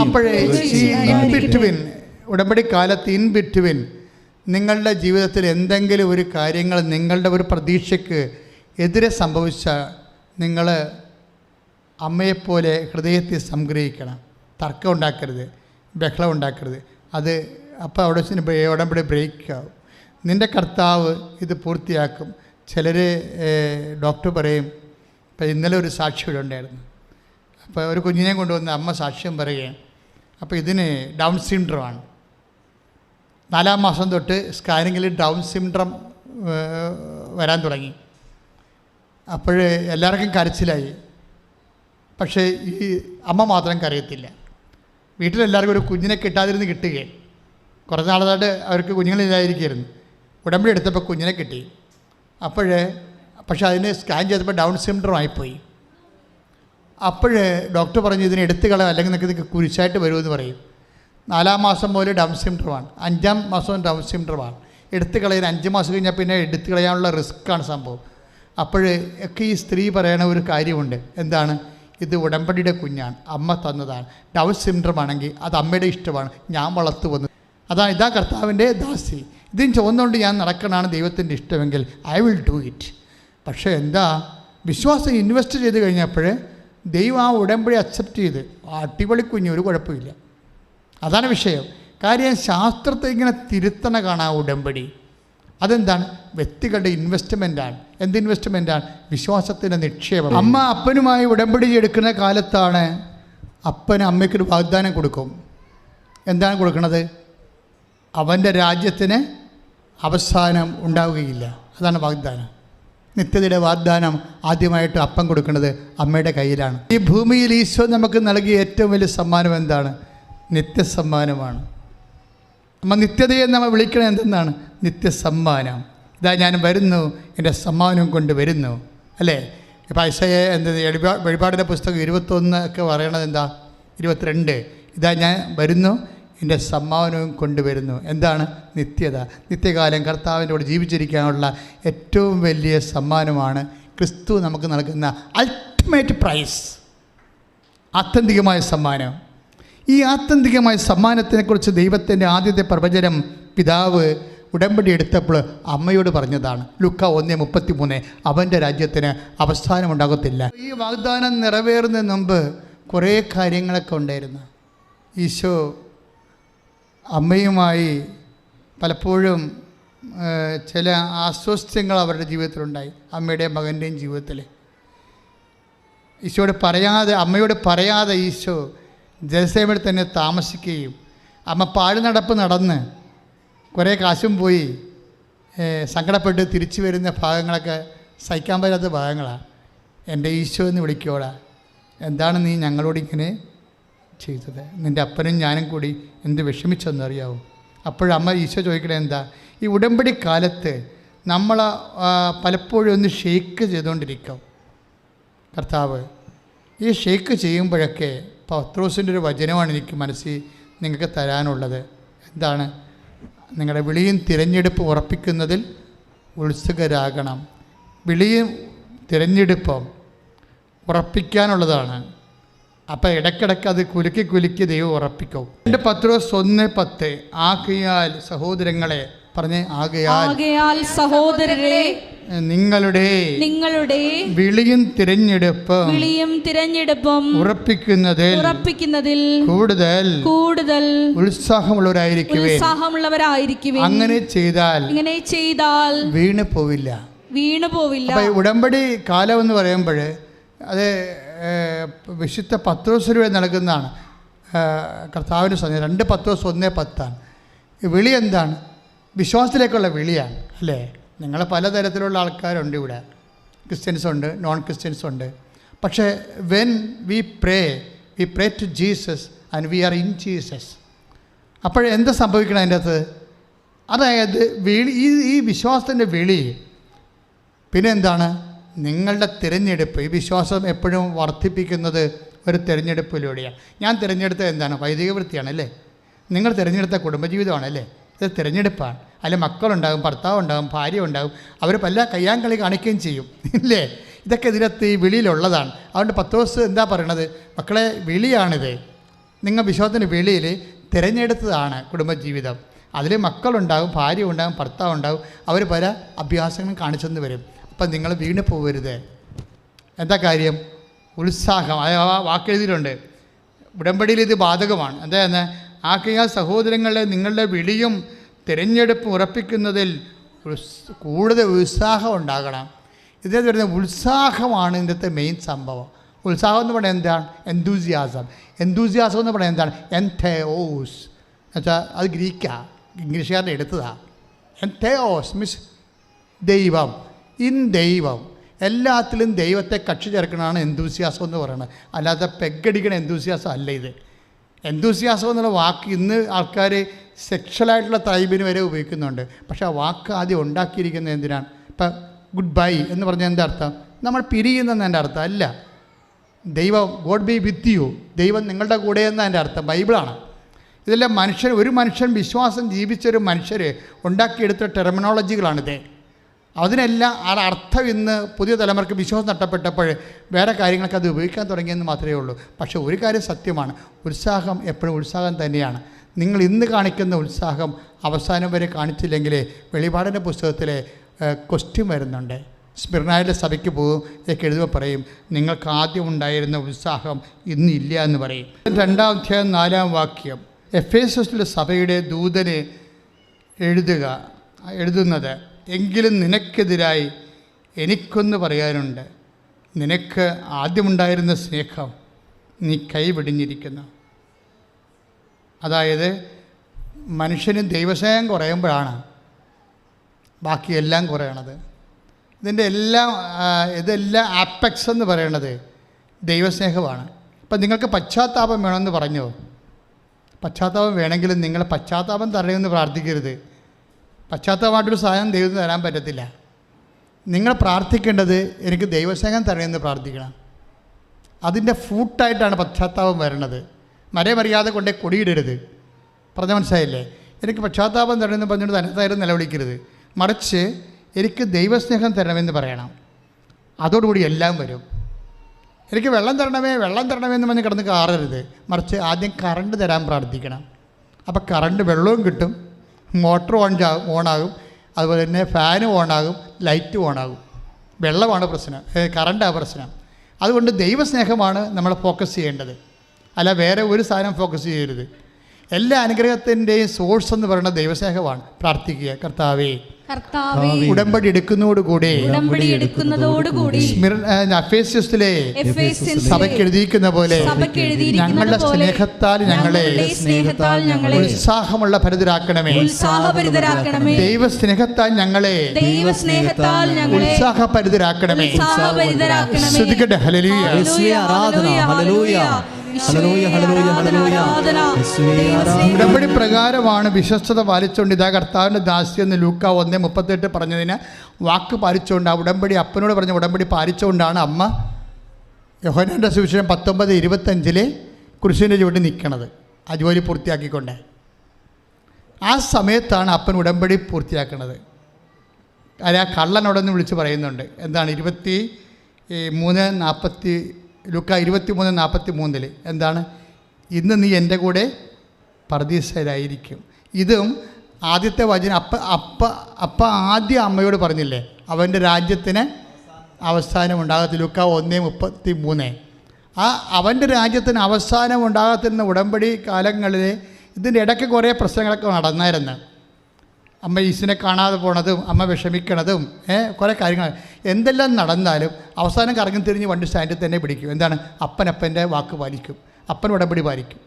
അപ്പോഴേ ഇൻ ബിറ്റ്വീൻ, ഉടമ്പടി കാലത്ത് ഇൻ ബിറ്റ്വീൻ നിങ്ങളുടെ ജീവിതത്തിൽ എന്തെങ്കിലും ഒരു കാര്യങ്ങൾ നിങ്ങളുടെ ഒരു പ്രതീക്ഷയ്ക്ക് എതിരെ സംഭവിച്ചാൽ നിങ്ങൾ അമ്മയെപ്പോലെ ഹൃദയത്തിൽ സംഗ്രഹിക്കണം. തർക്കം ഉണ്ടാക്കരുത്, ബഹളം ഉണ്ടാക്കരുത്. അത് അപ്പോൾ അവിടെ ഉടമ്പടി ബ്രേക്ക് ആവും. നിൻ്റെ കർത്താവ് ഇത് പൂർത്തിയാക്കും. ചിലർ ഡോക്ടർ പറയും, ഇപ്പോൾ ഇന്നലെ ഒരു സാക്ഷി ഇവിടെ ഉണ്ടായിരുന്നു. അപ്പോൾ ഒരു കുഞ്ഞിനെ കൊണ്ടുവന്ന് അമ്മ സാക്ഷ്യം പറയുകയാണ്. അപ്പോൾ ഇതിന് ഡൗൺ സിൻഡ്രോമാണ്. 4-ാം മാസം തൊട്ട് സ്കാനിങ്ങിൽ ഡൗൺ സിൻഡ്രം വരാൻ തുടങ്ങി. അപ്പോൾ എല്ലാവർക്കും കരച്ചിലായി. പക്ഷേ ഈ അമ്മ മാത്രം കരയത്തില്ല. വീട്ടിലെല്ലാവർക്കും ഒരു കുഞ്ഞിനെ കിട്ടാതിരുന്ന് കിട്ടുകയാണ്. കുറേ നാളായിട്ട് അവർക്ക് കുഞ്ഞുങ്ങളില്ലായിരിക്കുമായിരുന്നു. ഉടമ്പടി എടുത്തപ്പോൾ കുഞ്ഞിനെ കിട്ടി. പക്ഷേ അതിന് സ്കാൻ ചെയ്തപ്പോൾ ഡൗൺ സിൻഡ്രം ആയിപ്പോയി. ഡോക്ടർ പറഞ്ഞു ഇതിനെ എടുത്തു കളയാം, അല്ലെങ്കിൽ നിങ്ങൾക്ക് കുരിശായിട്ട് വരുമെന്ന് പറയും. 4-ാം മാസം മുതൽ ഡൗൺ സിൻഡ്രോമാണ്, 5-ാം മാസം ഡൗൺ സിൻഡ്രോമാണ്. എടുത്തു കളയാൻ 5 മാസം കഴിഞ്ഞാൽ പിന്നെ എടുത്തു കളയാനുള്ള റിസ്ക്കാണ് സംഭവം. ഒക്കെ ഈ സ്ത്രീ പറയണ ഒരു കാര്യമുണ്ട്. എന്താണ്? ഇത് ഉടമ്പടിയുടെ കുഞ്ഞാണ്, അമ്മ തന്നതാണ്. ഡൗൺ സിൻഡ്രോം ആണെങ്കിൽ അത് അമ്മയുടെ ഇഷ്ടമാണ്, ഞാൻ വളർത്തു വന്നത്. ഇതാ കർത്താവിൻ്റെ ദാസി. ഇതിന് ചുവന്നുകൊണ്ട് ഞാൻ നടക്കണതാണ് ദൈവത്തിൻ്റെ ഇഷ്ടമെങ്കിൽ ഐ വിൽ ഡു ഇറ്റ്. പക്ഷേ എന്താ, വിശ്വാസം ഇൻവെസ്റ്റ് ചെയ്ത് കഴിഞ്ഞപ്പോൾ ദൈവം ആ ഉടമ്പടി അക്സെപ്റ്റ് ചെയ്ത് അടിപൊളി കുഞ്ഞ്, ഒരു കുഴപ്പമില്ല. അതാണ് വിഷയം. കാര്യം ശാസ്ത്രത്തെ ഇങ്ങനെ തിരുത്തണ കാണാം ഉടമ്പടി. അതെന്താണ്? വ്യക്തികളുടെ ഇൻവെസ്റ്റ്മെൻറ്റാണ്. എന്ത് ഇൻവെസ്റ്റ്മെൻറ്റാണ്? വിശ്വാസത്തിൻ്റെ നിക്ഷേപം. അമ്മ അപ്പനുമായി ഉടമ്പടി എടുക്കുന്ന കാലത്താണ് അപ്പന് അമ്മയ്ക്കൊരു വാഗ്ദാനം കൊടുക്കും. എന്താണ് കൊടുക്കുന്നത്? അവൻ്റെ രാജ്യത്തിന് അവസാനം ഉണ്ടാവുകയില്ല. അതാണ് വാഗ്ദാനം. നിത്യതയുടെ വാഗ്ദാനം ആദ്യമായിട്ട് അപ്പം കൊടുക്കുന്നത് അമ്മയുടെ കയ്യിലാണ്. ഈ ഭൂമിയിൽ ഈശോ നമുക്ക് നൽകിയ ഏറ്റവും വലിയ സമ്മാനം എന്താണ്? നിത്യസമ്മാനമാണ്. അമ്മ നിത്യതയെ നമ്മൾ വിളിക്കണത് എന്തെന്നാണ്? നിത്യസമ്മാനം. ഇതാ ഞാൻ വരുന്നു, എൻ്റെ സമ്മാനം കൊണ്ട് വരുന്നു, അല്ലേ? ഇപ്പം വെളിപാടിൻ്റെ പുസ്തകം 21 ഒക്കെ പറയണത് എന്താ? 22 ഇതാ ഞാൻ വരുന്നു, എൻ്റെ സമ്മാനവും കൊണ്ടുവരുന്നു. എന്താണ്? നിത്യത. നിത്യകാലം കർത്താവിൻ്റെ കൂടെ ജീവിച്ചിരിക്കാനുള്ള ഏറ്റവും വലിയ സമ്മാനമാണ് ക്രിസ്തു നമുക്ക് നൽകുന്ന അൾട്ടിമേറ്റ് പ്രൈസ്, ആത്യന്തികമായ സമ്മാനം. ഈ ആത്യന്തികമായ സമ്മാനത്തിനെക്കുറിച്ച് ദൈവത്തിൻ്റെ ആദ്യത്തെ പ്രവചനം പിതാവ് ഉടമ്പടി എടുത്തപ്പോൾ അമ്മയോട് പറഞ്ഞതാണ്. ലൂക്ക 1:33 അവൻ്റെ രാജ്യത്തിന് അവസാനമുണ്ടാകത്തില്ല. ഈ വാഗ്ദാനം നിറവേറുന്നതിന് മുമ്പ് കുറേ കാര്യങ്ങളൊക്കെ ഉണ്ടായിരുന്നു. ഈശോ അമ്മയുമായി പലപ്പോഴും ചില അസ്വസ്ഥ്യങ്ങൾ അവരുടെ ജീവിതത്തിലുണ്ടായി. അമ്മയുടെയും മകൻ്റെയും ജീവിതത്തിൽ അമ്മയോട് പറയാതെ ഈശോ ജെറുസലേമിൽ തന്നെ താമസിക്കുകയും അമ്മ പാഴ്നടപ്പ് നടന്ന് കുറേ കാശും പോയി സങ്കടപ്പെട്ട് തിരിച്ചു വരുന്ന ഭാഗങ്ങളൊക്കെ സഹിക്കാൻ പറ്റാത്ത ഭാഗങ്ങളാണ്. എൻ്റെ ഈശോ എന്ന് വിളിക്കോടാ, എന്താണ് നീ ഞങ്ങളോടിങ്ങനെ ചെയ്തത്? നിൻ്റെ അപ്പനും ഞാനും കൂടി എന്ത് വിഷമിച്ചെന്നറിയാവോ? അപ്പോഴമ്മ ഈശോ ചോദിക്കണേ എന്താ? ഈ ഉടമ്പടി കാലത്ത് നമ്മൾ പലപ്പോഴും ഒന്ന് ഷെയ്ക്ക് ചെയ്തുകൊണ്ടിരിക്കും. കർത്താവ് ഈ ഷെയ്ക്ക് ചെയ്യുമ്പോഴൊക്കെ പത്രോസിൻ്റെ ഒരു വചനമാണ് എനിക്ക് മനസ്സിൽ നിങ്ങൾക്ക് തരാനുള്ളത്. എന്താണ്? നിങ്ങളുടെ വിളിയും തിരഞ്ഞെടുപ്പ് ഉറപ്പിക്കുന്നതിൽ ഉത്സുകരാകണം. വിളിയും തിരഞ്ഞെടുപ്പും ഉറപ്പിക്കാനുള്ളതാണ്. അപ്പം ഇടയ്ക്കിടയ്ക്ക് അത് കുലുക്കി കുലുക്കി ദൈവം ഉറപ്പിക്കും. 2 പത്രോസ് 1:10 ആകയാൽ സഹോദരങ്ങളെ പറഞ്ഞേ, ആകയാൽ സഹോദരരെ നിങ്ങളുടെ വിളിയും തിരഞ്ഞെടുപ്പും ഉറപ്പിക്കുന്നതിൽ കൂടുതൽ ഉത്സാഹമുള്ളവരായിരിക്കുവേ. അങ്ങനെ ചെയ്താൽ വീണു പോവില്ല. അപ്പം ഉടമ്പടി കാലം എന്ന് പറയുമ്പോൾ അത് വിശുദ്ധ പത്രോസിലൂടെ നൽകുന്നതാണ്. കർത്താവിൻ്റെ സന്ദേശം 2 പത്രോസ് 1:10 വിളി എന്താണ്? വിശ്വാസത്തിലേക്കുള്ള വിളിയാണ് അല്ലേ? നിങ്ങൾ പലതരത്തിലുള്ള ആൾക്കാരുണ്ട് ഇവിടെ. ക്രിസ്ത്യൻസ് ഉണ്ട്, നോൺ ക്രിസ്ത്യൻസ് ഉണ്ട്. പക്ഷേ when we pray to Jesus and we are in Jesus. അപ്പോഴെന്താ സംഭവിക്കണം അതിൻ്റെ അകത്ത്? അതായത് ഈ വിശ്വാസത്തിൻ്റെ വിളി, പിന്നെ എന്താണ് നിങ്ങളുടെ തിരഞ്ഞെടുപ്പ്. ഈ വിശ്വാസം എപ്പോഴും വർദ്ധിപ്പിക്കുന്നത് ഒരു തിരഞ്ഞെടുപ്പിലൂടെയാണ്. ഞാൻ തിരഞ്ഞെടുത്തത് എന്താണ്? വൈദിക വൃത്തിയാണ് അല്ലേ? നിങ്ങൾ തിരഞ്ഞെടുത്ത കുടുംബജീവിതമാണ് അല്ലേ? ഇത് തിരഞ്ഞെടുപ്പാണ്. അതിൽ മക്കളുണ്ടാകും, ഭർത്താവ് ഉണ്ടാകും, ഭാര്യ ഉണ്ടാകും. അവർ പല കയ്യാങ്കളി കാണിക്കുകയും ചെയ്യും ഇല്ലേ? ഇതൊക്കെ ഇതിനകത്ത് ഈ വിളിയിലുള്ളതാണ്. അതുകൊണ്ട് പത്രോസ് എന്താ പറയണത്? മക്കളെ, വിളിയാണിത്. നിങ്ങൾ വിശ്വാസത്തിൻ്റെ വിളിയിൽ തിരഞ്ഞെടുത്തതാണ് കുടുംബജീവിതം. അതിൽ മക്കളുണ്ടാകും, ഭാര്യ ഉണ്ടാകും, ഭർത്താവ് ഉണ്ടാകും. അവർ പല അഭ്യാസങ്ങളും കാണിച്ചെന്ന് വരും. അപ്പം നിങ്ങൾ വീണ് പോകരുത്. എന്താ കാര്യം? ഉത്സാഹം. ആ വാക്കെഴുതിയിട്ടുണ്ട്. ഉടമ്പടിയിൽ ഇത് ബാധകമാണ്. എന്താ? ആകയാൽ സഹോദരങ്ങളെ നിങ്ങളുടെ വിളിയും തിരഞ്ഞെടുപ്പും ഉറപ്പിക്കുന്നതിൽ കൂടുതൽ ഉത്സാഹം ഉണ്ടാകണം. ഇതിനകത്ത് വരുന്ന ഉത്സാഹമാണ് ഇതിൻ്റെ മെയിൻ സംഭവം. ഉത്സാഹം എന്ന് പറയുന്നത് എന്താണ്? എന്തൂസിയാസം എന്ന് പറയുന്നത് എന്താണ്? എൻതേയോസ് എന്നുവെച്ചാൽ അത് ഗ്രീക്കാണ്, ഇംഗ്ലീഷുകാരുടെ എടുത്തതാണ്. എൻതേയോസ് മീൻസ് ദൈവം. ദൈവം എല്ലാത്തിലും ദൈവത്തെ കക്ഷി ചേർക്കണതാണ് എന്തൂസിയാസം എന്ന് പറയുന്നത്. അല്ലാതെ പെഗടിക്കണ എന്തൂസിയാസം അല്ല ഇത്. എന്തൂസിയാസം എന്നുള്ള വാക്ക് ഇന്ന് ആൾക്കാർ സെക്ഷലായിട്ടുള്ള തൈബിന് വരെ ഉപയോഗിക്കുന്നുണ്ട്. പക്ഷേ ആ വാക്ക് ആദ്യം ഉണ്ടാക്കിയിരിക്കുന്നത് എന്തിനാണ്? ഇപ്പം ഗുഡ് ബൈ എന്ന് പറഞ്ഞാൽ എന്താ അർത്ഥം? നമ്മൾ പിരിയുന്നെന്ന് എൻ്റെ അർത്ഥം അല്ല. ദൈവം ഗോഡ് ബി വിത്ത് യു, ദൈവം നിങ്ങളുടെ കൂടെ എന്ന എൻ്റെ അർത്ഥം. ബൈബിളാണ്. ഇതെല്ലാം ഒരു മനുഷ്യൻ വിശ്വാസം ജീവിച്ചൊരു മനുഷ്യർ ഉണ്ടാക്കിയെടുത്ത ടെർമിനോളജികളാണിത്. അതിനെല്ലാം ആ അർത്ഥം ഇന്ന് പുതിയ തലമുറയ്ക്ക് വിശ്വാസം നഷ്ടപ്പെട്ടപ്പോൾ വേറെ കാര്യങ്ങൾക്ക് അത് ഉപയോഗിക്കാൻ തുടങ്ങിയെന്ന് മാത്രമേ ഉള്ളൂ. പക്ഷേ ഒരു കാര്യം സത്യമാണ്, ഉത്സാഹം എപ്പോഴും ഉത്സാഹം തന്നെയാണ്. നിങ്ങൾ ഇന്ന് കാണിക്കുന്ന ഉത്സാഹം അവസാനം വരെ കാണിച്ചില്ലെങ്കിൽ വെളിപാടിൻ്റെ പുസ്തകത്തിലെ ക്വസ്റ്റ്യൻ വരുന്നുണ്ട്. സ്മിർനായിലെ സഭയ്ക്ക് പോകും, ഇതൊക്കെ എഴുതുമ്പോൾ പറയും നിങ്ങൾക്ക് ആദ്യം ഉണ്ടായിരുന്ന ഉത്സാഹം ഇന്നില്ല എന്ന് പറയും. 2-ാം അധ്യായം 4-ാം വാക്യം എഫേസസിലെ സഭയുടെ ദൂതന് എഴുതുന്നത് എങ്കിലും നിനക്കെതിരായി എനിക്കൊന്ന് പറയാനുണ്ട്. നിനക്ക് ആദ്യമുണ്ടായിരുന്ന സ്നേഹം നീ കൈവിടിഞ്ഞിരിക്കുന്നു. അതായത് മനുഷ്യന് ദൈവസ്നേഹം കുറയുമ്പോഴാണ് ബാക്കിയെല്ലാം കുറയണത്. ഇതെല്ലാം ആപ്പെക്സ് എന്ന് പറയണത് ദൈവസ്നേഹമാണ്. ഇപ്പം നിങ്ങൾക്ക് പശ്ചാത്താപം വേണമെന്ന് പറഞ്ഞോ, പശ്ചാത്താപം വേണമെങ്കിലും നിങ്ങൾ പശ്ചാത്താപം തരണമെന്ന് പ്രാർത്ഥിക്കരുത്. പശ്ചാത്തലമായിട്ടൊരു സാധനം ദൈവത്തിന് തരാൻ പറ്റത്തില്ല. നിങ്ങൾ പ്രാർത്ഥിക്കേണ്ടത് എനിക്ക് ദൈവസ്നേഹം തരണമെന്ന് പ്രാർത്ഥിക്കണം. അതിൻ്റെ ഫ്രൂട്ടായിട്ടാണ് പശ്ചാത്താപം വരണത്. മരമറിയാതെ കൊണ്ടേ കൊടിയിടരുത്. പറഞ്ഞ മനസ്സിലായില്ലേ? എനിക്ക് പശ്ചാത്താപം തരണമെന്ന് പറഞ്ഞിട്ട് തനത്തായിരുന്നു നിലവിളിക്കരുത്. മറിച്ച് എനിക്ക് ദൈവസ്നേഹം തരണമെന്ന് പറയണം. അതോടുകൂടി എല്ലാം വരും. എനിക്ക് വെള്ളം തരണമേ എന്ന് പറഞ്ഞ് കിടന്ന് കാറരുത്. മറിച്ച് ആദ്യം കറണ്ട് തരാൻ പ്രാർത്ഥിക്കണം. അപ്പോൾ കറണ്ട് വെള്ളവും കിട്ടും, മോട്ടർ ഓണാകും, അതുപോലെ തന്നെ ഫാനും ഓണാകും, ലൈറ്റ് ഓണാകും. വെള്ളമാണ് പ്രശ്നം, കറണ്ടാണ് പ്രശ്നം. അതുകൊണ്ട് ദൈവസ്നേഹമാണ് നമ്മൾ ഫോക്കസ് ചെയ്യേണ്ടത്, അല്ല വേറെ ഒരു സാധനം ഫോക്കസ് ചെയ്യരുത്. എല്ലാ അനുഗ്രഹത്തിൻ്റെയും സോഴ്സ് എന്ന് പറയുന്നത് ദൈവസ്നേഹമാണ്. പ്രാർത്ഥിക്കുക, കർത്താവേ ഉടമ്പടി എടുക്കുന്നതോടുകൂടി സഭയ്ക്ക് എഴുതിയിരിക്കുന്ന പോലെ ഞങ്ങളുടെ സ്നേഹത്താൽ ഞങ്ങളെ ഉത്സാഹമുള്ള ഭരിതരാക്കണമേ. ദൈവസ്നേഹത്താൽ ഞങ്ങളെ ഉത്സാഹഭരിതരാക്കണമേ. ശ്രദ്ധിക്കട്ടെ. ഹല്ലേലൂയ. ഉടമ്പടി പ്രകാരമാണ് വിശ്വസ്തത പാലിച്ചുകൊണ്ട് ഇതാ കർത്താവിൻ്റെ ദാസ്യം എന്ന് ലൂക്ക 1:38 പറഞ്ഞതിന് വാക്ക് പാലിച്ചുകൊണ്ട് ആ ഉടമ്പടി അപ്പനോട് പറഞ്ഞ ഉടമ്പടി പാലിച്ചുകൊണ്ടാണ് അമ്മ യോഹന്നാന്റെ സുവിശേഷം 19:25 കുരിശിൻ്റെ ചുവട്ടിൽ നിൽക്കണത്, ആ ജോലി പൂർത്തിയാക്കിക്കൊണ്ട്. ആ സമയത്താണ് അപ്പൻ ഉടമ്പടി പൂർത്തിയാക്കുന്നത്. അത് ആ കള്ളനോടൊന്ന് വിളിച്ച് പറയുന്നുണ്ട്. എന്താണ് 23:40 ലൂക്ക 23:43 എന്താണ്? ഇന്ന് നീ എൻ്റെ കൂടെ പർദീസയിലായിരിക്കും. ഇതും ആദ്യത്തെ വചനം അപ്പ ആദ്യം അമ്മയോട് പറഞ്ഞില്ലേ, അവൻ്റെ രാജ്യത്തിന് അവസാനം ഉണ്ടാകത്തില്ല. ലൂക്ക 1:33. ആ അവൻ്റെ രാജ്യത്തിന് അവസാനം ഉണ്ടാകത്തുന്ന ഉടമ്പടി കാലങ്ങളിൽ ഇതിൻ്റെ ഇടയ്ക്ക് കുറേ പ്രശ്നങ്ങളൊക്കെ നടന്നായിരുന്നു. അമ്മ ഈസിനെ കാണാതെ പോണതും അമ്മ വിഷമിക്കണതും കുറേ കാര്യങ്ങൾ എന്തെല്ലാം നടന്നാലും അവസാനം കറങ്ങി തിരിഞ്ഞ് വണ്ടി സ്റ്റാൻഡിൽ തന്നെ പിടിക്കും. എന്താണ്? അപ്പൻ്റെ വാക്ക് പാലിക്കും, അപ്പൻ ഉടമ്പടി പാലിക്കും.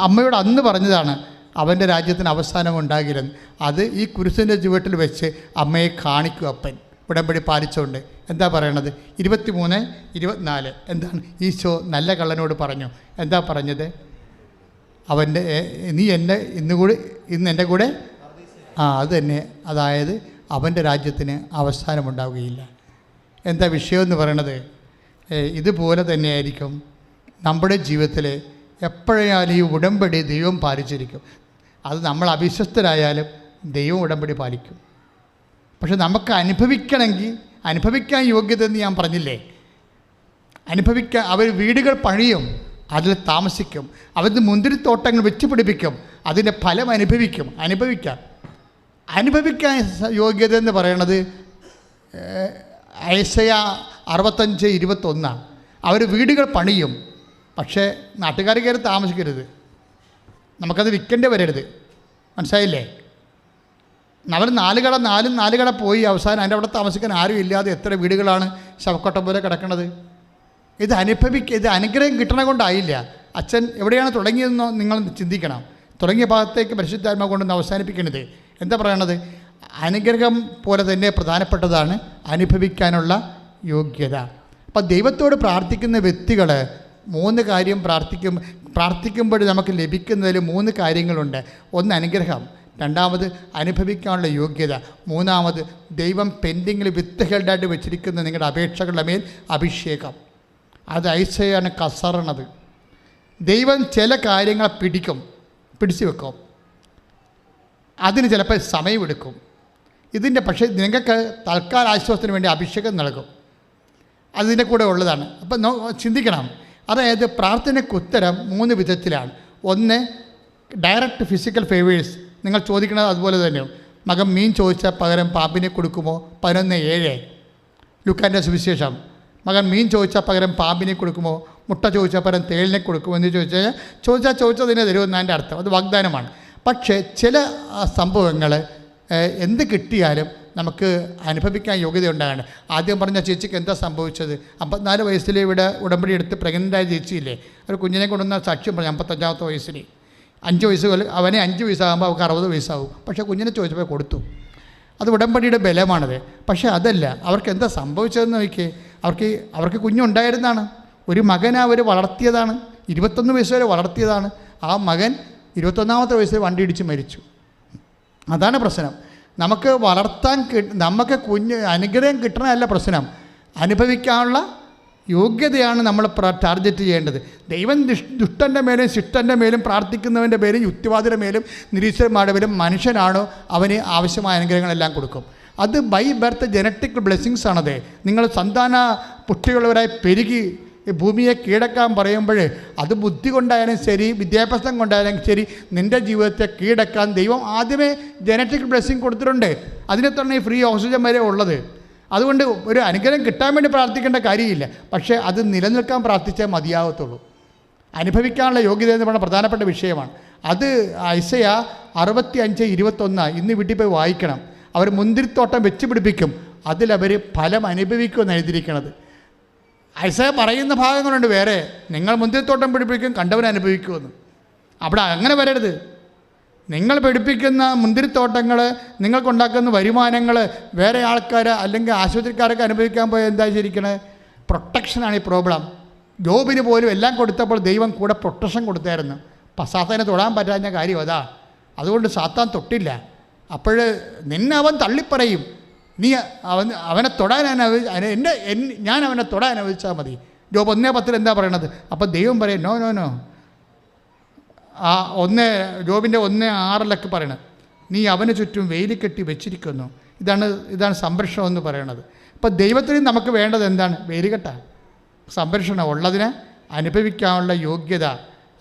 അമ്മയോട് അന്ന് പറഞ്ഞതാണ് അവൻ്റെ രാജ്യത്തിന് അവസാനം ഉണ്ടാകില്ലെന്ന്. അത് ഈ കുരിശിൻ്റെ ചുവട്ടിൽ വെച്ച് അമ്മയെ കാണിക്കും അപ്പൻ ഉടമ്പടി പാലിച്ചുകൊണ്ട്. എന്താ പറയണത്? 23:24 എന്താണ്? ഈശോ നല്ല കള്ളനോട് പറഞ്ഞു. എന്താ പറഞ്ഞത്? അവൻ്റെ നീ ഇന്ന് എൻ്റെ കൂടെ അത് തന്നെ. അതായത് അവൻ്റെ രാജ്യത്തിന് അവസാനമുണ്ടാവുകയില്ല. എന്താ വിഷയമെന്ന് പറയണത്? ഇതുപോലെ തന്നെയായിരിക്കും നമ്മുടെ ജീവിതത്തിൽ എപ്പോഴായാലും ഈ ഉടമ്പടി ദൈവം പാലിച്ചിരിക്കും. അത് നമ്മൾ അവിശ്വസ്തരായാലും ദൈവം ഉടമ്പടി പാലിക്കും. പക്ഷെ നമുക്ക് അനുഭവിക്കാൻ യോഗ്യതയെന്ന് ഞാൻ പറഞ്ഞില്ലേ, അവർ വീടുകൾ പണിയും, അതിൽ താമസിക്കും, അവരുടെ മുന്തിരിത്തോട്ടങ്ങൾ വെച്ച് പിടിപ്പിക്കും, അതിൻ്റെ ഫലം അനുഭവിക്കാൻ യോഗ്യത എന്ന് പറയണത് ഐസയാ 65:21. അവർ വീടുകൾ പണിയും, പക്ഷേ നാട്ടുകാർ കയറി താമസിക്കരുത്, നമുക്കത് വിൽക്കേണ്ടി വരരുത്. മനസ്സിലായില്ലേ? അവർ നാല് കട പോയി അവസാനം അതിൻ്റെ അവിടെ താമസിക്കാൻ ആരും ഇല്ലാതെ എത്ര വീടുകളാണ് ശവക്കൊട്ടം പോലെ കിടക്കുന്നത്. ഇത് അനുഗ്രഹം കിട്ടണ കൊണ്ടായില്ല. അച്ഛൻ എവിടെയാണ് തുടങ്ങിയതെന്നോ നിങ്ങൾ ചിന്തിക്കണം. തുടങ്ങിയ ഭാഗത്തേക്ക് പരിശുദ്ധാത്മാവ് കൊണ്ടൊന്ന് അവസാനിപ്പിക്കണത്. എന്താ പറയണത്? അനുഗ്രഹം പോലെ തന്നെ പ്രധാനപ്പെട്ടതാണ് അനുഭവിക്കാനുള്ള യോഗ്യത. അപ്പം ദൈവത്തോട് പ്രാർത്ഥിക്കുന്ന വ്യക്തികൾ 3 കാര്യം പ്രാർത്ഥിക്കുമ്പോൾ നമുക്ക് ലഭിക്കുന്നതിൽ 3 കാര്യങ്ങളുണ്ട്. ഒന്ന് അനുഗ്രഹം, രണ്ടാമത് അനുഭവിക്കാനുള്ള യോഗ്യത, മൂന്നാമത് ദൈവം പെൻഡിങ്ങിൽ വിത്തുകളുടെ വെച്ചിരിക്കുന്ന നിങ്ങളുടെ അപേക്ഷകളുടെ മേൽ അഭിഷേകം. അത് ഐസയാണ് കസറണത്. ദൈവം ചില കാര്യങ്ങളെ പിടിച്ചു വെക്കും, അതിന് ചിലപ്പോൾ സമയമെടുക്കും. പക്ഷേ നിങ്ങൾക്ക് തൽക്കാല ആശ്വാസത്തിന് വേണ്ടി അഭിഷേകം നൽകും, അതിൻ്റെ കൂടെ ഉള്ളതാണ്. അപ്പം ചിന്തിക്കണം. അതായത് പ്രാർത്ഥനയ്ക്ക് ഉത്തരം 3 വിധത്തിലാണ്. ഒന്ന്, ഡയറക്റ്റ് ഫിസിക്കൽ ഫേവേഴ്സ്. നിങ്ങൾ ചോദിക്കുന്നത് അതുപോലെ തന്നെ. മകൻ മീൻ ചോദിച്ചാൽ പകരം പാമ്പിനെ കൊടുക്കുമോ? 11:7 ലൂക്കാൻ്റെ സുവിശേഷം. മകൻ മീൻ ചോദിച്ചാൽ പകരം പാമ്പിനെ കൊടുക്കുമോ? മുട്ട ചോദിച്ചാൽ പകരം തേളിനെ കൊടുക്കുമോ എന്ന് ചോദിച്ചതിനെ തരുമെന്ന് എൻ്റെ അർത്ഥം. അത് വാഗ്ദാനമാണ്. പക്ഷേ ചില സംഭവങ്ങൾ എന്ത് കിട്ടിയാലും നമുക്ക് അനുഭവിക്കാൻ യോഗ്യത ഉണ്ടാകണം. ആദ്യം പറഞ്ഞ ചേച്ചിക്ക് എന്താ സംഭവിച്ചത്? 54 വയസ്സിൽ ഇവിടെ ഉടമ്പടി എടുത്ത് പ്രഗ്നൻ്റായ ചേച്ചിയില്ലേ, ഒരു കുഞ്ഞിനെ കൊണ്ടുവന്ന സാക്ഷ്യം പറഞ്ഞു. 55-ാമത്തെ വയസ്സിൽ 5 വയസ്സ് അവനെ 5 വയസ്സാകുമ്പോൾ അവർക്ക് 60 വയസ്സാവും. പക്ഷേ കുഞ്ഞിനെ ചോദിച്ചപ്പോൾ കൊടുത്തു. അത് ഉടമ്പടിയുടെ ബലമാണത്. പക്ഷേ അതല്ല, അവർക്ക് എന്താ സംഭവിച്ചതെന്ന് നോക്കിയേ. അവർക്ക് കുഞ്ഞുണ്ടായിരുന്നതാണ്. ഒരു മകനെ അവർ വളർത്തിയതാണ്, 21 വയസ്സ് വരെ വളർത്തിയതാണ്. ആ മകൻ 21-ാമത്തെ വയസ്സിൽ വണ്ടി ഇടിച്ച് മരിച്ചു. അതാണ് പ്രശ്നം. നമുക്ക് അനുഗ്രഹം കിട്ടണമല്ല പ്രശ്നം, അനുഭവിക്കാനുള്ള യോഗ്യതയാണ് നമ്മൾ ടാർഗറ്റ് ചെയ്യേണ്ടത്. ദൈവം ദുഷ്ടൻ്റെ മേലും ശിഷ്ടൻ്റെ മേലും പ്രാർത്ഥിക്കുന്നവൻ്റെ മേലും യുക്തിവാദിയുടെ മേലും നിരീശ്വരന്മാരുടെ മേലും മനുഷ്യനാണോ അവന് ആവശ്യമായ അനുഗ്രഹങ്ങളെല്ലാം കൊടുക്കും. അത് ബൈ ബർത്ത് ജനറ്റിക് ബ്ലെസ്സിങ്സ് ആണത്. നിങ്ങൾ സന്താന പുഷ്ടിയുള്ളവരായി പെരുകി ഭൂമിയെ കീഴടക്കാൻ പറയുമ്പോൾ അത് ബുദ്ധി കൊണ്ടായാലും ശരി, വിദ്യാഭ്യാസം കൊണ്ടായാലും ശരി, നിൻ്റെ ജീവിതത്തെ കീഴടക്കാൻ ദൈവം ആദ്യമേ ജനറ്റിക് ബ്ലെസ്സിങ് കൊടുത്തിട്ടുണ്ട്. അതിനെ തന്നെ ഈ ഫ്രീ ഓക്സിജൻ വരെ ഉള്ളത്. അതുകൊണ്ട് ഒരു അനുഗ്രഹം കിട്ടാൻ വേണ്ടി പ്രാർത്ഥിക്കേണ്ട കാര്യമില്ല, പക്ഷേ അത് നിലനിൽക്കാൻ പ്രാർത്ഥിച്ചാൽ മതിയാകത്തുള്ളൂ. അനുഭവിക്കാനുള്ള യോഗ്യത എന്ന് പറയുന്ന പ്രധാനപ്പെട്ട വിഷയമാണ്. അത് ഐസയ 65:21 ഇന്ന് വീട്ടിൽ പോയി വായിക്കണം. അവർ മുന്തിരിത്തോട്ടം വെച്ച് പിടിപ്പിക്കും, അതിലവർ ഫലം അനുഭവിക്കുമെന്ന് എഴുതിയിരിക്കണത്. ഐസയ പറയുന്ന ഭാഗങ്ങളുണ്ട് വേറെ. നിങ്ങൾ മുന്തിരിത്തോട്ടം പിടിപ്പിക്കും, കണ്ടവൻ അനുഭവിക്കുമെന്ന്. അവിടെ അങ്ങനെ വരരുത്. നിങ്ങൾ പിടിപ്പിക്കുന്ന മുന്തിരിത്തോട്ടങ്ങൾ, നിങ്ങൾക്കുണ്ടാക്കുന്ന വരുമാനങ്ങൾ വേറെ ആൾക്കാർ അല്ലെങ്കിൽ ആശുപത്രിക്കാരൊക്കെ അനുഭവിക്കാൻ പോയാൽ എന്താ ശരിക്കണത്? പ്രൊട്ടക്ഷനാണ് ഈ പ്രോബ്ലം. ജോബിന് പോലും എല്ലാം കൊടുത്തപ്പോൾ ദൈവം കൂടെ പ്രൊട്ടക്ഷൻ കൊടുത്തായിരുന്നു. സാത്താനെ തൊടാൻ പറ്റാഞ്ഞ കാര്യം അതാ. അതുകൊണ്ട് സാത്താൻ തൊട്ടില്ല. അപ്പോൾ നിന്നെ അവൻ തള്ളിപ്പറയും. നീ അവനെ തൊടാൻ ഞാൻ അവനെ തൊടാൻ അനുവദിച്ചാൽ മതി. ജോബ് 1:10 എന്താ പറയണത്? അപ്പോൾ ദൈവം പറയും നോ. ആ ജോബിൻ്റെ 1:6 പറയണത്, നീ അവന് ചുറ്റും വേലി കെട്ടി വെച്ചിരിക്കുന്നു. ഇതാണ് സംരക്ഷണം എന്ന് പറയണത്. അപ്പോൾ ദൈവത്തിന് നമുക്ക് വേണ്ടത് എന്താണ്? വേലികെട്ട. സംരക്ഷണം ഉള്ളതിന് അനുഭവിക്കാനുള്ള യോഗ്യത,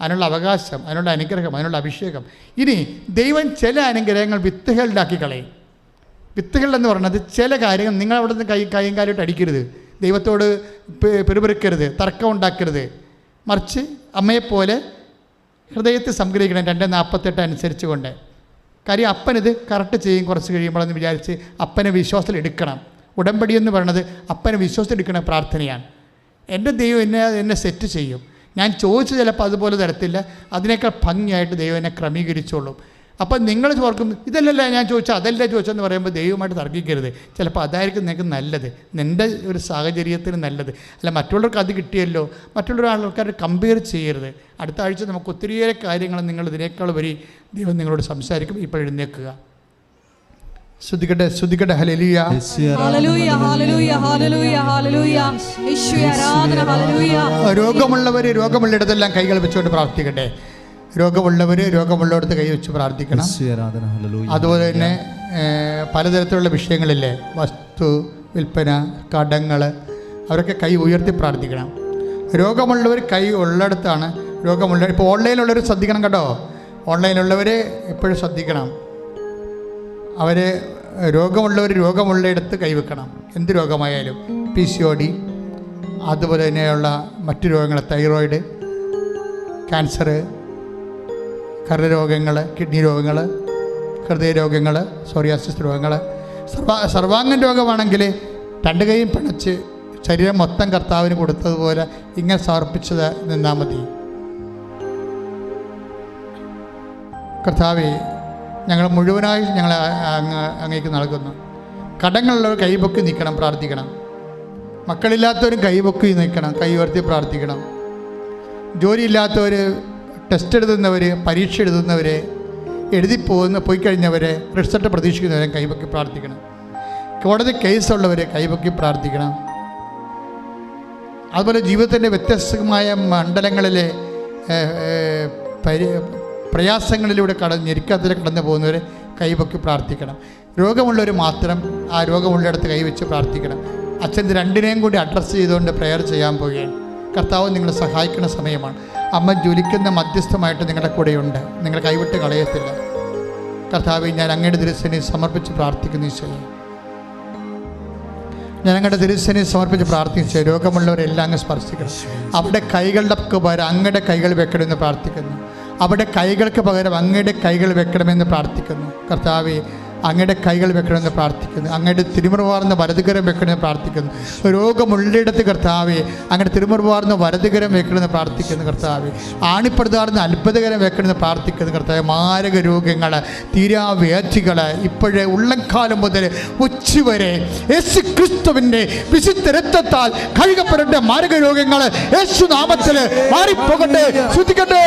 അതിനുള്ള അവകാശം, അതിനുള്ള അനുഗ്രഹം, അതിനുള്ള അഭിഷേകം. ഇനി ദൈവം ചില അനുഗ്രഹങ്ങൾ വിത്തുകളുണ്ടാക്കി കളയും. വിത്തുകൾ എന്ന് പറയുന്നത് ചില കാര്യങ്ങൾ നിങ്ങൾ അവിടെ നിന്ന് കൈയും കാലിട്ട് അടിക്കരുത്, ദൈവത്തോട് പെറുപെറുക്കരുത്, തർക്കം ഉണ്ടാക്കരുത്. മറിച്ച് അമ്മയെപ്പോലെ ഹൃദയത്തെ സംഗ്രഹിക്കണം 2:48 അനുസരിച്ച് കൊണ്ട്. കാര്യം അപ്പനിത് കറക്റ്റ് ചെയ്യും കുറച്ച് കഴിയുമ്പോഴെന്ന് വിചാരിച്ച് അപ്പനെ വിശ്വാസത്തിൽ എടുക്കണം. ഉടമ്പടി എന്ന് പറയുന്നത് അപ്പനെ വിശ്വാസത്തിൽ എടുക്കുന്ന പ്രാർത്ഥനയാണ്. എൻ്റെ ദൈവം എന്നെ സെറ്റ് ചെയ്യും. ഞാൻ ചോദിച്ച് ചിലപ്പോൾ അതുപോലെ തരത്തില്ല, അതിനേക്കാൾ ഭംഗിയായിട്ട് ദൈവം എന്നെ ക്രമീകരിച്ചോളും. അപ്പം നിങ്ങൾ ഓർക്കും ഇതല്ലല്ല ഞാൻ ചോദിച്ചാൽ അതല്ല ചോദിച്ചെന്ന് പറയുമ്പോൾ ദൈവമായിട്ട് തർക്കിക്കരുത്. ചിലപ്പോൾ അതായിരിക്കും നിങ്ങൾക്ക് നല്ലത്, നിൻ്റെ ഒരു സാഹചര്യത്തിന് നല്ലത്. അല്ല മറ്റുള്ളവർക്ക് അത് കിട്ടിയല്ലോ, മറ്റുള്ള ആൾക്കാരെ കമ്പയർ ചെയ്യരുത്. അടുത്ത ആഴ്ച നമുക്ക് ഒത്തിരിയേറെ കാര്യങ്ങൾ നിങ്ങൾ ഇതിനേക്കാൾ വരി ദൈവം നിങ്ങളോട് സംസാരിക്കും. ഇപ്പോൾ എഴുന്നേൽക്കുക, ശ്രദ്ധിക്കട്ടെ. ഹല്ലേലൂയ, ഹല്ലേലൂയ, ഹല്ലേലൂയ, ഹല്ലേലൂയ, ഹല്ലേലൂയ. യേശുവേ ആരാധന. ഹല്ലേലൂയ. രോഗമുള്ളിടത്തെല്ലാം കൈകൾ വെച്ചുകൊണ്ട് പ്രാർത്ഥിക്കട്ടെ. രോഗമുള്ളവർക്ക് കൈ വെച്ച് പ്രാർത്ഥിക്കണം. അതുപോലെ തന്നെ പലതരത്തിലുള്ള വിഷയങ്ങളില്ലേ, വസ്തു വിൽപ്പന, കടങ്ങൾ, അവരൊക്കെ കൈ ഉയർത്തി പ്രാർത്ഥിക്കണം. രോഗമുള്ളവർ കൈ ഉള്ളിടത്താണ് ഇപ്പോൾ ഓൺലൈനിലുള്ളവർ ശ്രദ്ധിക്കണം കേട്ടോ. ഓൺലൈനിലുള്ളവർ എപ്പോഴും ശ്രദ്ധിക്കണം. അവർ രോഗമുള്ളയിടത്ത് കൈവെക്കണം. എന്ത് രോഗമായാലും, PCOD, അതുപോലെ തന്നെയുള്ള മറ്റു രോഗങ്ങൾ, തൈറോയിഡ്, ക്യാൻസർ, കരരോഗങ്ങൾ, കിഡ്നി രോഗങ്ങൾ, ഹൃദയരോഗങ്ങൾ, സോറിയാസിസ് രോഗങ്ങൾ, സർവാംഗൻ രോഗമാണെങ്കിൽ 2 കൈയും പിണച്ച് ശരീരം മൊത്തം കർത്താവിന് കൊടുത്തതുപോലെ ഇങ്ങനെ സമർപ്പിച്ചത് നിന്നാൽ മതി. കർത്താവേ, ഞങ്ങൾ മുഴുവനായി അങ്ങേക്ക് നൽകുന്നു. കടങ്ങളുള്ളവർ കൈപൊക്കി നിൽക്കണം, പ്രാർത്ഥിക്കണം. മക്കളില്ലാത്തവരും കൈപൊക്കി നിൽക്കണം, കൈ ഉയർത്തി പ്രാർത്ഥിക്കണം. ജോലിയില്ലാത്തവർ, ടെസ്റ്റ് എഴുതുന്നവർ, പരീക്ഷ എഴുതുന്നവർ, പോയി കഴിഞ്ഞവർ, റിസൾട്ട് പ്രതീക്ഷിക്കുന്നവരെ കൈപൊക്കി പ്രാർത്ഥിക്കണം. കോടതി കേസുള്ളവർ കൈപൊക്കി പ്രാർത്ഥിക്കണം. അതുപോലെ ജീവിതത്തിൻ്റെ വ്യത്യസ്തമായ മണ്ഡലങ്ങളിലെ പ്രയാസങ്ങളിലൂടെ ഞെരുക്കത്തിലേക്ക് കടന്നു പോകുന്നവർ കൈപൊക്കി പ്രാർത്ഥിക്കണം. രോഗമുള്ളവർ മാത്രം ആ രോഗമുള്ളിടത്ത് കൈവച്ച് പ്രാർത്ഥിക്കണം. അച്ഛൻ 2നെയും കൂടി അഡ്രസ്സ് ചെയ്തുകൊണ്ട് പ്രെയർ ചെയ്യാൻ പോവുകയാണ്. കർത്താവ് നിങ്ങളെ സഹായിക്കുന്ന സമയമാണ്. അമ്മ ജ്വലിക്കുന്ന മധ്യസ്ഥമായിട്ട് നിങ്ങളുടെ കൂടെയുണ്ട്, നിങ്ങൾ കൈവിട്ട് കളയത്തില്ല. കർത്താവെ, ഞാൻ അങ്ങയുടെ തിരുസേനയെ സമർപ്പിച്ച് പ്രാർത്ഥിക്കുന്നു. ഈശോയെ, ഞാൻ അങ്ങയുടെ തിരുസേനയെ സമർപ്പിച്ച് പ്രാർത്ഥിച്ചു. രോഗമുള്ളവരെല്ലാം അങ്ങ് സ്പർശിക്കണം. അവിടെ കൈകളുടെ പകരം അങ്ങയുടെ കൈകൾ വെക്കണമെന്ന് പ്രാർത്ഥിക്കുന്നു. അവിടെ കൈകൾക്ക് പകരം അങ്ങയുടെ കൈകൾ വെക്കണമെന്ന് പ്രാർത്ഥിക്കുന്നു. കർത്താവെ, അങ്ങയുടെ കൈകൾ വെക്കണമെന്ന് പ്രാർത്ഥിക്കുന്നു. അങ്ങയുടെ തിരുമുറുവാർന്ന വലതുകരം വെക്കണമെന്ന് പ്രാർത്ഥിക്കുന്നു. രോഗമുള്ളിടത്ത് കർത്താവെ, അങ്ങയുടെ തിരുമുറുവാർന്ന വലതുകരം വെക്കണമെന്ന് പ്രാർത്ഥിക്കുന്നു. കർത്താവെ, ആണിപ്പെടുത്താർന്ന അത്ഭുതകരം വെക്കണമെന്ന് പ്രാർത്ഥിക്കുന്നു. കർത്താവെ, മാരക രോഗങ്ങൾ, തീരാവ്യാധികൾ ഇപ്പോഴേ ഉള്ളംകാലം മുതൽ ഉച്ചവരെ യേശു ക്രിസ്തുവിൻ്റെ വിശുദ്ധ രക്തത്താൽ കഴുകപ്പെടേണ്ട മാരക രോഗങ്ങൾ യേശു നാമത്തിൽ മാറിപ്പോകട്ടെ. ശ്രദ്ധിക്കട്ടെ.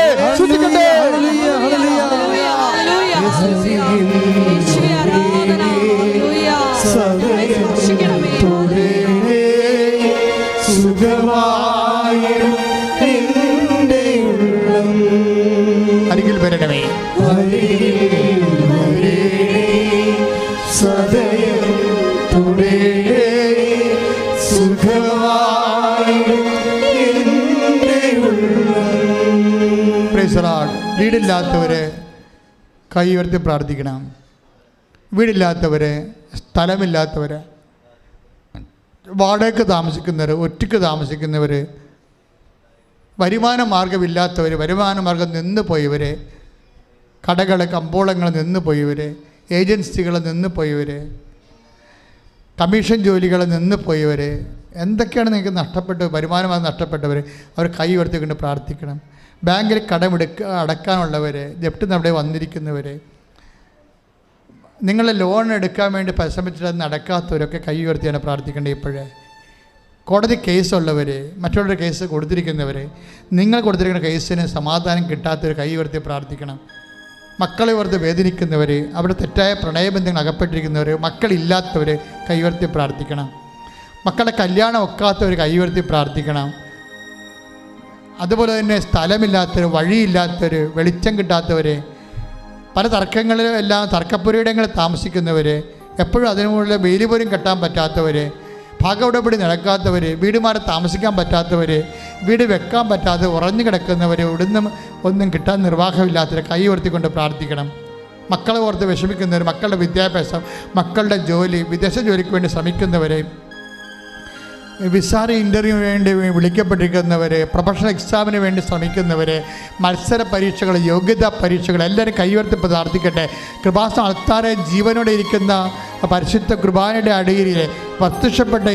അരികിൽ വരണമേ. വീടില്ലാത്തവര് കൈ ഉയർത്തി പ്രാർത്ഥിക്കണം. വീടില്ലാത്തവര്, സ്ഥലമില്ലാത്തവര്, വാടകയ്ക്ക് താമസിക്കുന്നവർ, ഒറ്റയ്ക്ക് താമസിക്കുന്നവർ, വരുമാന മാർഗമില്ലാത്തവർ, വരുമാന മാർഗം നിന്ന് പോയവർ, കടകൾ, കമ്പോളങ്ങൾ നിന്ന് പോയവർ, ഏജൻസികൾ നിന്ന് പോയവർ, കമ്മീഷൻ ജോലികൾ നിന്ന് പോയവർ, എന്തൊക്കെയാണ് നിങ്ങൾക്ക് നഷ്ടപ്പെട്ട് വരുമാനമായി നഷ്ടപ്പെട്ടവർ, അവർ കൈ ഉയർത്തിക്കൊണ്ട് പ്രാർത്ഥിക്കണം. ബാങ്കിൽ അടക്കാനുള്ളവർ, ജപ്തി അവിടെ വന്നിരിക്കുന്നവർ, നിങ്ങൾ ലോൺ എടുക്കാൻ വേണ്ടി പരിശ്രമിച്ചിട്ട് നടക്കാത്തവരൊക്കെ കൈ ഉയർത്തിയാണ് പ്രാർത്ഥിക്കേണ്ടത്. ഇപ്പോഴേ കോടതി കേസുള്ളവർ, മറ്റുള്ളവരുടെ കേസ് കൊടുത്തിരിക്കുന്നവർ, നിങ്ങൾ കൊടുത്തിരിക്കുന്ന കേസിന് സമാധാനം കിട്ടാത്തവർ കൈ ഉയർത്തി പ്രാർത്ഥിക്കണം. മക്കളെ ഓർത്ത് വേദനിക്കുന്നവർ, അവിടെ തെറ്റായ പ്രണയബന്ധങ്ങൾ അകപ്പെട്ടിരിക്കുന്നവർ, മക്കളില്ലാത്തവർ കൈ ഉയർത്തി പ്രാർത്ഥിക്കണം. മക്കളുടെ കല്യാണം ഒക്കാത്തവർ കൈ ഉയർത്തി പ്രാർത്ഥിക്കണം. അതുപോലെ തന്നെ സ്ഥലമില്ലാത്തവർ, വഴിയില്ലാത്തവർ, വെളിച്ചം കിട്ടാത്തവർ, പല തർക്കങ്ങളിലും എല്ലാം തർക്കപ്പുരയിടങ്ങളിൽ താമസിക്കുന്നവർ, എപ്പോഴും അതിനുള്ള വെയിൽ പോലും കെട്ടാൻ പറ്റാത്തവർ, ഭാഗ ഉടമ്പടി നടക്കാത്തവർ, വീട് മാറി താമസിക്കാൻ പറ്റാത്തവർ, വീട് വെക്കാൻ പറ്റാതെ ഉറഞ്ഞു കിടക്കുന്നവർ, ഇവിടുന്ന് ഒന്നും കിട്ടാൻ നിർവാഹമില്ലാത്തവർ കൈ ഉയർത്തിക്കൊണ്ട് പ്രാർത്ഥിക്കണം. മക്കളെ ഓർത്ത് വിഷമിക്കുന്നവർ, മക്കളുടെ വിദ്യാഭ്യാസം, മക്കളുടെ ജോലി, വിദേശ ജോലിക്ക് വേണ്ടി ശ്രമിക്കുന്നവർ, വിസാര ഇൻ്റർവ്യൂവിന് വേണ്ടി വിളിക്കപ്പെട്ടിരിക്കുന്നവർ, പ്രൊഫഷണൽ എക്സാമിന് വേണ്ടി ശ്രമിക്കുന്നവർ, മത്സര പരീക്ഷകൾ, യോഗ്യതാ പരീക്ഷകൾ, എല്ലാവരും കൈയുയർത്തി പ്രാർത്ഥിക്കട്ടെ. കൃപാസന ആൾക്കാരെ ജീവനോടെ ഇരിക്കുന്ന പരിശുദ്ധ കുർബാനയുടെ അടിയിൽ പ്രത്യക്ഷപ്പെട്ട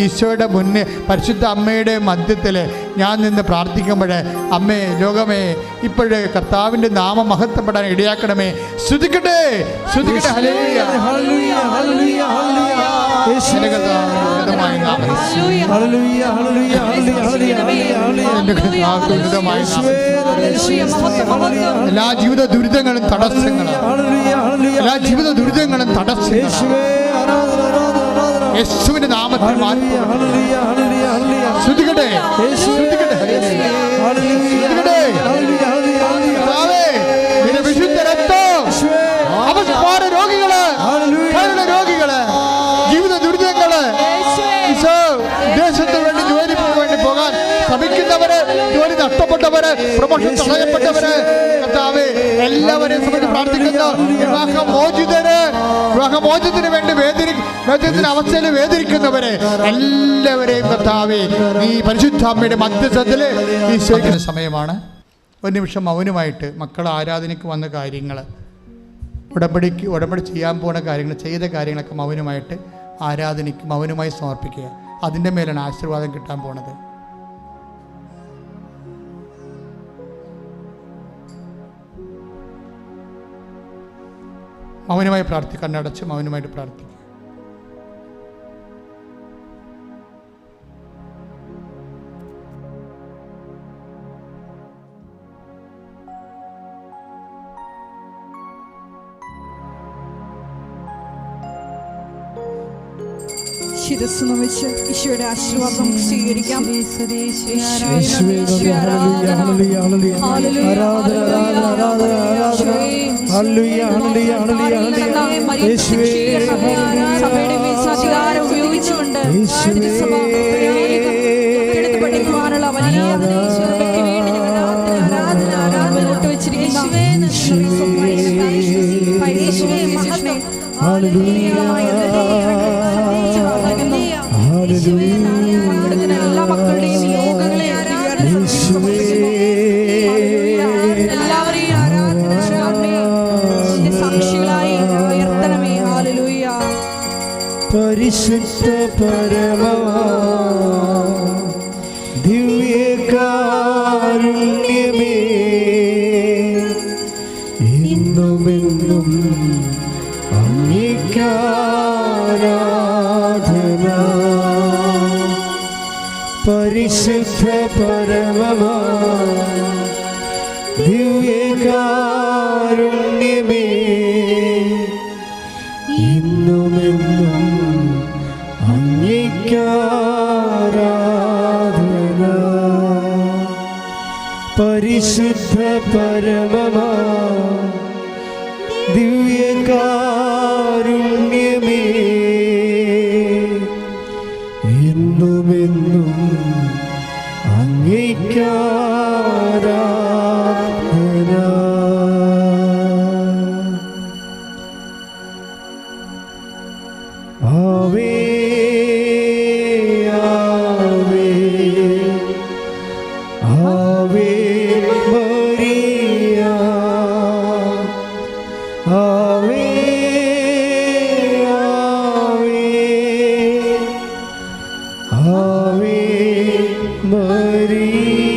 ഈശോയുടെ മുന്നേ പരിശുദ്ധ അമ്മയുടെ മധ്യത്തിൽ ഞാൻ നിന്ന് പ്രാർത്ഥിക്കുമ്പോൾ, അമ്മേ, ലോകമേ, ഇപ്പോഴേ കർത്താവിൻ്റെ നാമം മഹത്വപ്പെടാൻ ഇടയാക്കണമേ. സ്തുതിക്കട്ടെ, സ്തുതിക്കട്ടെ. ഹല്ലേലൂയ, ഹല്ലേലൂയ, ഹല്ലേലൂയ, ഹല്ലേലൂയ. യേശുവിന്റെ നാമത്തിൽ എല്ലാ ജീവിത ദുരിതങ്ങളും തടസ്സങ്ങളും, എല്ലാ ജീവിത ദുരിതങ്ങളും തടസ്സങ്ങളും യേശുവിന്റെ നാമത്തിൽ മാറ്റി. ശ്രുതികട്ടെ, ശ്രുതികട്ടെ, ശ്രുതികട്ടെ. വിശുദ്ധ രക്തം അവസ്മാര രോഗികള്, രോഗികള്, ജീവിത ദുരിതങ്ങള്, ദേശത്തിന് വേണ്ടി ജോലിക്ക് വേണ്ടി പോകാൻ ശ്രമിക്കുന്നവര്, ജോലി നഷ്ടപ്പെട്ടവര്, പ്രമോഷൻ തടയപ്പെട്ടവര്, കർത്താവേ, എല്ലാവരെയും സംബന്ധിച്ച് പ്രാർത്ഥിക്കുന്നു. വിവാഹമോചനത്തിന് വേണ്ടി വേദനത്തിന്റെ അവസ്ഥയിൽ വേദനിക്കുന്നവരെ എല്ലാവരെയും കർത്താവേ, ഈ പരിശുദ്ധാമ്മയുടെ മധ്യസ്ഥത്തില് ഈശോയ്ക്കുന്ന സമയമാണ്. ഒരു നിമിഷം മൗനമായിട്ട് മക്കൾ ആരാധനയ്ക്ക് വന്ന കാര്യങ്ങൾ, ഉടമ്പടി ചെയ്യാൻ പോകുന്ന കാര്യങ്ങൾ, ചെയ്ത കാര്യങ്ങളൊക്കെ മൗനമായിട്ട് ആരാധനയ്ക്ക് മൗനമായി സമർപ്പിക്കുക. അതിൻ്റെ മേലാണ് ആശീർവാദം കിട്ടാൻ പോണത്. മൗനമായി പ്രാർത്ഥിക്കുക, കണ്ണടച്ച് മൗനമായിട്ട് പ്രാർത്ഥിക്കുക. ശിരസ് നമിച്ച് ഈശോയുടെ ആശീർവാദം സ്വീകരിക്കാം. സഭയുടെ വിശാധികാരം ഉപയോഗിച്ചുകൊണ്ട് പഠിക്കുവാനുള്ള വലിയ എല്ലാ മക്കളുടെയും യോഗങ്ങളെ എല്ലാവരെയും സാക്ഷികളായി ഉയർത്തണമേ. ഹല്ലേലൂയ. പരിശുദ്ധ പരമാ ദിവ്യകാരുണ്യമേ, ഇന്നുമെന്നും അങ്ങേക്കാരാധന. പരിശുദ്ധ പരമാ ദിവ്യകാരുണ്യമേ, ഇന്നുമെന്നും അങ്ങേക്കാരാധന. പരിശുദ്ധ പരമാ ദിവ്യകാരുണ്യമേ, എന്നുമെന്നും അങ്ങേക്കാരാധന. ആവേ ആവേ ആവേ മരിയ, ആവേ ആവേ ആവേ മരിയ.